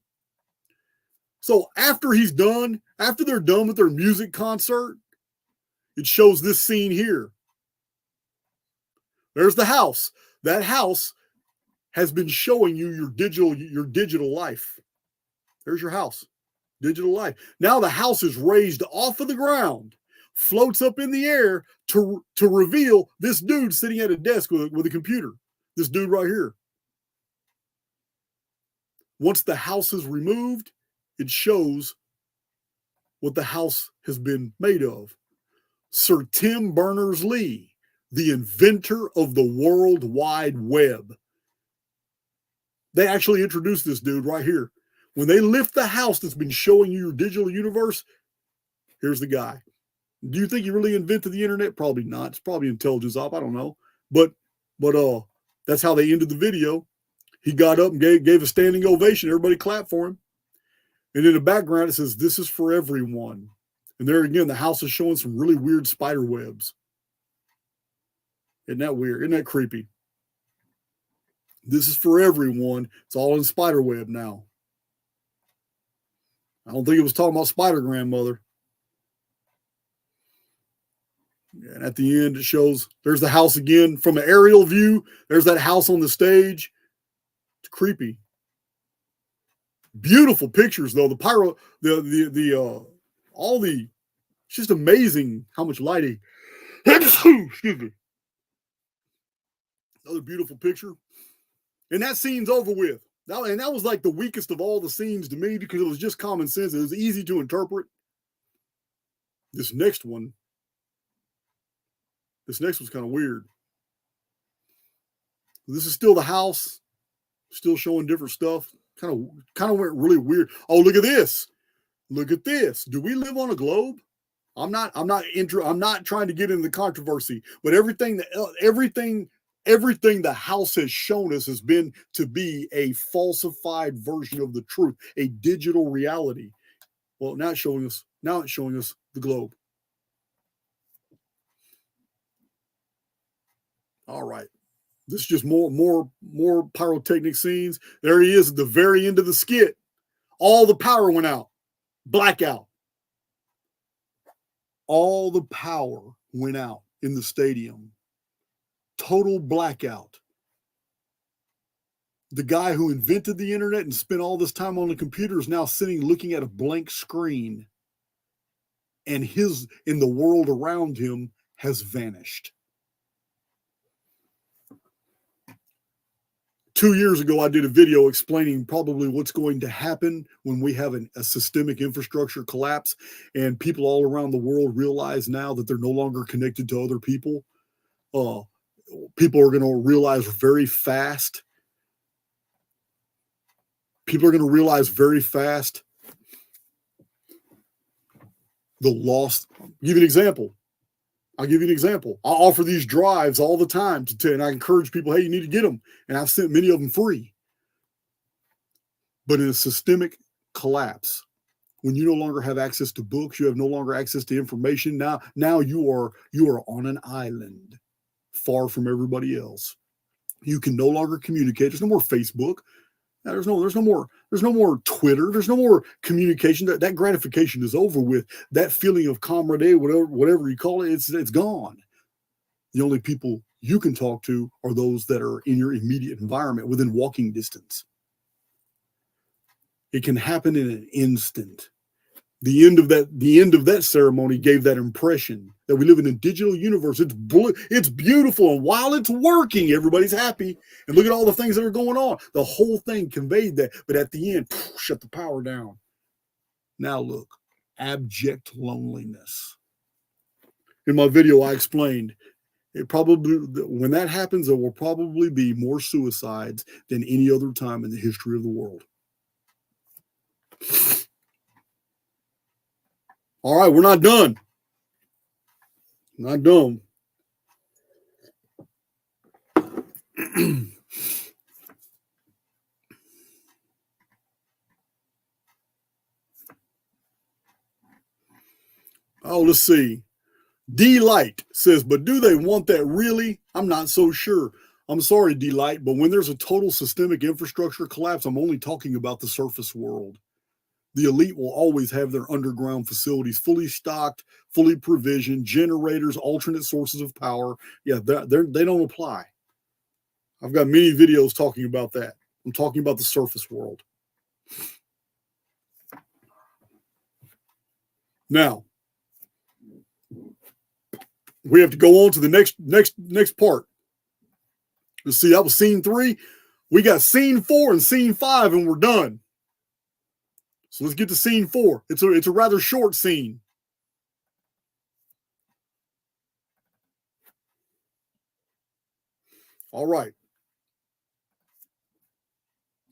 So after they're done with their music concert, it shows this scene here. There's the house. That house has been showing you your digital life. There's your house, digital life. Now the house is raised off of the ground, floats up in the air to reveal this dude sitting at a desk with a computer. This dude right here. Once the house is removed, it shows what the house has been made of. Sir Tim Berners-Lee, the inventor of the World Wide Web. They actually introduced this dude right here. When they lift the house that's been showing you your digital universe, here's the guy. Do you think he really invented the internet? Probably not. It's probably intelligence op. I don't know. But that's how they ended the video. He got up and gave a standing ovation. Everybody clapped for him. And in the background, it says, "This is for everyone." And there again, the house is showing some really weird spider webs. Isn't that weird? Isn't that creepy? This is for everyone. It's all in spider web now. I don't think it was talking about Spider Grandmother. And at the end, it shows there's the house again from an aerial view. There's that house on the stage. It's creepy. Beautiful pictures, though. It's just amazing how much lighting. Excuse me. Another beautiful picture. And that scene's over with. And that was like the weakest of all the scenes to me because it was just common sense. It was easy to interpret. This next one's kind of weird. This is still the house. Still showing different stuff. Kind of went really weird. Oh, look at this. Look at this. Do we live on a globe? I'm not trying to get into the controversy, but everything the house has shown us has been to be a falsified version of the truth, a digital reality. Well, now it's showing us the globe. All right. This is just more pyrotechnic scenes. There he is at the very end of the skit. All the power went out. Blackout. All the power went out in the stadium. Total blackout. The guy who invented the internet and spent all this time on the computer is now sitting looking at a blank screen. And in the world around him has vanished. 2 years ago, I did a video explaining probably what's going to happen when we have a systemic infrastructure collapse and people all around the world realize now that they're no longer connected to other people. People are going to realize very fast. The lost. I'll give you an example. I offer these drives all the time and I encourage people, hey, you need to get them. And I've sent many of them free. But in a systemic collapse, when you no longer have access to books, you have no longer access to information. Now you are on an island, far from everybody else. You can no longer communicate. There's no more Facebook. There's no more Twitter. There's no more communication. That gratification is over with. That feeling of camaraderie, whatever you call it, it's gone. The only people you can talk to are those that are in your immediate environment within walking distance. It can happen in an instant. The end of that ceremony gave that impression that we live in a digital universe. It's beautiful, and while it's working, everybody's happy. And look at all the things that are going on. The whole thing conveyed that, but at the end, shut the power down. Now look, abject loneliness. In my video, I explained when that happens, there will probably be more suicides than any other time in the history of the world. All right, we're not done. Not done. Oh, let's see. D-Light says, but do they want that really? I'm not so sure. I'm sorry, D-Light, but when there's a total systemic infrastructure collapse, I'm only talking about the surface world. The elite will always have their underground facilities fully stocked, fully provisioned, generators, alternate sources of power. Yeah, they don't apply. I've got many videos talking about that. I'm talking about the surface world. Now, we have to go on to the next part. Let's see, that was scene 3. We got scene 4 and scene 5, and we're done. So let's get to scene 4. It's a rather short scene. All right.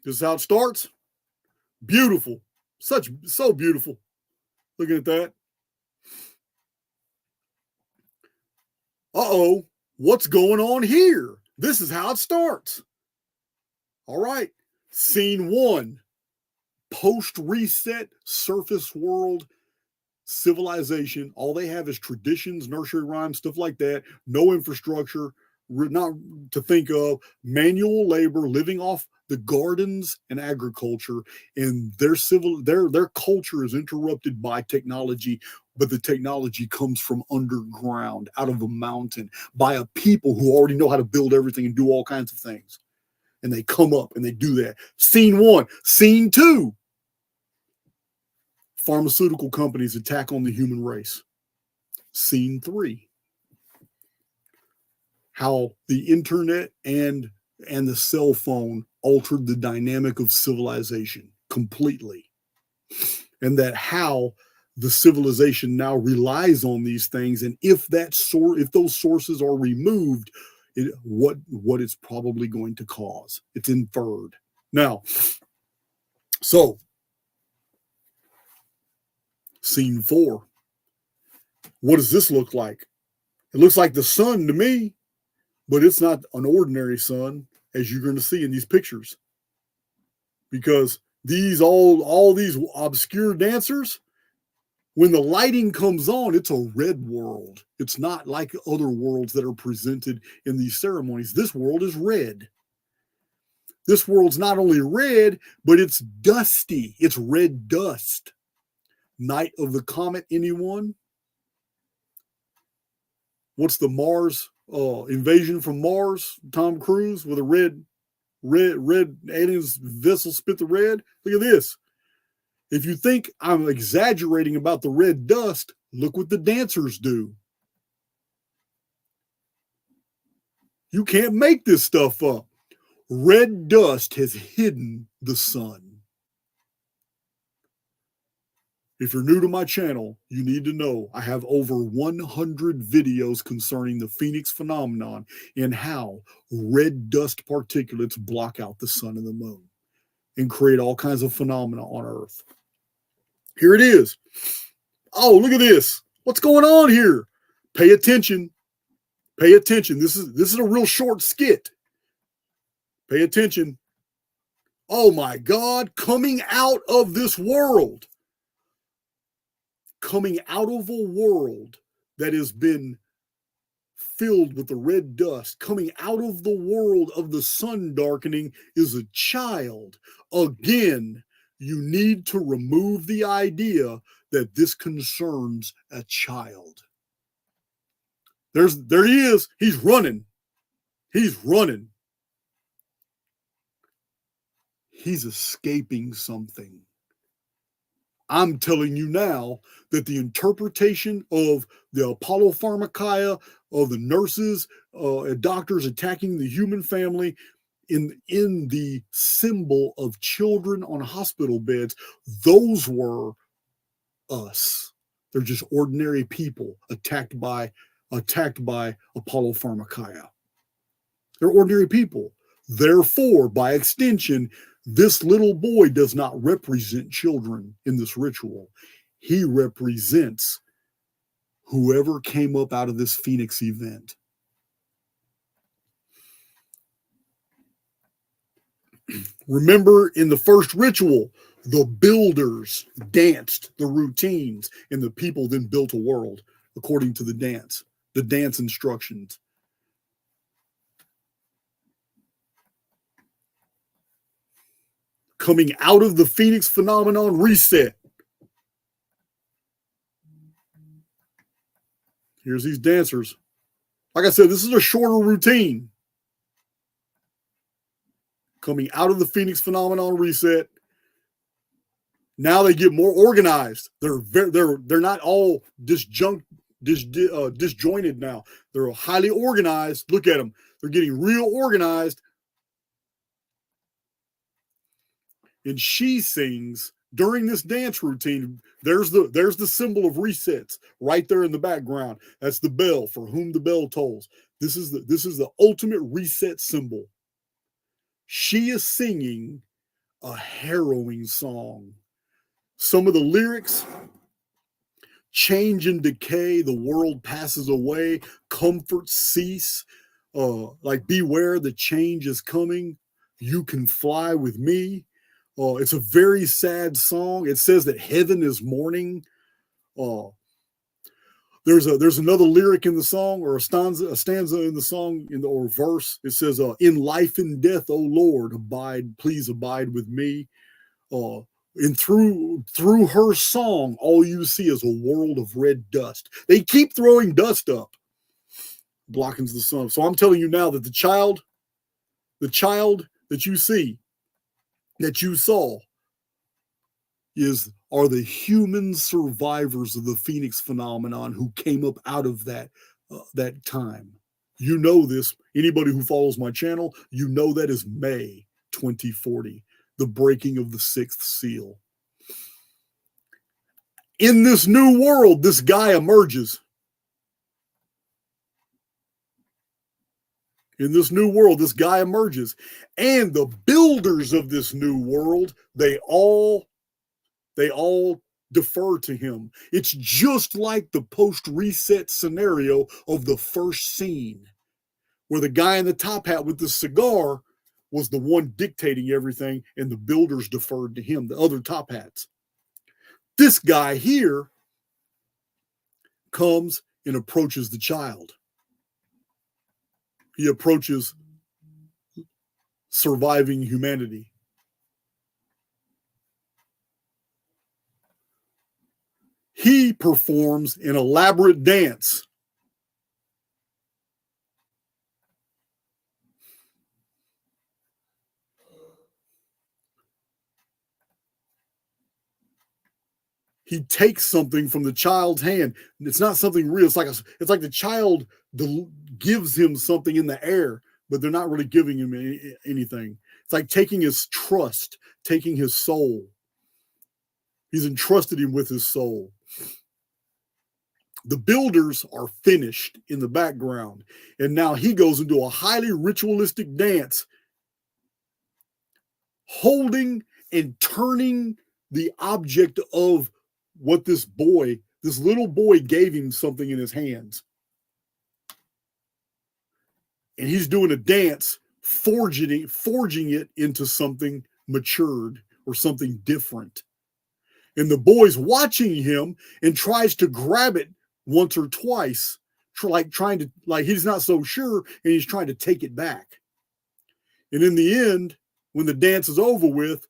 This is how it starts. Beautiful. So beautiful. Looking at that. Uh-oh. What's going on here? This is how it starts. All right. Scene 1. Post-reset surface world civilization. All they have is traditions, nursery rhymes, stuff like that. No infrastructure, not to think of. Manual labor, living off the gardens and agriculture. And their culture is interrupted by technology, but the technology comes from underground, out of a mountain, by a people who already know how to build everything and do all kinds of things. And they come up and they do that. Scene 1. Scene 2. Pharmaceutical companies attack on the human race. Scene 3. How the internet and the cell phone altered the dynamic of civilization completely. And that how the civilization now relies on these things. And if those sources are removed, what it's probably going to cause. It's inferred. Now, so scene 4. What does this look like? It looks like the sun to me, but it's not an ordinary sun, as you're going to see in these pictures. Because these all these obscure dancers, when the lighting comes on, it's a red world. It's not like other worlds that are presented in these ceremonies. This world is red. This world's not only red, but it's dusty. It's red dust. Night of the Comet, anyone? What's the Mars invasion from Mars? Tom Cruise with a red aliens vessel spit the red. Look at this. If you think I'm exaggerating about the red dust, look what the dancers do. You can't make this stuff up. Red dust has hidden the sun. If you're new to my channel, you need to know I have over 100 videos concerning the Phoenix phenomenon and how red dust particulates block out the sun and the moon and create all kinds of phenomena on Earth. Here it is. Oh, look at this. What's going on here? Pay attention. Pay attention. This is a real short skit. Pay attention. Oh my God, coming out of this world. Coming out of a world that has been filled with the red dust, coming out of the world of the sun darkening is a child. Again, you need to remove the idea that this concerns a child. There he is. He's running. He's running. He's escaping something. I'm telling you now that the interpretation of the Apollo pharmakia, of the nurses, doctors attacking the human family, in the symbol of children on hospital beds, those were us. They're just ordinary people attacked by Apollo pharmakia. They're ordinary people. Therefore, by extension, this little boy does not represent children in this ritual. He represents whoever came up out of this Phoenix event. Remember, in the first ritual, the builders danced the routines, and the people then built a world according to the dance instructions. Coming out of the Phoenix phenomenon reset. Here's these dancers. Like I said, this is a shorter routine. Coming out of the Phoenix phenomenon reset. Now they get more organized. They're not all disjointed now. They're highly organized. Look at them. They're getting real organized. And she sings during this dance routine. There's the symbol of resets right there in the background. That's the bell, for whom the bell tolls. This is the ultimate reset symbol. She is singing a harrowing song. Some of the lyrics: change and decay, the world passes away, comforts cease, like beware, the change is coming, you can fly with me. It's a very sad song. It says that heaven is mourning. There's another lyric in the song, or a stanza in the song, or verse. It says, in life and death, O Lord, please abide with me. And through her song, all you see is a world of red dust. They keep throwing dust up, blocking the sun. So I'm telling you now that the child that you see, that you saw, are the human survivors of the Phoenix phenomenon who came up out of that time. You know this. Anybody who follows my channel, you know that is May 2040, the breaking of the sixth seal. In this new world, this guy emerges. In this new world, this guy emerges. And the builders of this new world, they all defer to him. It's just like the post-reset scenario of the first scene, where the guy in the top hat with the cigar was the one dictating everything, and the builders deferred to him, the other top hats. This guy here comes and approaches the child. He approaches surviving humanity. He performs an elaborate dance. He takes something from the child's hand. It's not something real. It's like the child gives him something in the air, but they're not really giving him anything. It's like taking his trust, taking his soul. He's entrusted him with his soul. The builders are finished in the background, and now he goes into a highly ritualistic dance, holding and turning the object of what this little boy gave him something in his hands. And he's doing a dance, forging it into something matured or something different. And the boy's watching him and tries to grab it once or twice, he's not so sure, and he's trying to take it back. And in the end, when the dance is over with,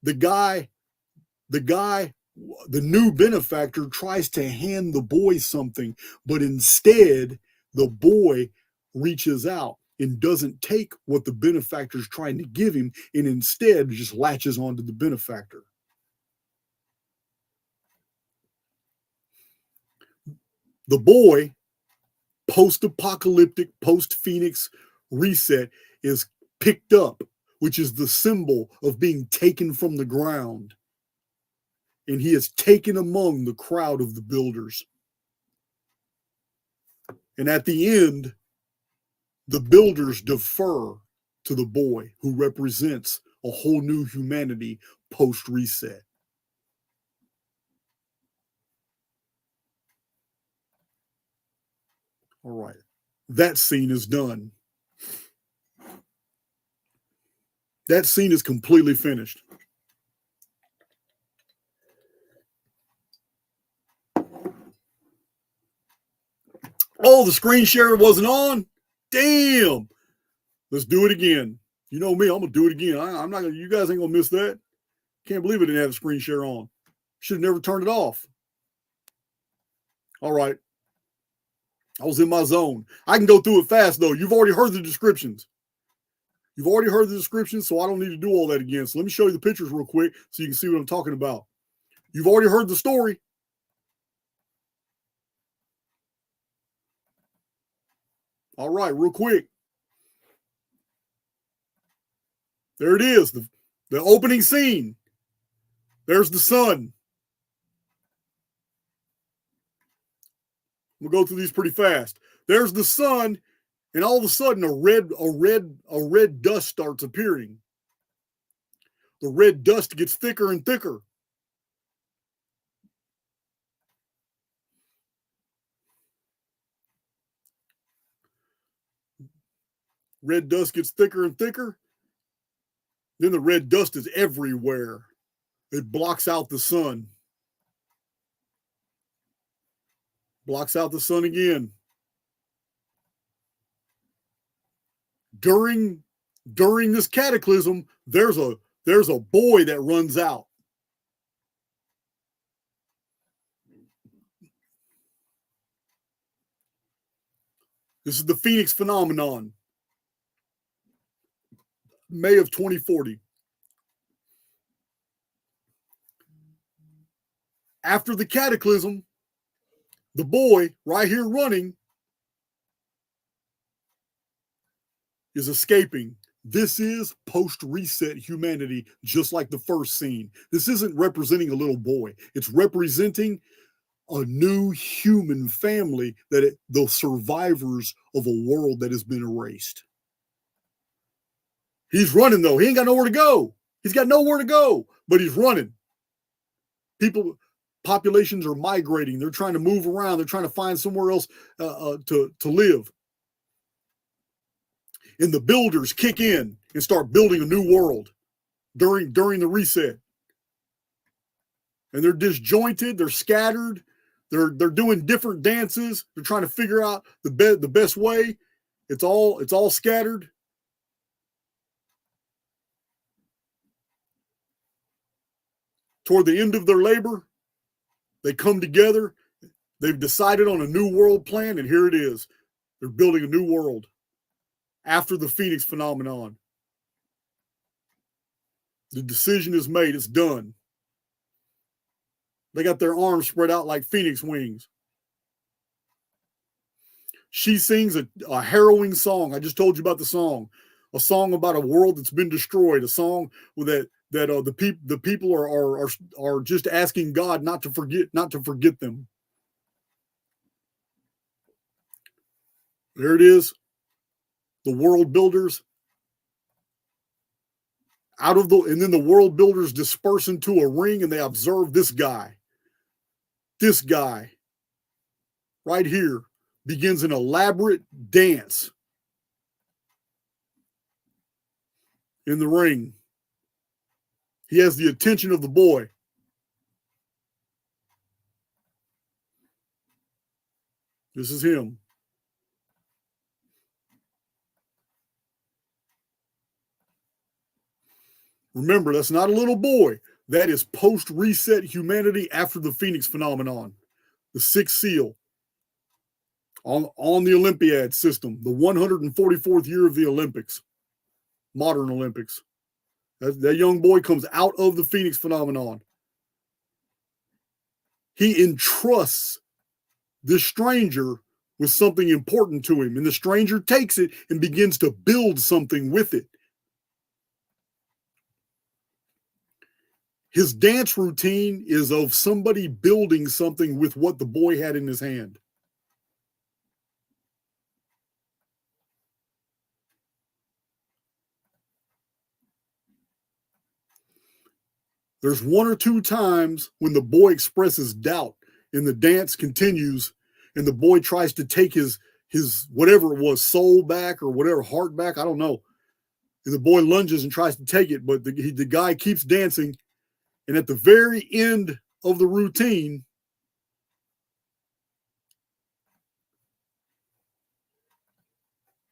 the new benefactor tries to hand the boy something, but instead the boy reaches out and doesn't take what the benefactor is trying to give him, and instead just latches onto the benefactor. The boy, post-apocalyptic, post-Phoenix reset, is picked up, which is the symbol of being taken from the ground. And he is taken among the crowd of the builders. And at the end, the builders defer to the boy, who represents a whole new humanity post-reset. All right, that scene is done. That scene is completely finished. Oh, the screen share wasn't on? Damn. Let's do it again. You know me, I'm going to do it again. I'm not going to, you guys ain't going to miss that. Can't believe it didn't have the screen share on. Should have never turned it off. All right. I was in my zone. I can go through it fast, though. You've already heard the descriptions. So I don't need to do all that again. So let me show you the pictures real quick so you can see what I'm talking about. You've already heard the story. All right, real quick. There it is, the opening scene. There's the sun. We'll go through these pretty fast. There's the sun, and all of a sudden a red dust starts appearing. The red dust gets thicker and thicker. Red dust gets thicker and thicker. Then the red dust is everywhere. It blocks out the sun. Blocks out the sun again. During this cataclysm, there's a boy that runs out. This is the Phoenix phenomenon. May of 2040. After the cataclysm, the boy right here running is escaping. This is post-reset humanity, just like the first scene. This isn't representing a little boy. It's representing a new human family, the survivors of a world that has been erased. He's running, though. He ain't got nowhere to go. He's got nowhere to go, but he's running. Populations are migrating. They're trying to move around. They're trying to find somewhere else to live. And the builders kick in and start building a new world during the reset. And they're disjointed. They're scattered. They're doing different dances. They're trying to figure out the best way. It's all scattered. Toward the end of their labor, they come together. They've decided on a new world plan, and here it is. They're building a new world after the Phoenix phenomenon. The decision is made. It's done. They got their arms spread out like phoenix wings. She sings a harrowing song. I just told you about the song. A song about a world that's been destroyed. A song that the people are just asking God not to forget them. There it is. The world builders and then the world builders disperse into a ring and they observe this guy. This guy right here begins an elaborate dance in the ring. He has the attention of the boy. This is him. Remember, that's not a little boy. That is post-reset humanity after the Phoenix phenomenon. The sixth seal on the Olympiad system, the 144th year of the Olympics, modern Olympics. That young boy comes out of the Phoenix phenomenon. He entrusts this stranger with something important to him, and the stranger takes it and begins to build something with it. His dance routine is of somebody building something with what the boy had in his hand. There's one or two times when the boy expresses doubt and the dance continues and the boy tries to take his whatever it was, soul back or whatever, heart back, I don't know. And the boy lunges and tries to take it, but the guy keeps dancing. And at the very end of the routine,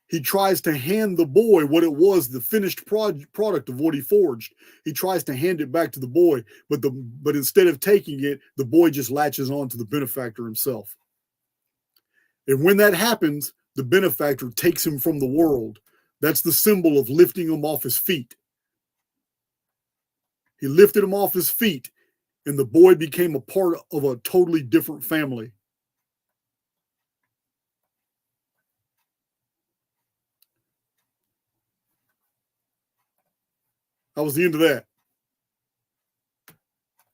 he tries to hand the boy what it was, the finished product of what he forged. He tries to hand it back to the boy, but instead of taking it, the boy just latches on to the benefactor himself. And when that happens, the benefactor takes him from the world. That's the symbol of lifting him off his feet. He lifted him off his feet, and the boy became a part of a totally different family. That was the end of that.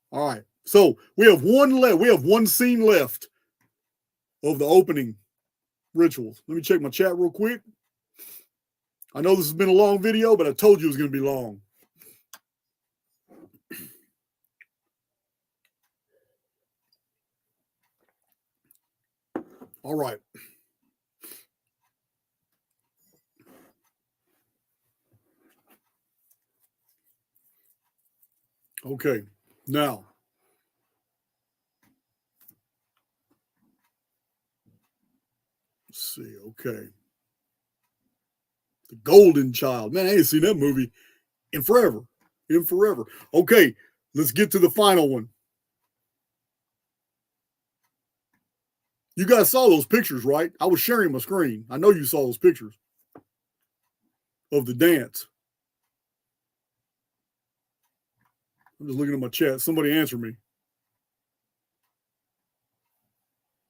All right. So we have one left. We have one scene left of the opening rituals. Let me check my chat real quick. I know this has been a long video, but I told you it was going to be long. All right. Okay. Now, let's see. Okay. The Golden Child. Man, I ain't seen that movie in forever. Okay. Let's get to the final one. You guys saw those pictures, right? I was sharing my screen. I know you saw those pictures of the dance. I'm just looking at my chat. Somebody answer me.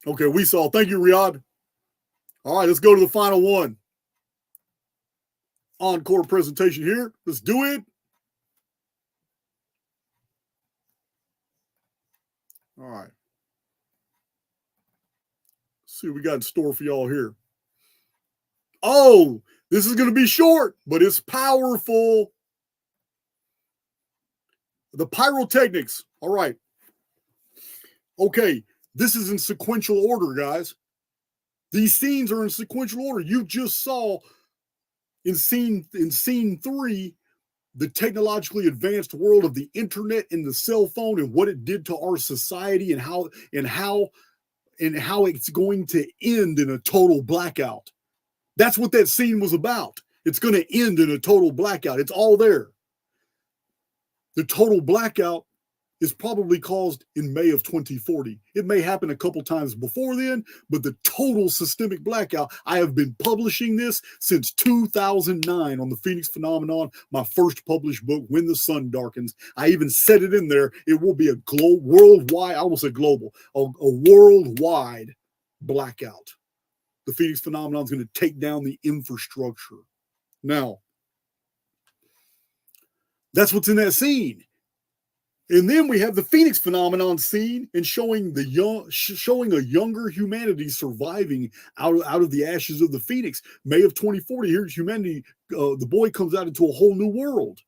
Okay, we saw. Thank you, Riyadh. All right, let's go to the final one. Encore presentation here. Let's do it. All right. Let's see what we got in store for y'all here. Oh, This is going to be short, but it's powerful. The pyrotechnics. All right. Okay, this is in sequential order, guys. These scenes are in sequential order. You just saw in scene 3 the technologically advanced world of the internet and the cell phone and what it did to our society and how it's going to end in a total blackout. That's what that scene was about. It's going to end in a total blackout. It's all there. The total blackout is probably caused in May of 2040. It may happen a couple times before then, but the total systemic blackout, I have been publishing this since 2009 on the Phoenix Phenomenon, my first published book, When the Sun Darkens. I even said it in there. It will be a worldwide, I almost said global, a worldwide blackout. The Phoenix Phenomenon is going to take down the infrastructure. Now, that's what's in that scene. And then we have the Phoenix Phenomenon scene and showing a younger humanity surviving out of the ashes of the Phoenix. May of 2040, here's humanity. The boy comes out into a whole new world.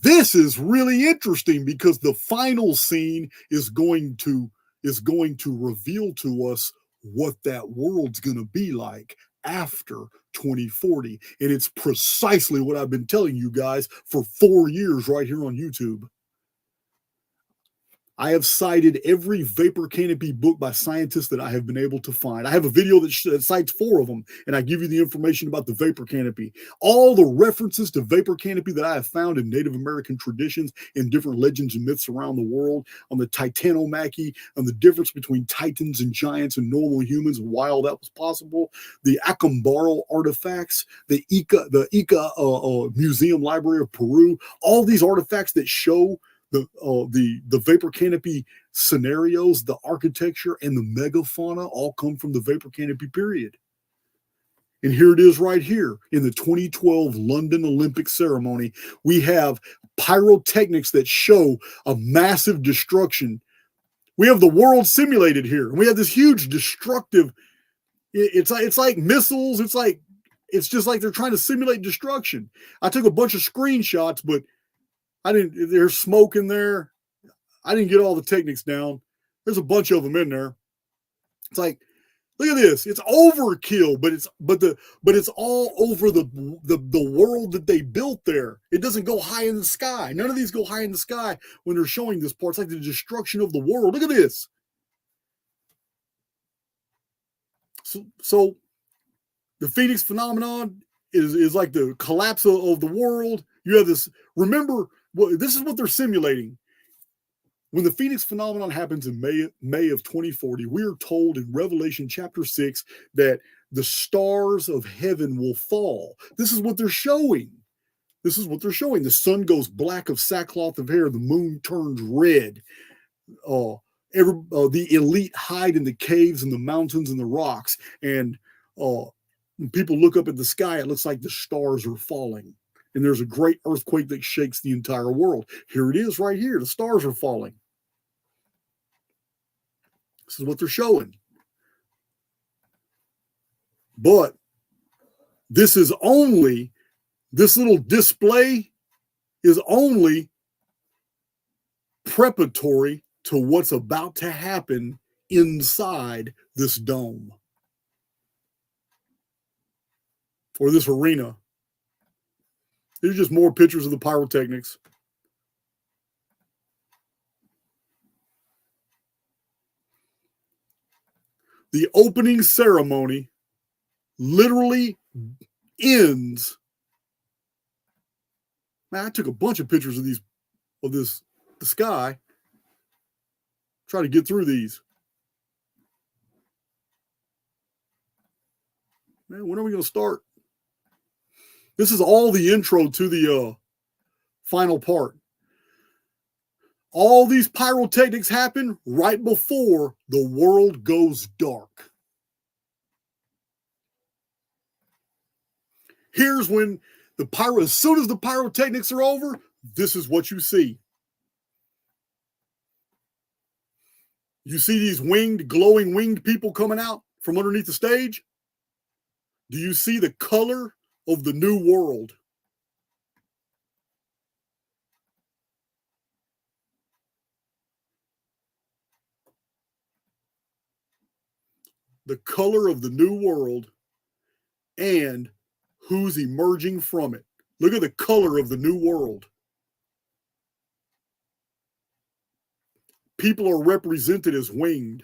This is really interesting because the final scene is going to reveal to us what that world's going to be like after 2040. And it's precisely what I've been telling you guys for 4 years right here on YouTube. I have cited every vapor canopy book by scientists that I have been able to find. I have a video that cites 4 of them, and I give you the information about the vapor canopy. All the references to vapor canopy that I have found in Native American traditions and different legends and myths around the world, on the Titanomachy, on the difference between titans and giants and normal humans, and why all that was possible, the Acambaro artifacts, the Ica Museum Library of Peru, all these artifacts that show the vapor canopy scenarios, the architecture, and the megafauna all come from the vapor canopy period. And here it is right here in the 2012 London Olympic ceremony. We have pyrotechnics that show a massive destruction. We have the world simulated here. And we have this huge destructive, it's like missiles. It's just like they're trying to simulate destruction. I took a bunch of screenshots, but there's smoke in there. I didn't get all the techniques down. There's a bunch of them in there. It's like, look at this. It's overkill, but it's all over the world that they built there. It doesn't go high in the sky. None of these go high in the sky when they're showing this part. It's like the destruction of the world. Look at this. So the Phoenix Phenomenon is like the collapse of the world. You have this, remember, this is what they're simulating. When the Phoenix Phenomenon happens in May of 2040, we are told in Revelation chapter 6 that the stars of heaven will fall. This is what they're showing. The sun goes black of sackcloth of hair. The moon turns red. The elite hide in the caves and the mountains and the rocks. And when people look up at the sky, it looks like the stars are falling. And there's a great earthquake that shakes the entire world. Here it is right here. The stars are falling. This is what they're showing. But this little display is only preparatory to what's about to happen inside this dome or this arena. These are just more pictures of the pyrotechnics. The opening ceremony literally ends. Man, I took a bunch of pictures of the sky. Try to get through these. Man, when are we going to start? This is all the intro to the final part. All these pyrotechnics happen right before the world goes dark. Here's when as soon as the pyrotechnics are over, this is what you see. You see these glowing winged people coming out from underneath the stage? Do you see the color of the new world? The color of the new world and who's emerging from it. Look at the color of the new world. People are represented as winged.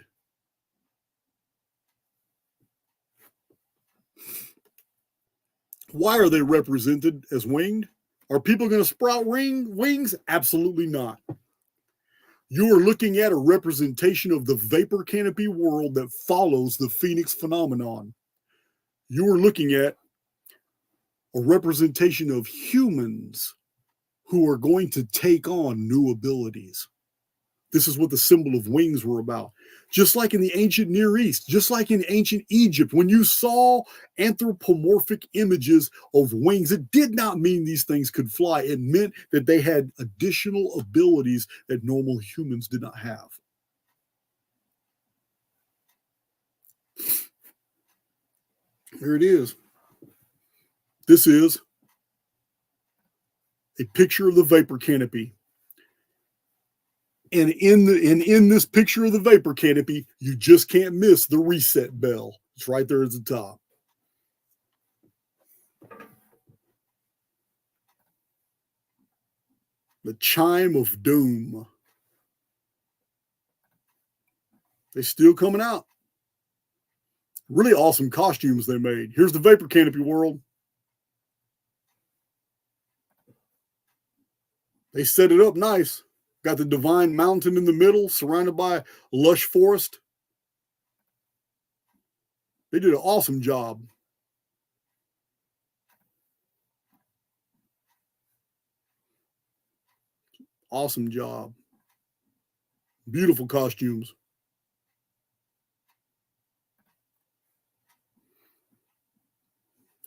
Why are they represented as winged? Are people going to sprout wings? Absolutely not. You are looking at a representation of the vapor canopy world that follows the Phoenix phenomenon. You are looking at a representation of humans who are going to take on new abilities. This is what the symbol of wings were about. Just like in the ancient Near East, just like in ancient Egypt, when you saw anthropomorphic images of wings, it did not mean these things could fly. It meant that they had additional abilities that normal humans did not have. Here it is. This is a picture of the vapor canopy. And in this picture of the vapor canopy, you just can't miss the reset bell. It's right there at the top. The chime of doom. They're still coming out. Really awesome costumes they made. Here's the vapor canopy world. They set it up nice. Got the divine mountain in the middle, surrounded by lush forest. They did an awesome job. Awesome job. Beautiful costumes.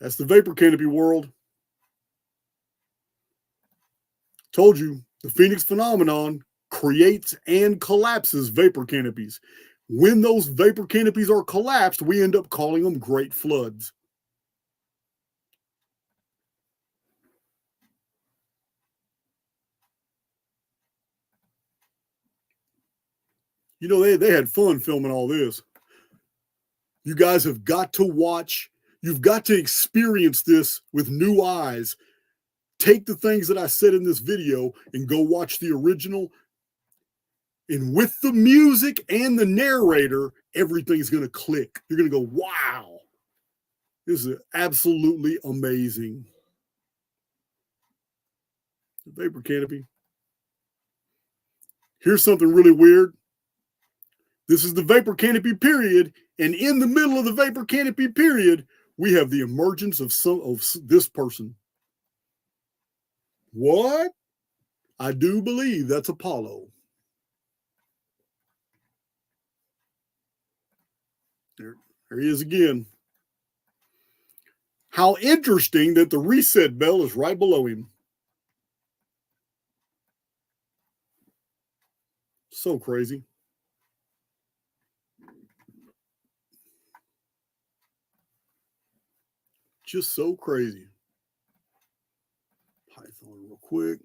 That's the vapor canopy world. Told you, the Phoenix phenomenon creates and collapses vapor canopies. When those vapor canopies are collapsed, we end up calling them great floods. You know, they had fun filming all this. You guys have got to watch. You've got to experience this with new eyes. Take the things that I said in this video and go watch the original. And with the music and the narrator, everything's going to click. You're going to go, wow, this is absolutely amazing. The vapor canopy. Here's something really weird. This is the vapor canopy period. And in the middle of the vapor canopy period, we have the emergence of this person. What? I do believe that's Apollo. There he is again. How interesting that the reset bell is right below him. So crazy. Just so crazy. Python real quick.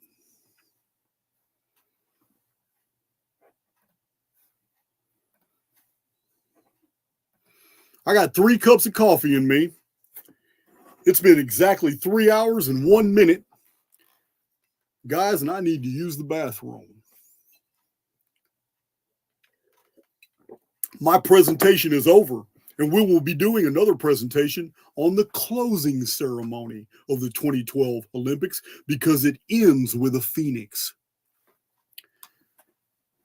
I got 3 cups of coffee in me. It's been exactly 3 hours and 1 minute. Guys, and I need to use the bathroom. My presentation is over, and we will be doing another presentation on the closing ceremony of the 2012 Olympics because it ends with a phoenix.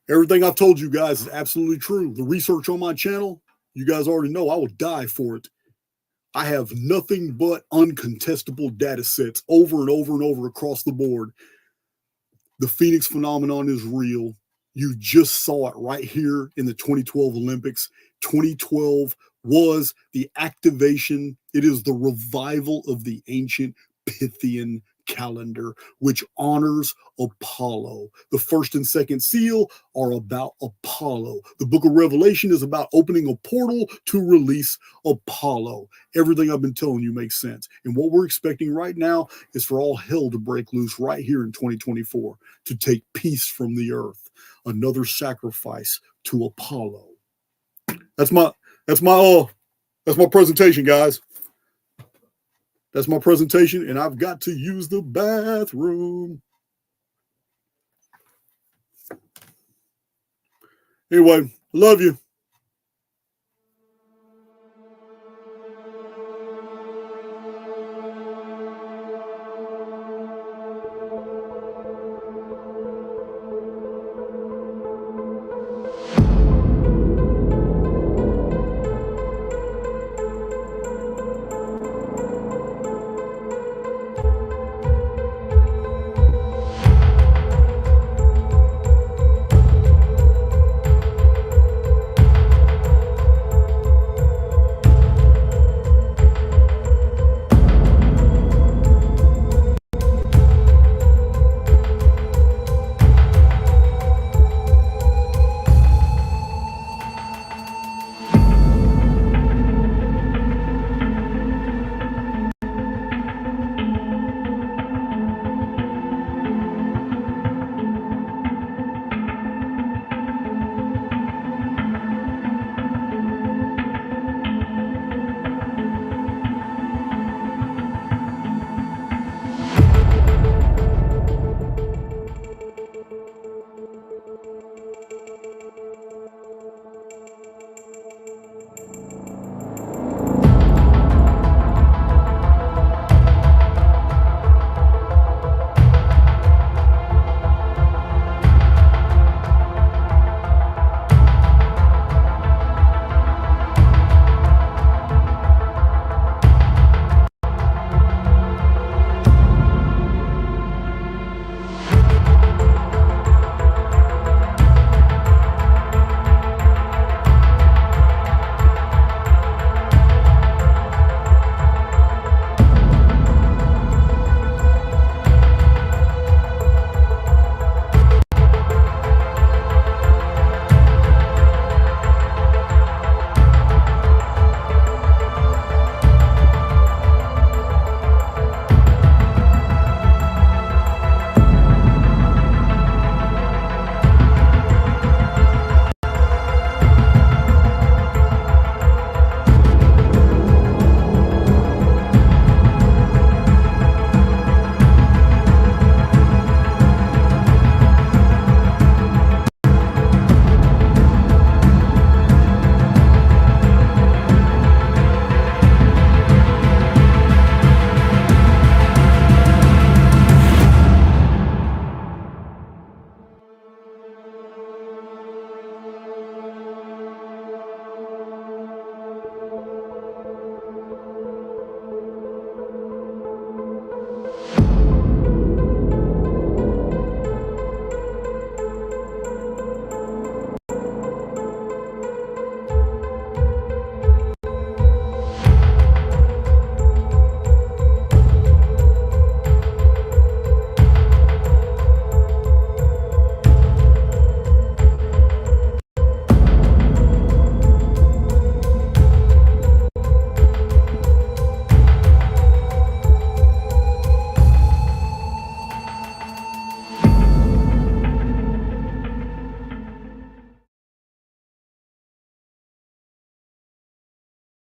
Everything I've told you guys is absolutely true. The research on my channel, you guys already know I will die for it. I have nothing but uncontestable data sets over and over and over across the board. The Phoenix phenomenon is real. You just saw it right here in the 2012 Olympics. 2012 was the activation. It is the revival of the ancient Pythian calendar, which honors Apollo. The first and second seal are about Apollo. The book of Revelation is about opening a portal to release Apollo. Everything I've been telling you makes sense. And what we're expecting right now is for all hell to break loose right here in 2024, to take peace from the earth. Another sacrifice to Apollo. That's my presentation, guys. That's my presentation, and I've got to use the bathroom. Anyway, love you.